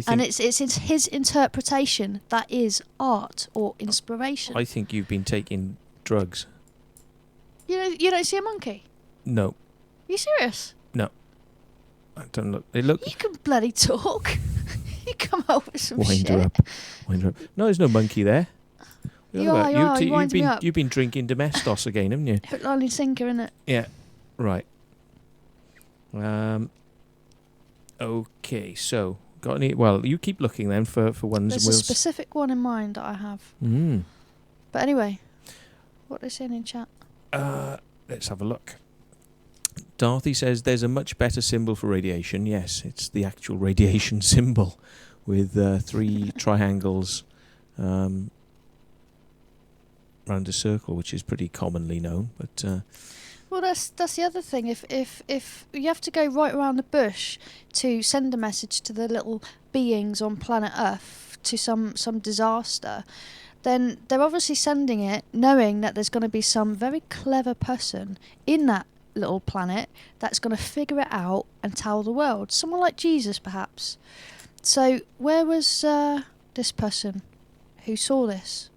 and it's his interpretation that is art or inspiration. I think you've been taking drugs. You don't see a monkey? No. Are you serious? No. I don't look. They look. You can bloody talk. You come up with some shit. Wind her up. No, there's no monkey there. What You are. You wind me up. You've been drinking Domestos again, haven't you? Hook, line and sinker, innit? Yeah. Right. Okay, so got any? Well, you keep looking then for ones. There's a specific one in mind that I have. But anyway, what are they saying in chat? Let's have a look. Dorothy says there's a much better symbol for radiation. Yes, it's the actual radiation symbol with 3 triangles round a circle, which is pretty commonly known. But well, that's the other thing. If you have to go right around the bush to send a message to the little beings on planet Earth to some disaster, then they're obviously sending it knowing that there's going to be some very clever person in that little planet that's going to figure it out and tell the world. Someone like Jesus, perhaps. So where was this person who saw this?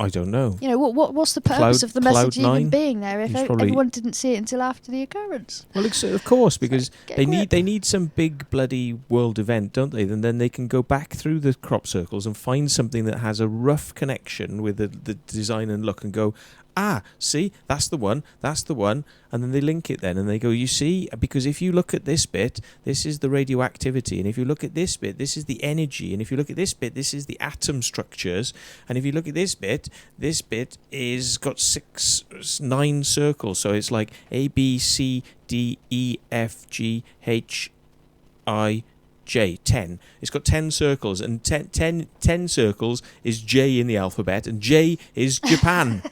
I don't know. You know, what's the purpose of the message even being there if probably, everyone didn't see it until after the occurrence? Well, of course, because they need some big bloody world event, don't they? And then they can go back through the crop circles and find something that has a rough connection with the design and look and go, see, that's the one, and then they link it then, and they go, you see, because if you look at this bit, this is the radioactivity, and if you look at this bit, this is the energy, and if you look at this bit, this is the atom structures, and if you look at this bit is got 9 circles, so it's like A, B, C, D, E, F, G, H, I, J, 10. It's got 10 circles, and 10 circles is J in the alphabet, and J is Japan.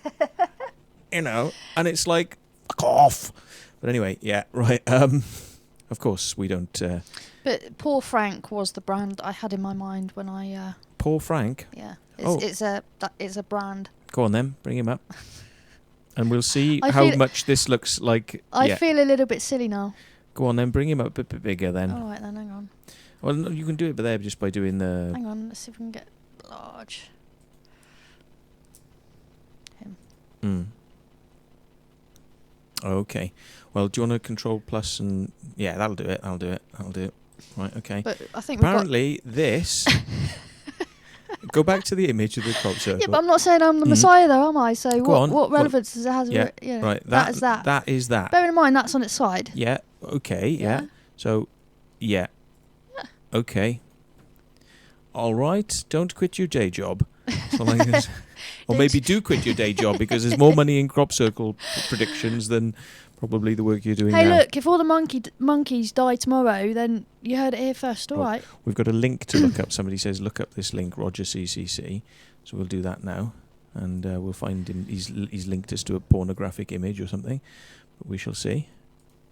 You know, and it's like, fuck off. But anyway, yeah, right. Of course, we don't... But Poor Frank was the brand I had in my mind when I... Poor Frank? Yeah, it's a brand. Go on then, bring him up. And we'll see how much this looks like. I feel a little bit silly now. Go on then, bring him up a bit bigger then. All right then, hang on. Well, no, you can do it there just by doing the... Hang on, let's see if we can get large. Him. Okay. Well, do you want to control plus and... Yeah, that'll do it. Right, okay. But I think apparently this... Go back to the image of the crop circle. Yeah, but I'm not saying I'm the Messiah though, am I? So what relevance does it have? Yeah, right. That is that. That is that. Bear in mind that's on its side. Yeah, okay, yeah. So, yeah. Okay. All right, don't quit your day job. Or maybe do quit your day job because there's more money in crop circle predictions than probably the work you're doing now. Hey, look, if all the monkeys die tomorrow, then you heard it here first, all right? We've got a link to look up. Somebody says, look up this link, Roger CCC. So we'll do that now. And we'll find him. He's linked us to a pornographic image or something. But we shall see.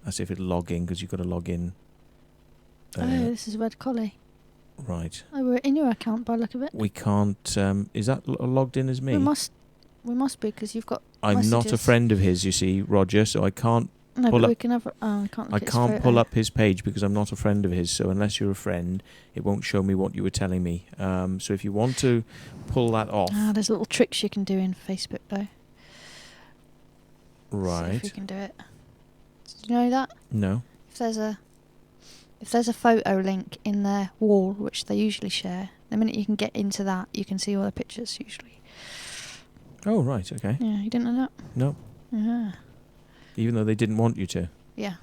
That's if it'll log in, because you've got to log in. This is Red Collie. Right. Oh, we're in your account by the look of it. We can't... is that logged in as me? We must be, because you've got I'm messages. not a friend of his, you see, Roger, so I can't pull up... we can have... I can't look I at can't his pull up his page because I'm not a friend of his, so unless you're a friend, it won't show me what you were telling me. So if you want to pull that off... there's little tricks you can do in Facebook, though. Right. See if you can do it. Did you know that? No. If there's a photo link in their wall, which they usually share, the minute you can get into that, you can see all the pictures, usually. Oh, right, okay. Yeah, you didn't know that? No. Yeah. Even though they didn't want you to? Yeah.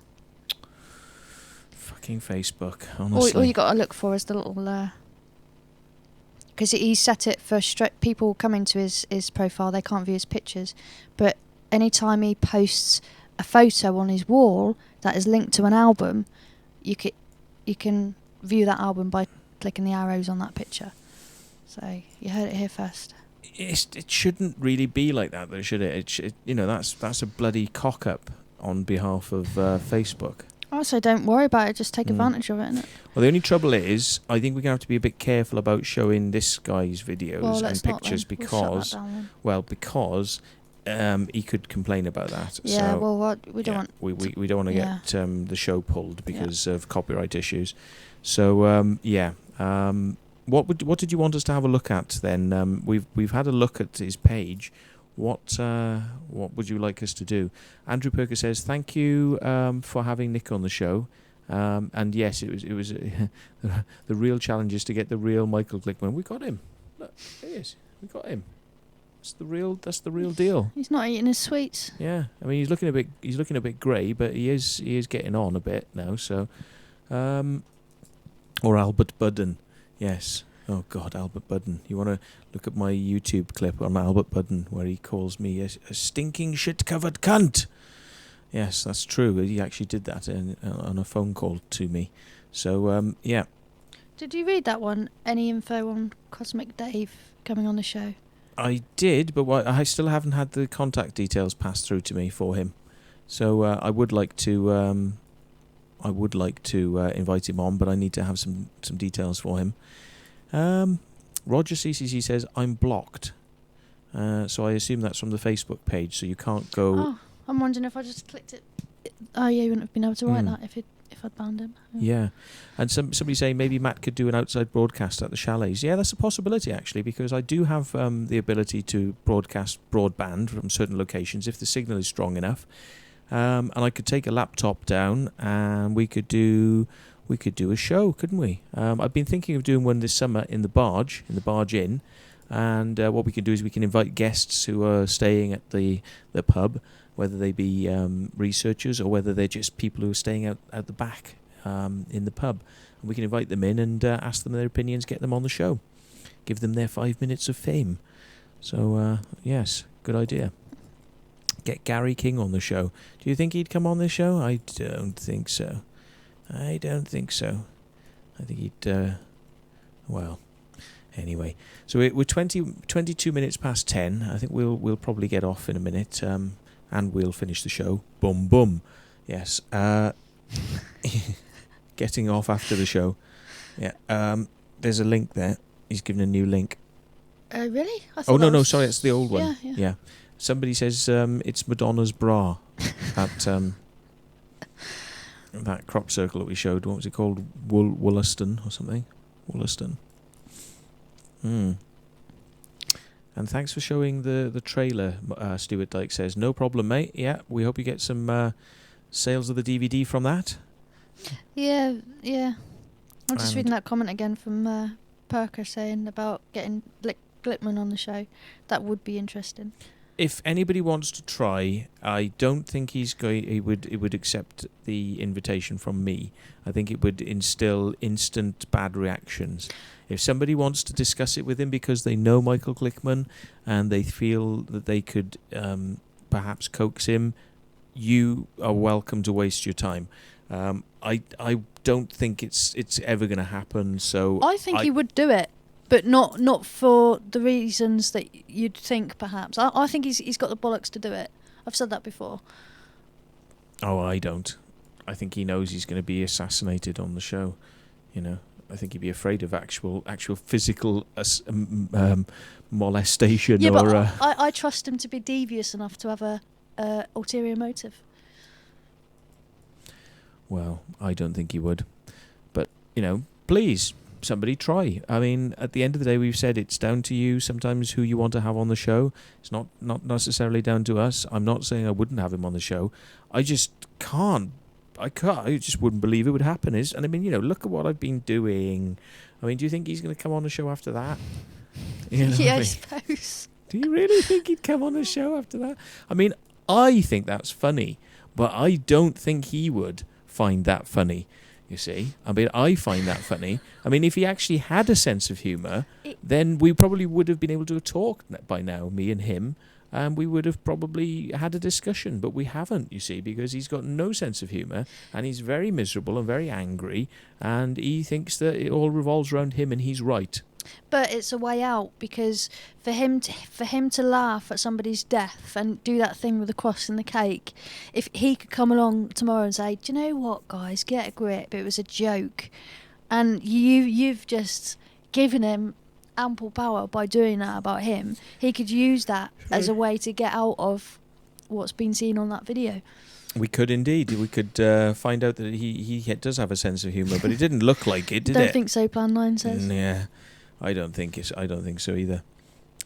Fucking Facebook, honestly. All you got to look for is the little... Because he set it for people coming to his profile, they can't view his pictures. But anytime he posts a photo on his wall that is linked to an album, you can view that album by clicking the arrows on that picture. So you heard it here first. It shouldn't really be like that, though, should it? That's a bloody cock up on behalf of Facebook. Also, don't worry about it. Just take advantage of it, innit? Well, the only trouble is, I think we're going to have to be a bit careful about showing this guy's videos and pictures because he could complain about that. Yeah, so, we don't want... We don't want to get the show pulled because of copyright issues. So, what did you want us to have a look at then? We've had a look at his page. What would you like us to do? Andrew Perker says, thank you for having Nick on the show. And yes, it was the real challenge is to get the real Michael Glickman. We got him. It is. We got him. That's the real deal. He's not eating his sweets. Yeah, I mean he's looking a bit grey, but he is getting on a bit now. So, or Albert Budden, yes. Oh God, Albert Budden. You want to look at my YouTube clip on Albert Budden where he calls me a stinking shit-covered cunt. Yes, that's true. He actually did that on a phone call to me. So, yeah. Did you read that one? Any info on Cosmic Dave coming on the show? I did, but I still haven't had the contact details passed through to me for him. So I would like to invite him on, but I need to have some details for him. Roger CCC says I'm blocked, so I assume that's from the Facebook page. So you can't go. Oh, I'm wondering if I just clicked it. Oh yeah, you wouldn't have been able to write that if I'd banned him. Yeah, and somebody saying maybe Matt could do an outside broadcast at the chalets. Yeah, that's a possibility actually, because I do have the ability to broadcast broadband from certain locations if the signal is strong enough, and I could take a laptop down and we could do a show, couldn't we? I've been thinking of doing one this summer in the barge inn, and what we can do is we can invite guests who are staying at the pub, whether they be researchers or whether they're just people who are staying out the back in the pub. And we can invite them in and ask them their opinions, get them on the show, give them their 5 minutes of fame. So, yes, good idea. Get Gary King on the show. Do you think he'd come on this show? I don't think so. I think he'd... well, anyway. So we're 22 minutes past 10. I think we'll probably get off in a minute. And we'll finish the show. Boom, boom. Yes. Getting off after the show. Yeah. There's a link there. He's given a new link. Really? Oh, no, sorry. It's the old one. Yeah. Somebody says it's Madonna's bra. That crop circle that we showed. What was it called? Wollaston or something? Wollaston. And thanks for showing the trailer, Stuart Dyke says. No problem, mate. Yeah, we hope you get some sales of the DVD from that. Yeah. I'm just reading that comment again from Perker saying about getting Glickman on the show. That would be interesting. If anybody wants to try, I don't think he would accept the invitation from me. I think it would instill instant bad reactions. If somebody wants to discuss it with him because they know Michael Glickman and they feel that they could perhaps coax him, you are welcome to waste your time. I don't think it's ever going to happen. So I think he would do it, but not for the reasons that you'd think. Perhaps I think he's got the bollocks to do it. I've said that before. Oh, I don't. I think he knows he's going to be assassinated on the show. You know, I think he'd be afraid of actual physical molestation. Yeah, but I trust him to be devious enough to have a ulterior motive. Well, I don't think he would. But, please, somebody try. I mean, at the end of the day, we've said it's down to you sometimes who you want to have on the show. It's not necessarily down to us. I'm not saying I wouldn't have him on the show. I just can't. I just wouldn't believe it would happen. And I mean, look at what I've been doing. I mean, do you think he's going to come on the show after that? Yeah, I suppose. Do you really think he'd come on the show after that? I mean, I think that's funny, but I don't think he would find that funny, you see. I mean, I find that funny. I mean, if he actually had a sense of humour, then we probably would have been able to talk by now, me and him, and we would have probably had a discussion, but we haven't, you see, because he's got no sense of humour, and he's very miserable and very angry, and he thinks that it all revolves around him, and he's right. But it's a way out, because for him to laugh at somebody's death and do that thing with the cross and the cake, if he could come along tomorrow and say, do you know what, guys, get a grip, it was a joke, and you've just given him ample power by doing that about him, he could use that as a way to get out of what's been seen on that video. We could indeed. We could find out that he does have a sense of humour, but it didn't look like it, did it? Don't think so, Plan 9 says. Yeah. I don't think so either.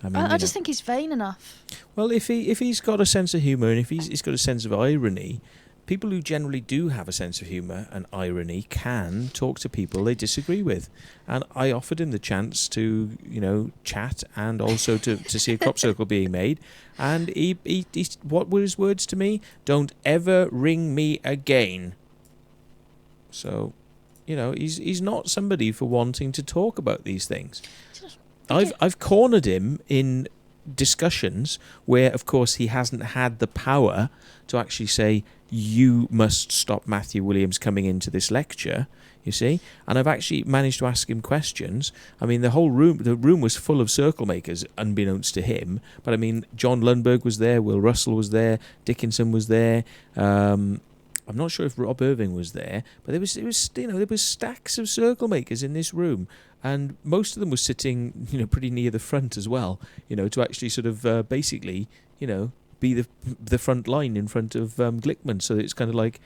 I mean, I just think he's vain enough. Well, if he's got a sense of humour and if he's got a sense of irony, people who generally do have a sense of humour and irony can talk to people they disagree with. And I offered him the chance to, chat and also to see a crop circle being made. And he, what were his words to me? Don't ever ring me again. So, he's not somebody for wanting to talk about these things. I've cornered him in discussions where, of course, he hasn't had the power to actually say, you must stop Matthew Williams coming into this lecture, you see. And I've actually managed to ask him questions. I mean, the room was full of circle makers, unbeknownst to him. But I mean, John Lundberg was there, Will Russell was there, Dickinson was there. I'm not sure if Rob Irving was there, but there was stacks of circle makers in this room, and most of them were sitting, pretty near the front as well, to actually sort of basically, be the front line in front of Glickman. So it's kind of like,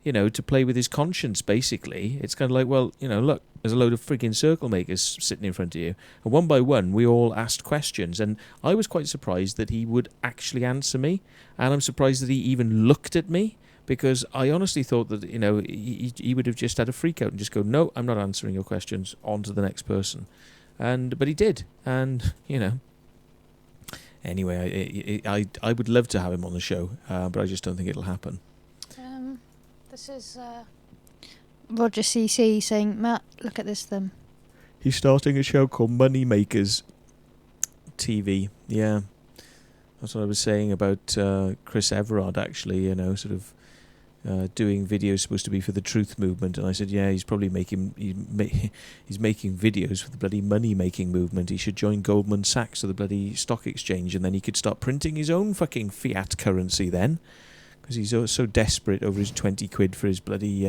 to play with his conscience, basically. It's kind of like, well, look, there's a load of frigging circle makers sitting in front of you. And one by one, we all asked questions. And I was quite surprised that he would actually answer me. And I'm surprised that he even looked at me, because I honestly thought that, he would have just had a freak out and just go, no, I'm not answering your questions, on to the next person. But he did. And, anyway, I would love to have him on the show, but I just don't think it'll happen. This is Roger CC saying, Matt, look at this then. He's starting a show called Money Makers TV. Yeah. That's what I was saying about Chris Everard, actually, sort of doing videos supposed to be for the truth movement. And I said, yeah, he's probably making videos for the bloody money-making movement. He should join Goldman Sachs or the bloody stock exchange, and then he could start printing his own fucking fiat currency then. Because he's so desperate over his 20 quid for his bloody,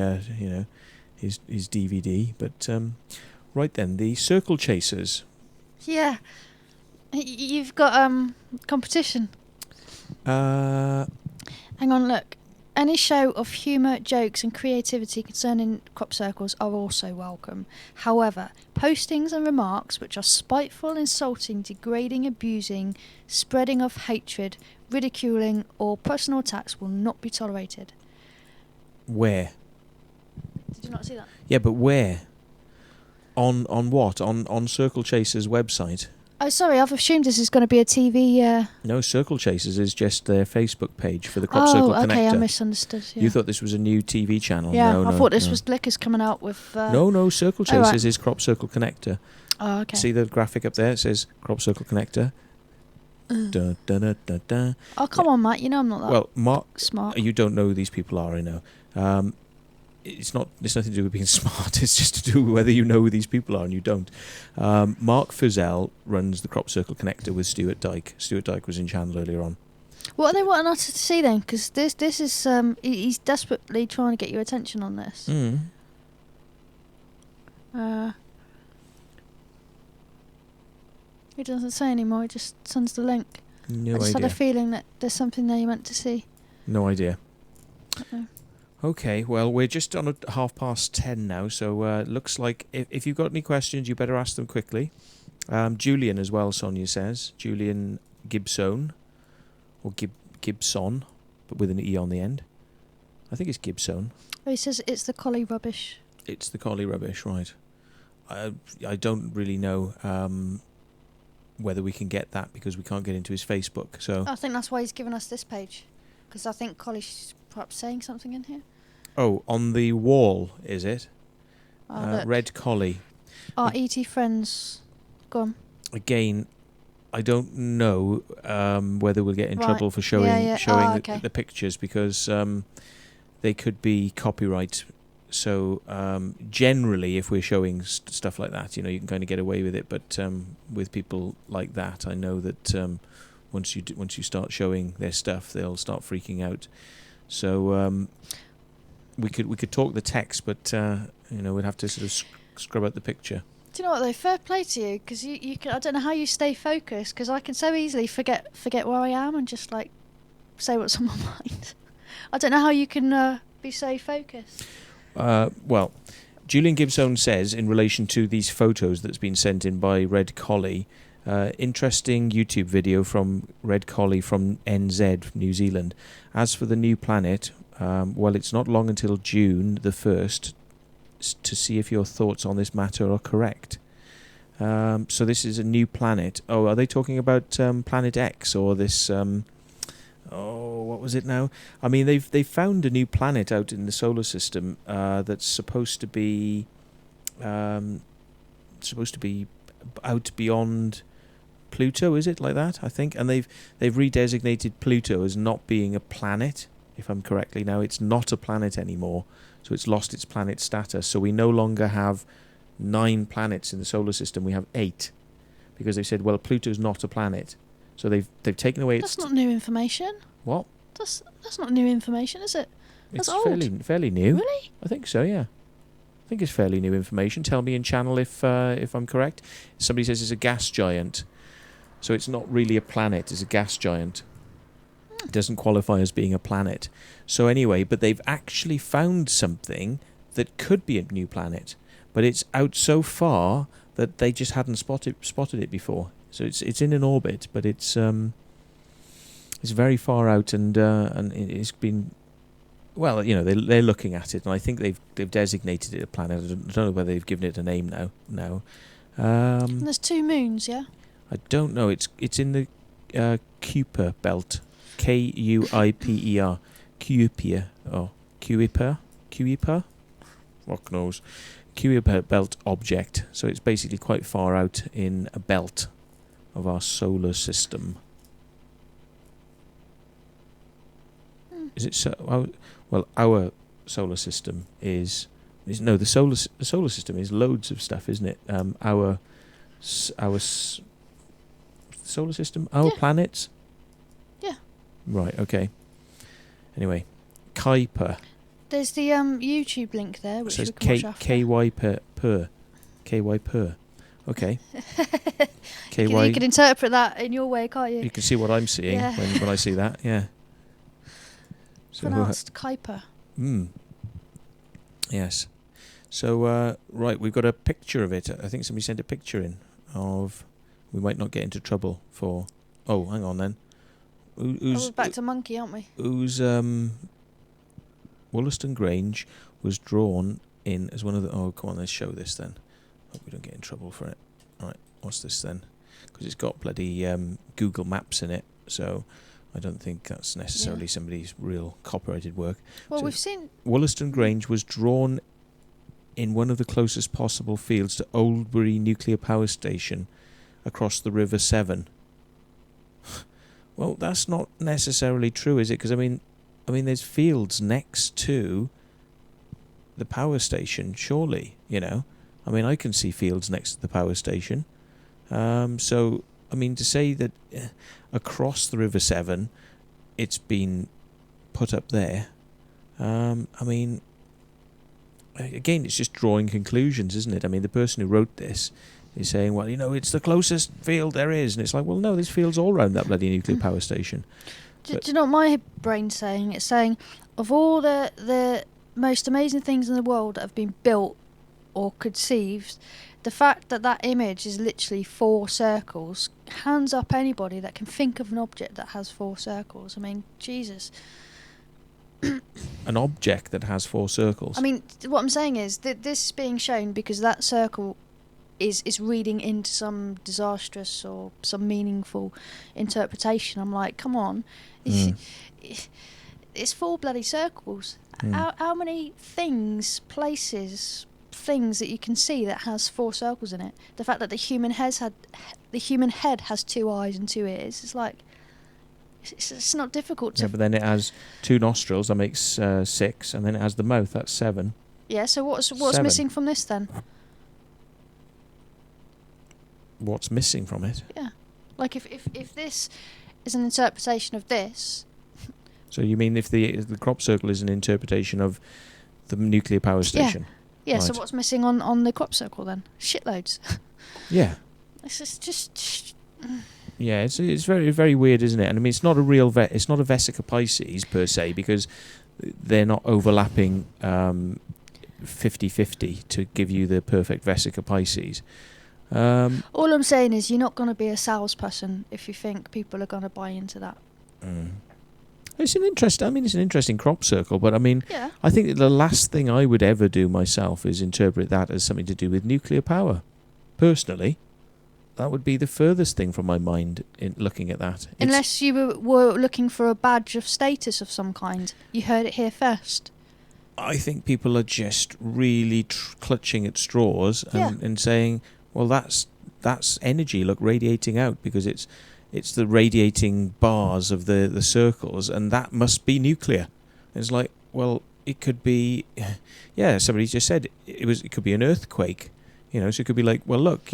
his DVD. But, right then, the Circle Chasers. Yeah. You've got competition. Hang on, look. Any show of humour, jokes and creativity concerning crop circles are also welcome. However, postings and remarks which are spiteful, insulting, degrading, abusing, spreading of hatred, ridiculing or personal attacks will not be tolerated. Where? Did you not see that? Yeah, but where? On what? On Circle Chasers' website? Oh, sorry, I've assumed this is going to be a TV... No, Circle Chasers is just their Facebook page for the Crop Circle Connector. Oh, okay, I misunderstood. Yeah. You thought this was a new TV channel? Yeah, no, I thought this was Glickers coming out with... No, Circle Chasers is Crop Circle Connector. Oh, okay. See the graphic up there? It says Crop Circle Connector. Dun, dun, dun, dun, dun. Oh, come on, Matt, I'm not that well, Mark, smart. You don't know who these people are, I know. It's nothing to do with being smart. It's just to do with whether you know who these people are and you don't. Mark Fuzel runs the Crop Circle Connector with Stuart Dyke. Stuart Dyke was in channel earlier on. What are they wanting us to see then? Because this is he's desperately trying to get your attention on this. He doesn't say anymore. He just sends the link. No I just idea. had a feeling that there's something there you meant to see. No idea. Uh-oh. Okay, well, we're just on at 10:30 now, so looks like if you've got any questions, you better ask them quickly. Julian as well, Sonia says. Julian Gibson, or Gibson, but with an E on the end. I think it's Gibson. Oh, he says it's the collie rubbish. It's the collie rubbish, right. I don't really know whether we can get that because we can't get into his Facebook. So I think that's why he's given us this page, because I think Collie's perhaps saying something in here. Oh, on the wall, is it? Oh, Red Collie. Our ET friends. Go on. Again, I don't know whether we'll get in trouble for showing the pictures because they could be copyright. So generally, if we're showing stuff like that, you can kind of get away with it. But with people like that, I know that once you start showing their stuff, they'll start freaking out. So we could talk the text, but we'd have to sort of scrub out the picture. Do you know what though? Fair play to you, because you can. I don't know how you stay focused, because I can so easily forget where I am and just like say what's on my mind. I don't know how you can be so focused. Well, Julian Gibson says in relation to these photos that's been sent in by Red Collie, interesting YouTube video from Red Collie from NZ, New Zealand. As for the new planet, Well, it's not long until June the 1st to see if your thoughts on this matter are correct. So this is a new planet. Oh, are they talking about Planet X or this... what was it now? I mean, they've found a new planet out in the solar system that's supposed to be out beyond Pluto. Is it like that? I think, and they've redesignated Pluto as not being a planet. If I'm correctly now, it's not a planet anymore. So it's lost its planet status. So we no longer have 9 planets in the solar system. We have 8 because they said, well, Pluto's not a planet. So they've taken away its... That's not new information. What? That's not new information, is it? That's it's old. fairly new. Really? I think so, yeah. I think it's fairly new information. Tell me in channel if I'm correct. Somebody says it's a gas giant. So it's not really a planet, it's a gas giant. It doesn't qualify as being a planet. So anyway, but they've actually found something that could be a new planet. But it's out so far that they just hadn't spotted it before. So it's in an orbit, but it's very far out, and it's been, well, you know, they're looking at it, and I think they've designated it a planet. I don't know whether they've given it a name now. And there's 2 moons, yeah. I don't know. It's in the Kuiper belt, Kuiper, Kuiper or Kuiper. What knows? Kuiper belt object. So it's basically quite far out in a belt of our solar system. Is it so? Well, our solar system is no. The solar system is loads of stuff, isn't it? Our solar system, our planets. Yeah. Right. Okay. Anyway, Kuiper. There's the YouTube link there, which says we can watch after. KY per. Okay. KY. You can interpret that in your way, can't you? You can see what I'm seeing when I see that. Yeah. So, pronounced Kuiper. Yes. So, right, we've got a picture of it. I think somebody sent a picture in of... We might not get into trouble for... Oh, hang on then. We're back to monkey, aren't we? Whose Wollaston Grange was drawn in as one of the... Oh, come on, let's show this then. Hope we don't get in trouble for it. Right, what's this then? Because it's got bloody Google Maps in it, so... I don't think that's necessarily somebody's real copyrighted work. Well, so we've seen... Wollaston Grange was drawn in one of the closest possible fields to Oldbury Nuclear Power Station across the River Severn. Well, that's not necessarily true, is it? Because, I mean, there's fields next to the power station, surely, you know. I mean, I can see fields next to the power station. So... I mean, to say that across the River Severn it's been put up there, I mean, again, it's just drawing conclusions, isn't it? I mean, the person who wrote this is saying, well, you know, it's the closest field there is. And it's like, well, no, there's fields all around that bloody nuclear power station. Do you know what my brain's saying? It's saying, of all the most amazing things in the world that have been built or conceived... The fact that image is literally 4 circles, hands up anybody that can think of an object that has 4 circles. I mean, Jesus. An object that has 4 circles? I mean, what I'm saying is that this is being shown because that circle is reading into some disastrous or some meaningful interpretation. I'm like, come on. It's 4 bloody circles. How many things, places... things that you can see that has 4 circles in it. The fact that the human head has 2 eyes and 2 ears, it's like it's not difficult to... Yeah, but then it has 2 nostrils, that makes 6, and then it has the mouth, that's 7. Yeah, so what's 7. missing from this then? What's missing from it? Yeah. Like if this is an interpretation of this... So you mean if the crop circle is an interpretation of the nuclear power station? Yeah, right. So what's missing on the crop circle then? Shitloads. Yeah. It's just... Yeah, it's very, very weird, isn't it? And I mean, it's not a real... it's not a Vesica Pisces, per se, because they're not overlapping 50-50 to give you the perfect Vesica Pisces. All I'm saying is you're not going to be a salesperson if you think people are going to buy into that. It's an interesting crop circle, but I mean, Yeah. I think that the last thing I would ever do myself is interpret that as something to do with nuclear power. Personally, that would be the furthest thing from my mind in looking at that. Unless you were looking for a badge of status of some kind. You heard it here first. I think people are just really clutching at straws and saying, well, that's energy, look, radiating out, because it's the radiating bars of the circles, and that must be nuclear. It's like, well, it could be, yeah, somebody just said it could be an earthquake, so it could be like, well, look,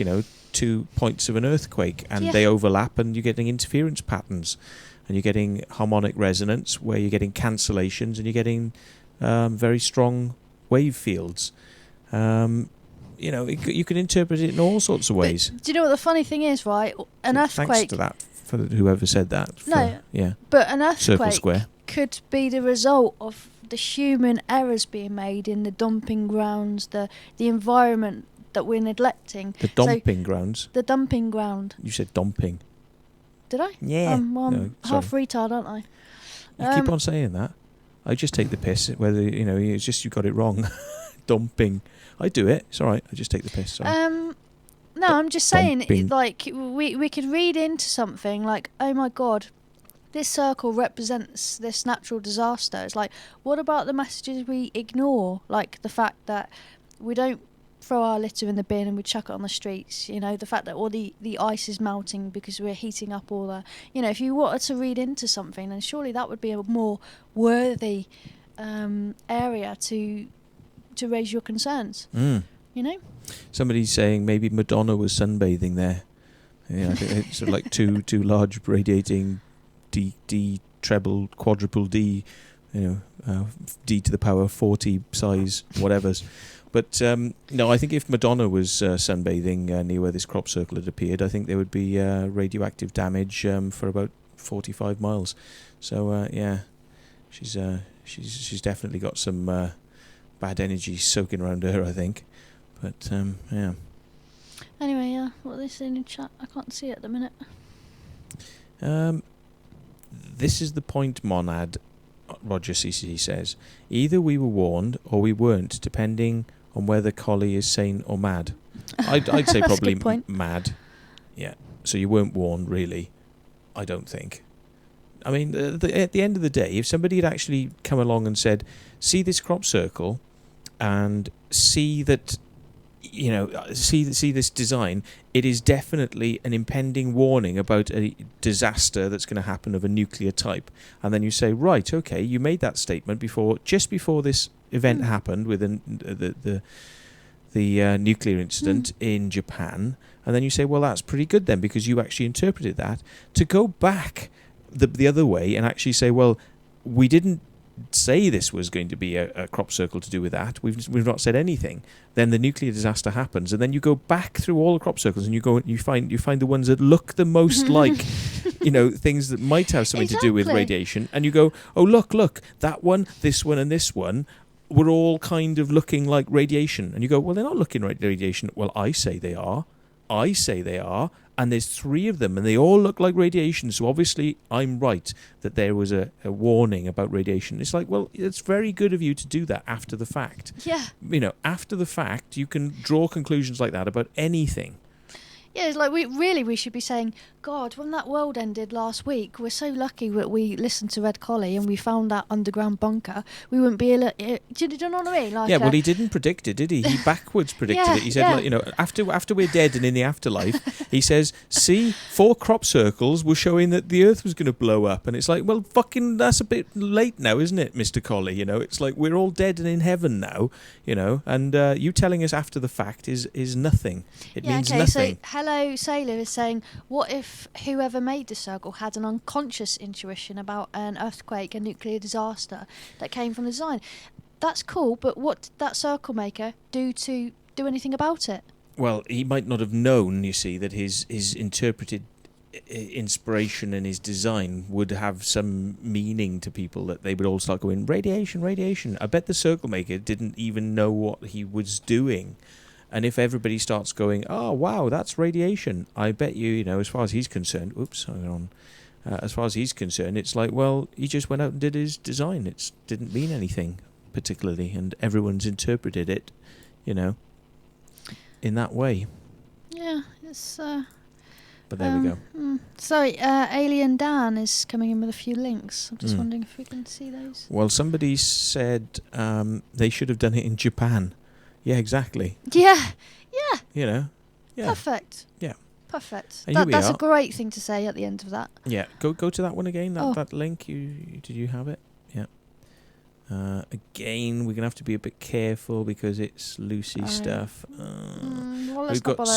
2 points of an earthquake, and they overlap, and you're getting interference patterns, and you're getting harmonic resonance, where you're getting cancellations, and you're getting very strong wave fields. You can interpret it in all sorts of ways. But do you know what the funny thing is, right? An earthquake... Thanks to that, for whoever said that. But an earthquake Square. could be the result of the human errors being made in the dumping grounds, the environment that we're neglecting. The dumping grounds? The dumping ground. You said dumping. Did I? Yeah. I'm half retard, aren't I? You keep on saying that. I just take the piss, whether, it's just you got it wrong. Dumping. I do it. It's all right. I just take the piss. Sorry. No, I'm just saying, we could read into something like, oh my God, this circle represents this natural disaster. It's like, what about the messages we ignore? Like the fact that we don't throw our litter in the bin and we chuck it on the streets. The fact that all the ice is melting because we're heating up all the... if you wanted to read into something, then surely that would be a more worthy area to raise your concerns. Somebody's saying maybe Madonna was sunbathing there. I think it's sort of like two large radiating D treble quadruple D, D to the power 40 size whatevers. But no, I think if Madonna was sunbathing near where this crop circle had appeared, I think there would be radioactive damage for about 45 miles. So she's definitely got some bad energy soaking around her, I think. But yeah. Anyway, what are they saying in chat? I can't see it at the minute. This is the point, Monad. Roger CC says, either we were warned or we weren't, depending on whether Collie is sane or mad. I'd say probably mad. Yeah. So you weren't warned, really. I don't think. I mean, at the end of the day, if somebody had actually come along and said, see this crop circle and see that, see this design, it is definitely an impending warning about a disaster that's going to happen of a nuclear type. And then you say, right, okay, you made that statement just before this event happened with the nuclear incident in Japan. And then you say, well, that's pretty good then, because you actually interpreted that. To go back the other way and actually say, well, we didn't say this was going to be a crop circle to do with that. We've not said anything. Then the nuclear disaster happens, and then you go back through all the crop circles, and you find the ones that look the most like, things that might have something to do with radiation, and you go, oh look, that one, this one, and this one were all kind of looking like radiation, and you go, well, they're not looking like radiation. Well, I say they are, and there's 3 of them, and they all look like radiation, so obviously I'm right that there was a warning about radiation. It's like, well, it's very good of you to do that after the fact. Yeah. After the fact, you can draw conclusions like that about anything. Yeah, it's like we should be saying, God, when that world ended last week, we're so lucky that we listened to Red Collie and we found that underground bunker. We wouldn't be able to... Do you know what I mean? Well, he didn't predict it, did he? He backwards predicted it. He said, after we're dead and in the afterlife, he says, see, 4 crop circles were showing that the Earth was going to blow up. And it's like, well, fucking, that's a bit late now, isn't it, Mr. Collie? It's like we're all dead and in heaven now, and you telling us after the fact is nothing. It means nothing. So Hello Sailor is saying, what if whoever made the circle had an unconscious intuition about an earthquake, a nuclear disaster that came from the design? That's cool, but what did that circle maker do to do anything about it? Well, he might not have known, you see, that his interpreted inspiration and his design would have some meaning to people, that they would all start going, radiation. I bet the circle maker didn't even know what he was doing. And if everybody starts going, oh, wow, that's radiation, I bet you, as far as he's concerned, oops, hang on, as far as he's concerned, it's like, well, he just went out and did his design. It didn't mean anything particularly, and everyone's interpreted it, in that way. Yeah, it's... But there we go. Sorry, Alien Dan is coming in with a few links. I'm just wondering if we can see those. Well, somebody said they should have done it in Japan. Yeah, exactly. Yeah. Yeah. Perfect. Yeah. Perfect. And That's a great thing to say at the end of that. Yeah, go to that one again. That link. Did you have it? Yeah. Again, we're gonna have to be a bit careful because it's Lucy stuff. We've got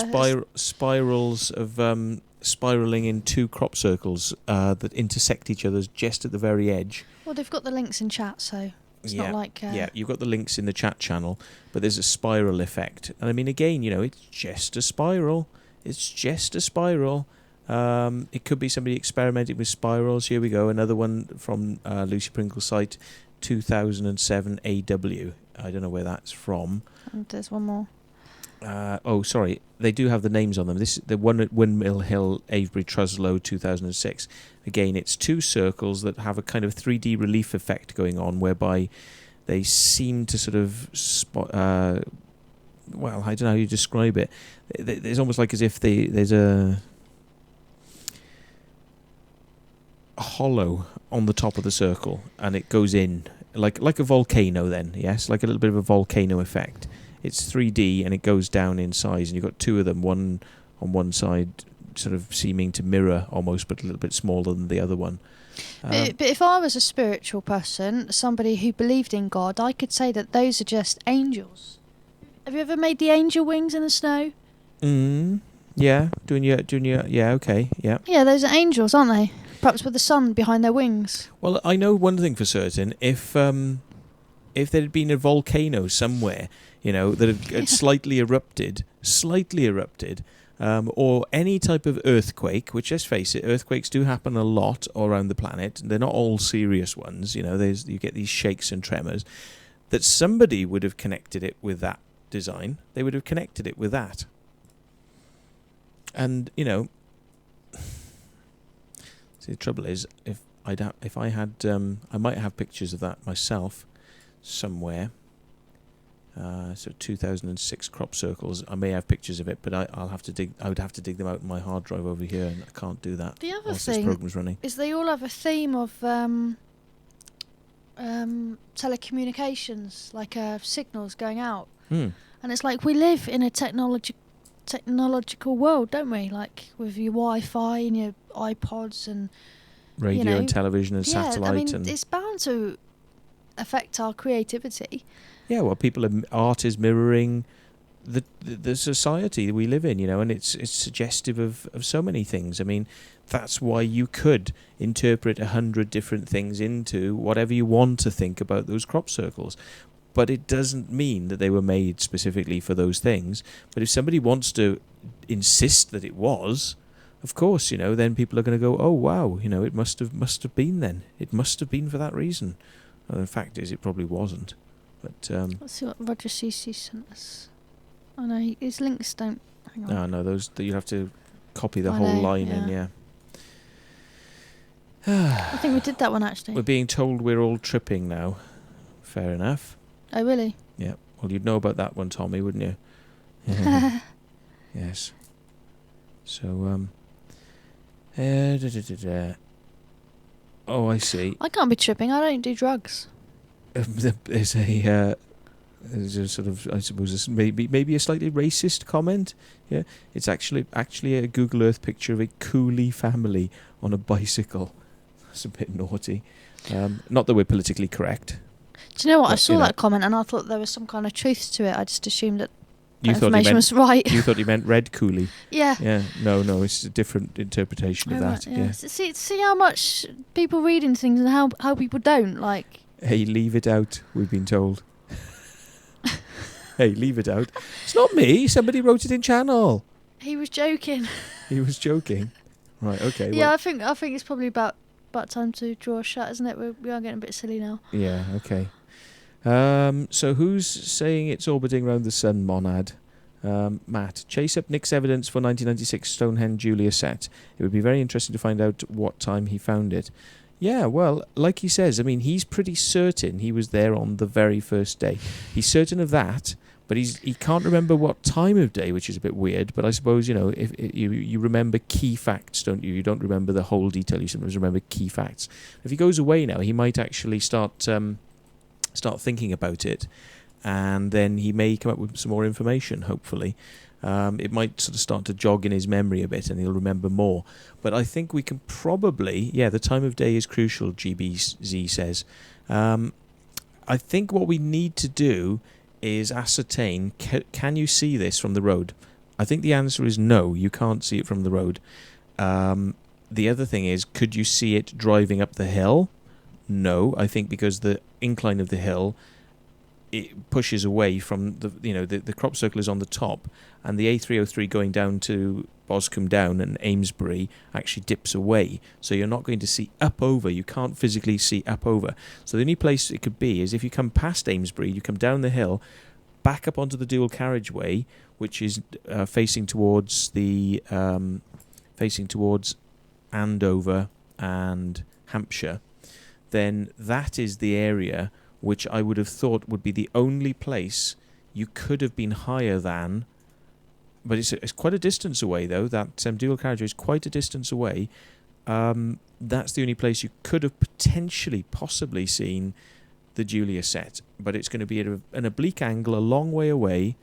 spirals of spiraling in 2 crop circles that intersect each other just at the very edge. Well, they've got the links in chat, so it's not like... you've got the links in the chat channel, but there's a spiral effect. And I mean, again, it's just a spiral. It's just a spiral. It could be somebody experimenting with spirals. Here we go, another one from Lucy Pringle's site, 2007 AW. I don't know where that's from. And there's one more. Sorry. They do have the names on them. This is the one at Windmill Hill, Avebury, Truslow, 2006. Again, it's 2 circles that have a kind of 3D relief effect going on, whereby they seem to sort of I don't know how you describe it. It's almost like as if there's a hollow on the top of the circle, and it goes in like a volcano. Then yes, like a little bit of a volcano effect. It's 3D and it goes down in size, and you've got 2 of them, one on one side, sort of seeming to mirror almost, but a little bit smaller than the other one. But if I was a spiritual person, somebody who believed in God, I could say that those are just angels. Have you ever made the angel wings in the snow? Yeah, doing your okay, yeah. Yeah, those are angels, aren't they? Perhaps with the sun behind their wings. Well, I know one thing for certain. If there had been a volcano somewhere, that had slightly erupted, or any type of earthquake, which, let's face it, earthquakes do happen a lot all around the planet. They're not all serious ones. You get these shakes and tremors. That somebody would have connected it with that design. They would have connected it with that. And, see, the trouble is, if I had, I might have pictures of that myself somewhere. So 2006 crop circles. I may have pictures of it, but I would have to dig them out in my hard drive over here, and I can't do that. The other whilst thing this program's running is they all have a theme of telecommunications, like signals going out, and it's like we live in a technological world, don't we? Like with your Wi-Fi and your iPods and radio and television and satellite. I mean, and it's bound to affect our creativity. Yeah, well, art is mirroring the society we live in, and it's suggestive of so many things. I mean, that's why you could interpret 100 different things into whatever you want to think about those crop circles. But it doesn't mean that they were made specifically for those things. But if somebody wants to insist that it was, of course, then people are going to go, oh wow, it must have been then. It must have been for that reason. And the fact is, it probably wasn't. But let's see what Roger CC sent us. Oh no, his links don't. Hang on. No, those you have to copy the whole line in. Yeah. I think we did that one actually. We're being told we're all tripping now. Fair enough. Oh really? Yeah. Well, you'd know about that one, Tommy, wouldn't you? Yes. So oh, I see. I can't be tripping. I don't do drugs. There's a sort of, I suppose, maybe a slightly racist comment. Yeah, it's actually a Google Earth picture of a coolie family on a bicycle. That's a bit naughty. Not that we're politically correct. Do you know what? I saw that comment and I thought there was some kind of truth to it. I just assumed that information was right. You thought he meant red coolie. Yeah. Yeah. No, it's a different interpretation of that. Right, yeah. See how much people read into things and how people don't like. Hey, leave it out, we've been told. Hey, leave it out. It's not me. Somebody wrote it in channel. He was joking. He was joking. Right, okay. Yeah, well, I think it's probably about time to draw a shot, isn't it? We are getting a bit silly now. Yeah, okay. So who's saying it's orbiting around the sun, Monad? Matt, chase up Nick's evidence for 1996 Stonehenge Julia set. It would be very interesting to find out what time he found it. Yeah, well, like he says, I mean, he's pretty certain he was there on the very first day. He's certain of that, but he can't remember what time of day, which is a bit weird. But I suppose, if you remember key facts, don't you? You don't remember the whole detail. You sometimes remember key facts. If he goes away now, he might actually start thinking about it, and then he may come up with some more information, hopefully. It might sort of start to jog in his memory a bit and he'll remember more. But I think we can probably... Yeah, the time of day is crucial, GBZ says. I think what we need to do is ascertain, can you see this from the road? I think the answer is no, you can't see it from the road. The other thing is, could you see it driving up the hill? No, I think because the incline of the hill... it pushes away from the crop circle is on the top, and the A303 going down to Boscombe Down and Amesbury actually dips away, so you're not going to see up over. You can't physically see up over. So the only place it could be is if you come past Amesbury, you come down the hill, back up onto the dual carriageway, which is facing towards Andover and Hampshire. Then that is the area which I would have thought would be the only place you could have been higher than. But it's quite a distance away, though. That dual carriageway is quite a distance away. That's the only place you could have potentially, possibly seen the Julia set. But it's going to be at an oblique angle, a long way away.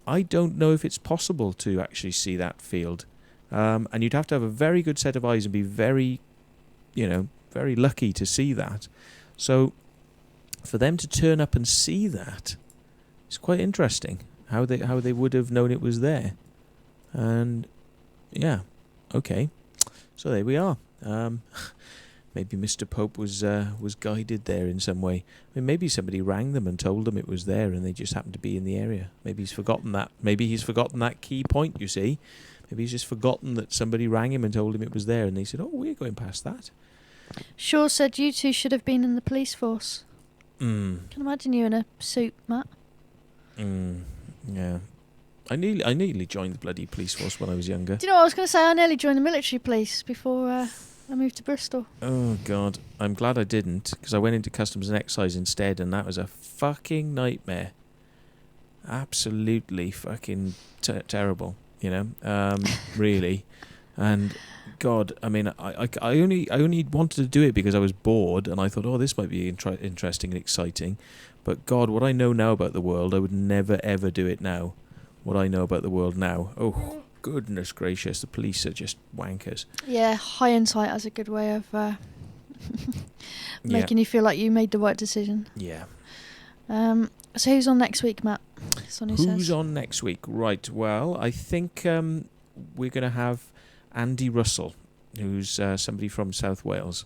I don't know if it's possible to actually see that field. And you'd have to have a very good set of eyes and be very, very lucky to see that. So... for them to turn up and see that, it's quite interesting how they would have known it was there. And yeah, okay, so there we are. Maybe Mr. Pope was guided there in some way. I mean, maybe somebody rang them and told them it was there, and they just happened to be in the area. Maybe he's forgotten that. Maybe he's forgotten that key point. You see, maybe he's just forgotten that somebody rang him and told him it was there, and they said, "Oh, we're going past that." Shaw said you two should have been in the police force. Can imagine you in a suit, Matt. Yeah. I nearly joined the bloody police force when I was younger. Do you know what I was going to say? I nearly joined the military police before I moved to Bristol. Oh, God. I'm glad I didn't, because I went into Customs and Excise instead, and that was a fucking nightmare. Absolutely fucking terrible, really. And... God, I mean, I only wanted to do it because I was bored, and I thought, oh, this might be interesting and exciting. But God, what I know now about the world, I would never ever do it now. What I know about the world now, oh goodness gracious, the police are just wankers. Yeah, hindsight has a good way of making you feel like you made the right decision. Yeah. So who's on next week, Matt? Who's on next week? Right. Well, I think we're going to have Andy Russell, who's somebody from South Wales.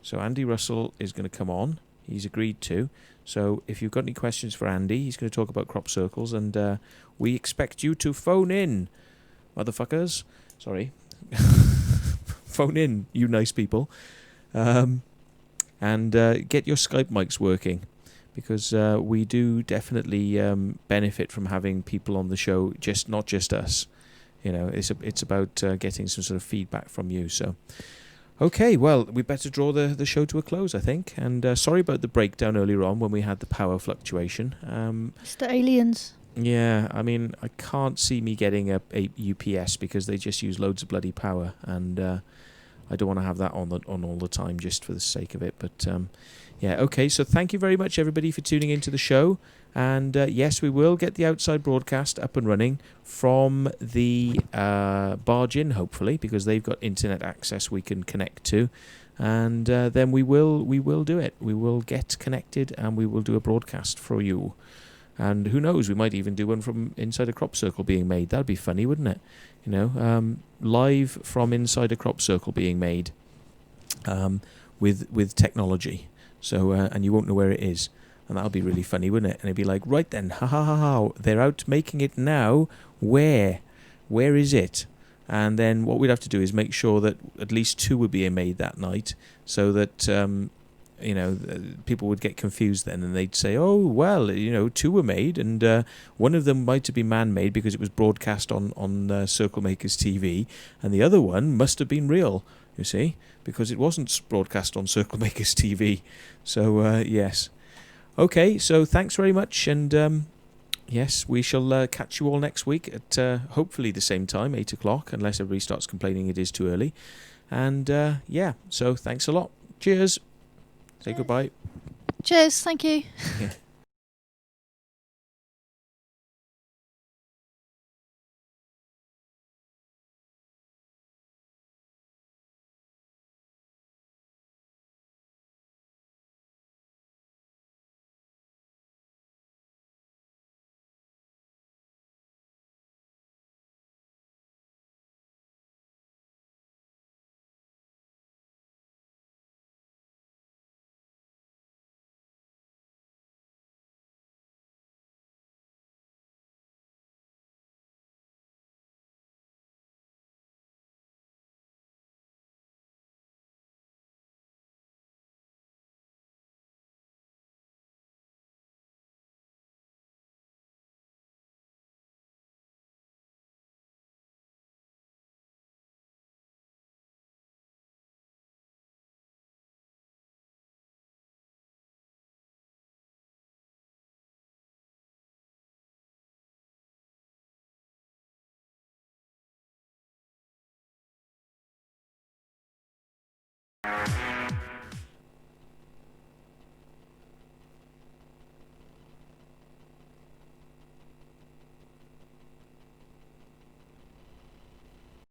So Andy Russell is going to come on. He's agreed to. So if you've got any questions for Andy, he's going to talk about crop circles, and we expect you to phone in, motherfuckers. Sorry. Phone in, you nice people. And get your Skype mics working, because we do definitely benefit from having people on the show, not just us. It's about getting some sort of feedback from you. So, okay, well, we better draw the show to a close, I think. And sorry about the breakdown earlier on when we had the power fluctuation. It's the aliens. Yeah, I mean, I can't see me getting a UPS because they just use loads of bloody power, and I don't want to have that on all the time just for the sake of it. But yeah, okay. So thank you very much, everybody, for tuning into the show. And yes, we will get the outside broadcast up and running from the barge in, hopefully, because they've got internet access we can connect to. And then we will do it. We will get connected and we will do a broadcast for you. And who knows, we might even do one from inside a crop circle being made. That'd be funny, wouldn't it? Live from inside a crop circle being made with technology. So and you won't know where it is. And that'll be really funny, wouldn't it? And it'd be like, right then, ha ha ha ha, they're out making it now. Where is it? And then what we'd have to do is make sure that at least 2 were being made that night, so that people would get confused then, and they'd say, oh, well, 2 were made, and one of them might have been man-made because it was broadcast on CirclemakersTV, and the other one must have been real, you see, because it wasn't broadcast on CirclemakersTV. So, yes. Okay, so thanks very much, and yes, we shall catch you all next week at hopefully the same time, 8 o'clock, unless everybody starts complaining it is too early. And, so thanks a lot. Cheers. Say goodbye. Cheers, thank you. Yeah.